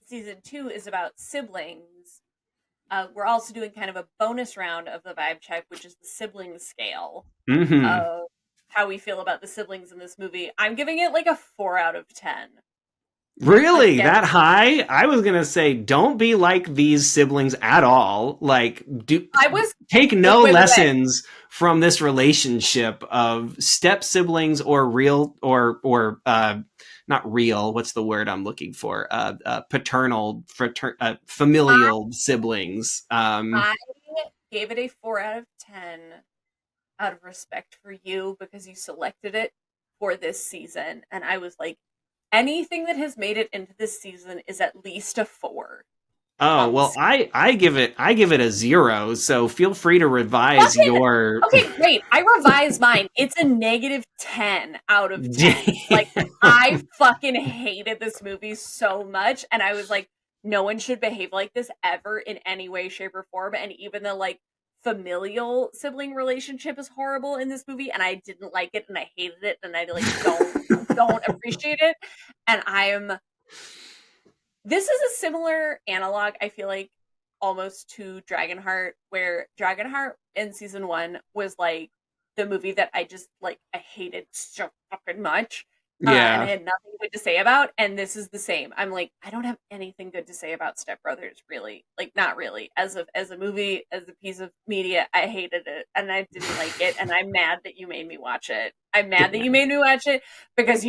season 2 is about siblings, we're also doing kind of a bonus round of the vibe check, which is the sibling scale Hmm. of how we feel about the siblings in this movie. I'm giving it like a 4 out of 10. Really? Again, That high? I was going to say, don't be like these siblings at all. Like, I was take wait, no wait, wait, wait. lessons from this relationship of step siblings or real or not real. What's the word I'm looking for? Paternal, I, familial siblings. I gave it a 4 out of 10 out of respect for you because you selected it for this season. And I was like, anything that has made it into this season is at least a 4 Oh on the well, scale. I give it a 0. So feel free to revise Fucking your. okay, great. I revised mine. It's a negative 10 out of 10. Like, I fucking hated this movie so much, and I was like, no one should behave like this ever in any way, shape, or form. And even the like familial sibling relationship is horrible in this movie, and I didn't like it, and I hated it, and I like don't appreciate it. And this is a similar analog, I feel like, almost to Dragonheart, where Dragonheart in season 1 was like the movie that I just like I hated so fucking much. And I Yeah. had nothing good to say about, and this is the same. I'm like, I don't have anything good to say about Step Brothers, really. Like, not really. As a movie, as a piece of media, I hated it and I didn't like it, and I'm mad that you made me watch it. I'm mad that you Damn. made me watch it because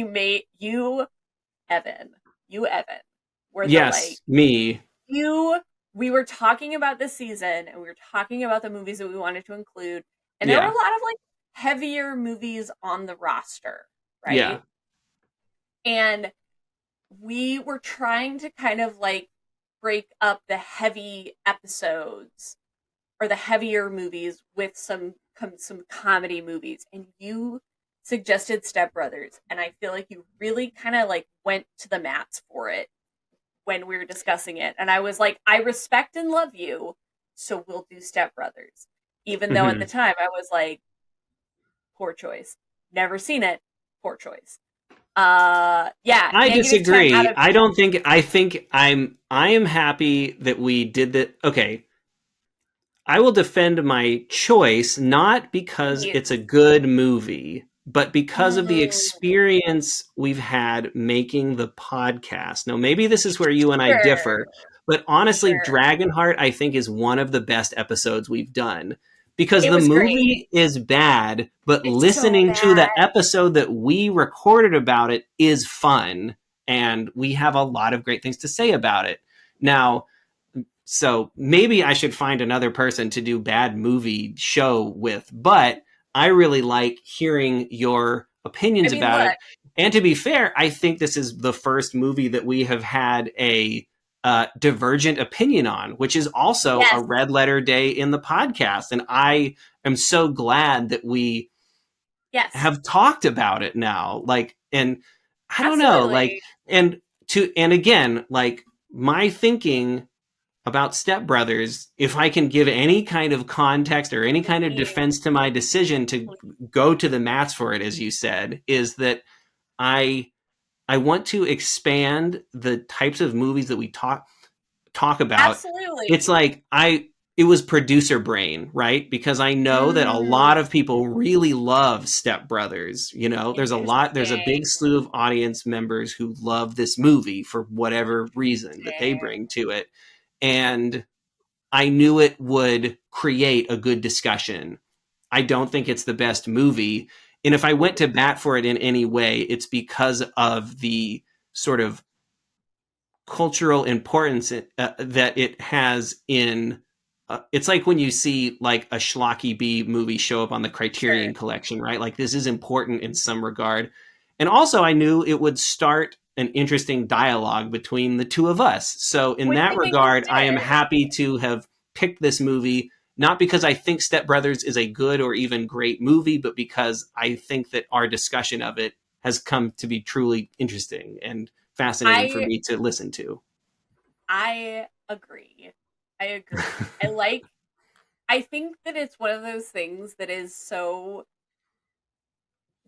Evan, you Evan, were the like Yes, me. you we were talking about this season and we were talking about the movies that we wanted to include, and there were a Yeah. lot of like heavier movies on the roster, Yeah. right? And we were trying to kind of like break up the heavy episodes or the heavier movies with some comedy movies, and you suggested Step Brothers, and I feel like you really kind of like went to the mats for it when we were discussing it. And I was like, I respect and love you, so we'll do Step Brothers. Even though at the Hmm. time I was like, poor choice. Never seen it. Poor choice. Yeah, I negative 10 out disagree. of I think I am happy that we did that. Okay. I will defend my choice not because it's a please. good movie, but because of the Mm, experience we've had making the podcast. Now, maybe this is where you and I sure, differ, but honestly, sure. Dragonheart, I think, is one of the best episodes we've done because It the was great. movie is bad, but It's so listening to the bad. episode that we recorded about it is fun. And we have a lot of great things to say about it. Now, so maybe I should find another person to do bad movie show with, but I really like hearing your I opinions mean, about it. look, And to be fair, I think this is the first movie that we have had a divergent opinion on, which is also a yes, red letter day in the podcast. And I am so glad that we yes, have talked about it now. Like, and I don't know, like, absolutely. and again, like my thinking about Step Brothers, if I can give any kind of context or any kind of Please, defense to my decision to please. go to the mats for it, as you said, is that I I want to expand the types of movies that we talk about. It's Absolutely. like it was producer brain, right? Because I know that a Mm, lot of people really love Step Brothers. You know, there's a interesting. big slew of audience members who love this movie for whatever reason that they Interesting. bring to it. And I knew it would create a good discussion. I don't think it's the best movie. And if I went to bat for it in any way, it's because of the sort of cultural importance that it has in. It's like when you see like a schlocky B movie show up on the Sure. Criterion Collection, right? Like this is important in some regard. And also I knew it would start an interesting dialogue between the two of us. So in Which that I think it regard, I am did. happy to have picked this movie, not because I think Step Brothers is a good or even great movie, but because I think that our discussion of it has come to be truly interesting and fascinating for I me to listen to. I agree. I agree. I think that it's one of those things that is so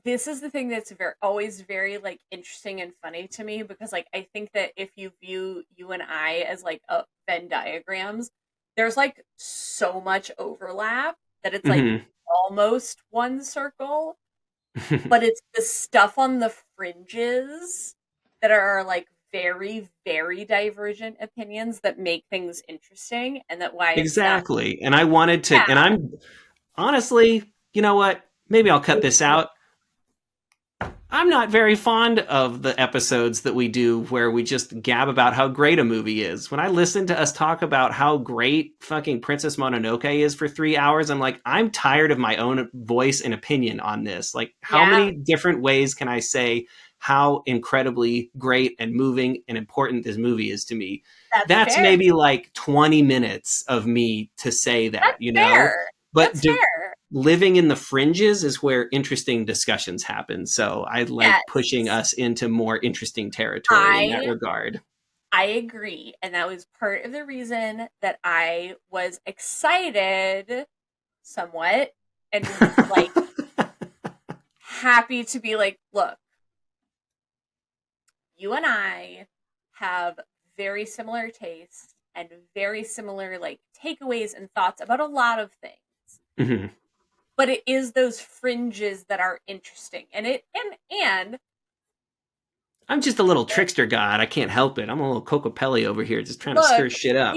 this is the thing that's always very like interesting and funny to me because like I think that if you view you and I as like a Venn diagrams, there's like so much overlap that it's like Mm-hmm. almost one circle, but it's the stuff on the fringes that are like very, very divergent opinions that make things interesting and that why it's not. Exactly. And I wanted to, Yeah. and I'm honestly, you know what? Maybe I'll cut this out. I'm not very fond of the episodes that we do where we just gab about how great a movie is. When I listen to us talk about how great fucking Princess Mononoke is for 3 hours, I'm like, I'm tired of my own voice and opinion on this. Like, how Yeah, many different ways can I say how incredibly great and moving and important this movie is to me? that's That's fair. maybe like 20 minutes of me to say that, That's fair. But That's fair. living in the fringes is where interesting discussions happen. So I like pushing Yes. us into more interesting territory in that I regard. I agree. And that was part of the reason that I was excited somewhat and like happy to be like, look, you and I have very similar tastes and very similar like takeaways and thoughts about a lot of things. Mhm. But it is those fringes that are interesting. And I'm just a little trickster god. I can't help it. I'm a little Cocopelli over here just trying to look, stir shit up.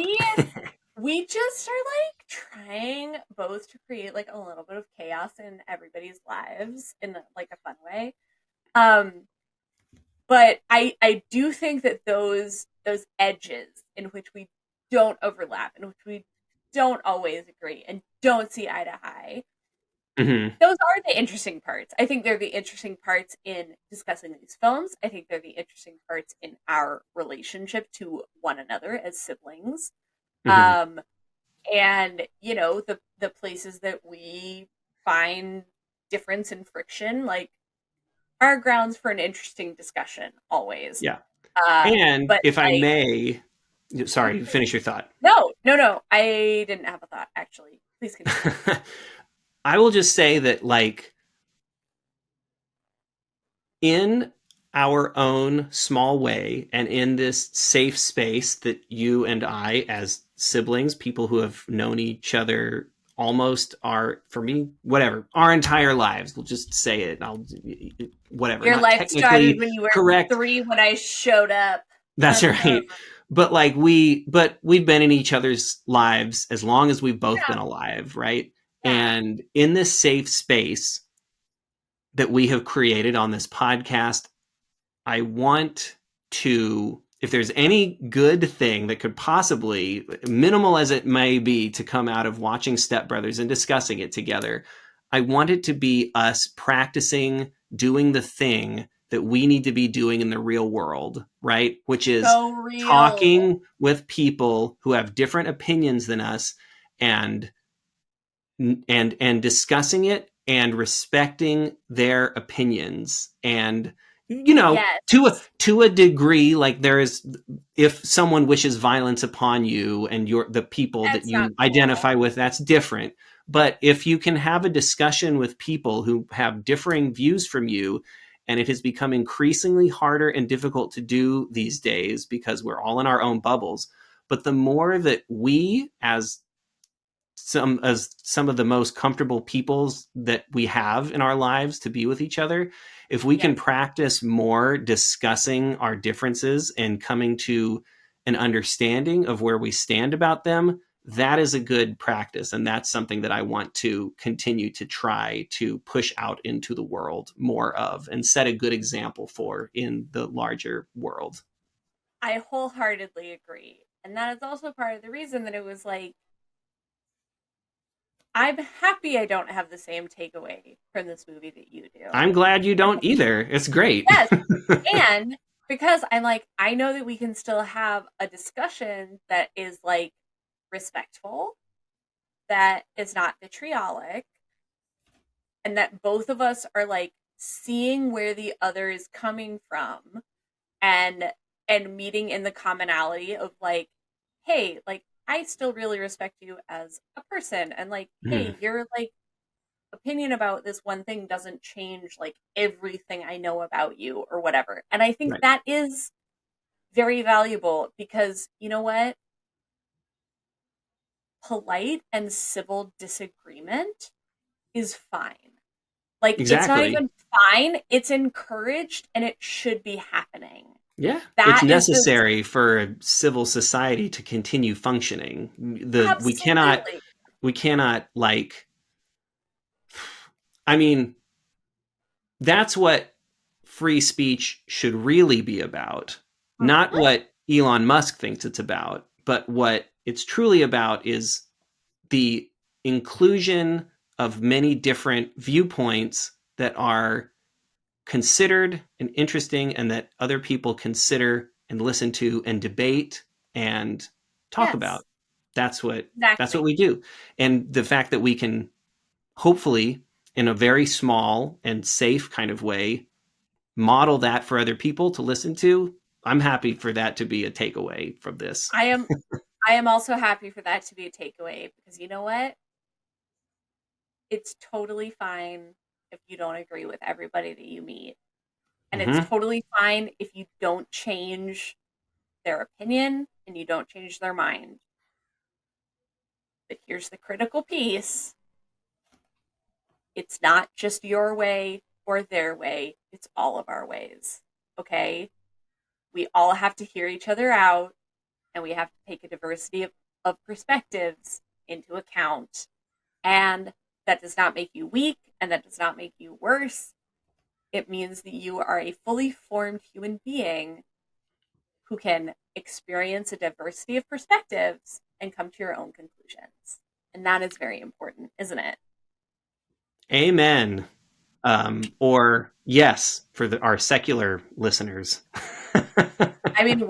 we just are like trying both to create like a little bit of chaos in everybody's lives in like a fun way. Um but I do think that those edges in which we don't overlap, in which we don't always agree and don't see eye to eye, Mhm. those are the interesting parts. I think they're the interesting parts in discussing these films. I think they're the interesting parts in our relationship to one another as siblings. Mhm. Um, and the places that we find difference and friction, like, are grounds for an interesting discussion always. Yeah. Uh, And but if I like, may, sorry, finish your thought. no, I didn't have a thought actually. Please continue. I will just say that, like, in our own small way and in this safe space that you and I, as siblings, people who have known each other almost our, for me, whatever, our entire lives, we'll just say it. Whatever, Your not life started technically when you were correct. 3 when I showed up. That's right. But like we've been in each other's lives as long as we've both Yeah, been alive, right? yeah. And in this safe space that we have created on this podcast, I want to, if there's any good thing that could possibly, minimal as it may be, to come out of watching Step Brothers and discussing it together, I want it to be us practicing doing the thing that we need to be doing in the real world, right? Which is So real. talking with people who have different opinions than us and discussing it and respecting their opinions, and Yes. to a degree, like, there is, if someone wishes violence upon you and the people that That's not you cool. identify with, that's different. But if you can have a discussion with people who have differing views from you, and it has become increasingly harder and difficult to do these days because we're all in our own bubbles, but the more that we, as some of the most comfortable peoples that we have in our lives to be with each other, if we can Yes. practice more discussing our differences and coming to an understanding of where we stand about them, that is a good practice. And that's something that I want to continue to try to push out into the world more of and set a good example for in the larger world. I wholeheartedly agree. And that is also part of the reason that it was like I'm happy I don't have the same takeaway from this movie that you do. I'm glad you don't either. It's great. Yes, and because I'm like, I know that we can still have a discussion that is like respectful, that is not vitriolic, and that both of us are like seeing where the other is coming from and meeting in the commonality of like, hey, like I still really respect you as a person, and like, hey, your like opinion about this one thing doesn't change like everything I know about you or whatever. And I think Right. that is very valuable because you know what? Polite and civil disagreement is fine. Like, it's not Exactly. even fine, it's encouraged and it should be happening. Yeah, it's That is the necessary for a civil society to continue functioning. absolutely. We cannot like, I mean, that's what free speech should really be about. Not Mhm. what Elon Musk thinks it's about, but what it's truly about is the inclusion of many different viewpoints that are considered and interesting and that other people consider and listen to and debate and talk Yes, about. That's what exactly. we do. And the fact that we can hopefully in a very small and safe kind of way model that for other people to listen to, I'm happy for that to be a takeaway from this. I am I am also happy for that to be a takeaway because you know what? It's totally fine if you don't agree with everybody that you meet. And it's Mm-hmm. totally fine if you don't change their opinion and you don't change their mind. But here's the critical piece: it's not just your way or their way, it's all of our ways. Okay? We all have to hear each other out and we have to take a diversity of perspectives into account. And that does not make you weak and that does not make you worse. It means that you are a fully formed human being who can experience a diversity of perspectives and come to your own conclusions. And that is very important, isn't it? Amen. Or yes, for our secular listeners. I mean,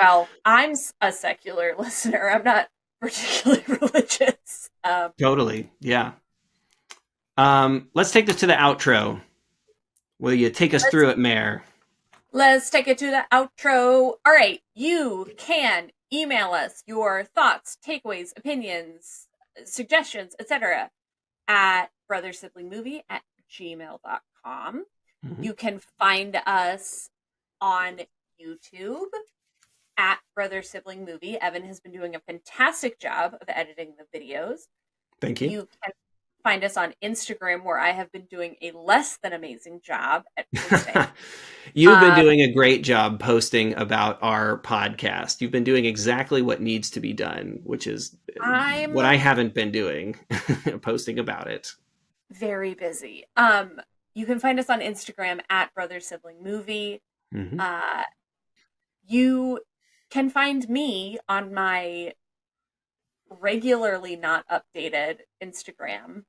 well, I'm a secular listener. I'm not particularly religious. Totally. Yeah. Let's take this to the outro. Will you take us let's through it, Mayor? let's take it to the outro. All right, you can email us your thoughts, takeaways, opinions, suggestions, etc. at brothersiblingmovie@gmail.com. Mm-hmm. You can find us on YouTube at Brother Sibling Movie. Evan has been doing a fantastic job of editing the videos. Thank you. You can find us on Instagram, where I have been doing a less than amazing job at posting. You've been Um, doing a great job posting about our podcast. You've been doing exactly what needs to be done, which is I'm what I haven't been doing, posting about it. very busy. You can find us on Instagram at Brother Sibling Movie. Mm-hmm. You can find me on my regularly not updated Instagram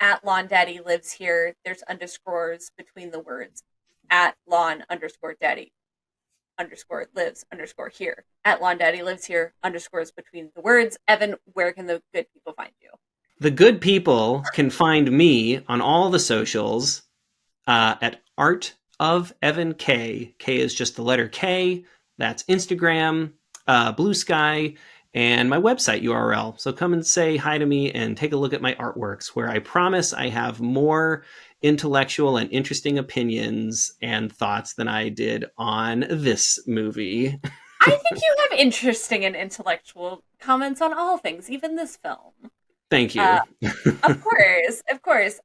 at Lawn Daddy Lives Here. There's underscores between the words at Lawn underscore Daddy underscore lives underscore here. At Lawn Daddy Lives Here underscores between the words. Evan, where can the good people find you? The good people can find me on all the socials at Art of Evan K. K is just the letter K. That's Instagram, Blue Sky, and my website URL. So come and say hi to me and take a look at my artworks, where I promise I have more intellectual and interesting opinions and thoughts than I did on this movie. I think you have interesting and intellectual comments on all things, even this film. Thank Uh, you. of course, of course.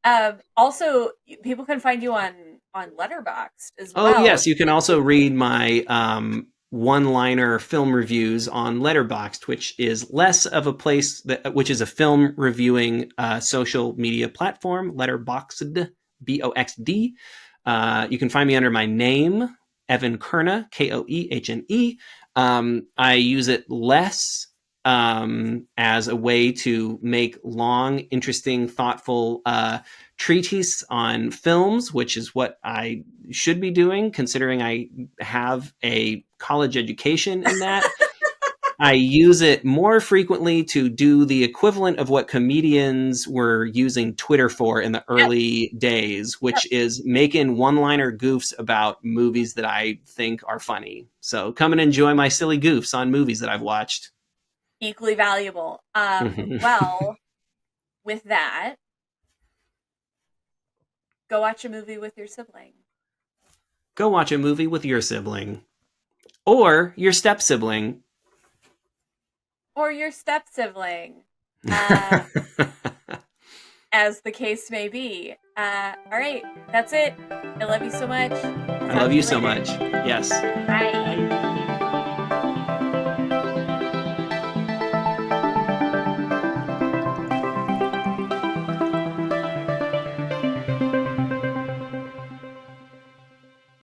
Also, people can find you on Letterboxd as Oh, well. yes. You can also read my one-liner film reviews on Letterboxd, which is less of a place which is a film reviewing social media platform, Letterboxd, Boxd. You can find me under my name, Evan Koehne, Koehne. I use it less as a way to make long, interesting, thoughtful treatise on films, which is what I should be doing, considering I have a college education in that. I use it more frequently to do the equivalent of what comedians were using Twitter for in the early days, which is making one-liner goofs about movies that I think are funny. So come and enjoy my silly goofs on movies that I've watched. Equally valuable. Well, with that, go watch a movie with your sibling. Go watch a movie with your sibling. Or your step-sibling. Or your step-sibling. As the case may be. All right, that's it. I love you so much. I love you so much. Yes. Bye.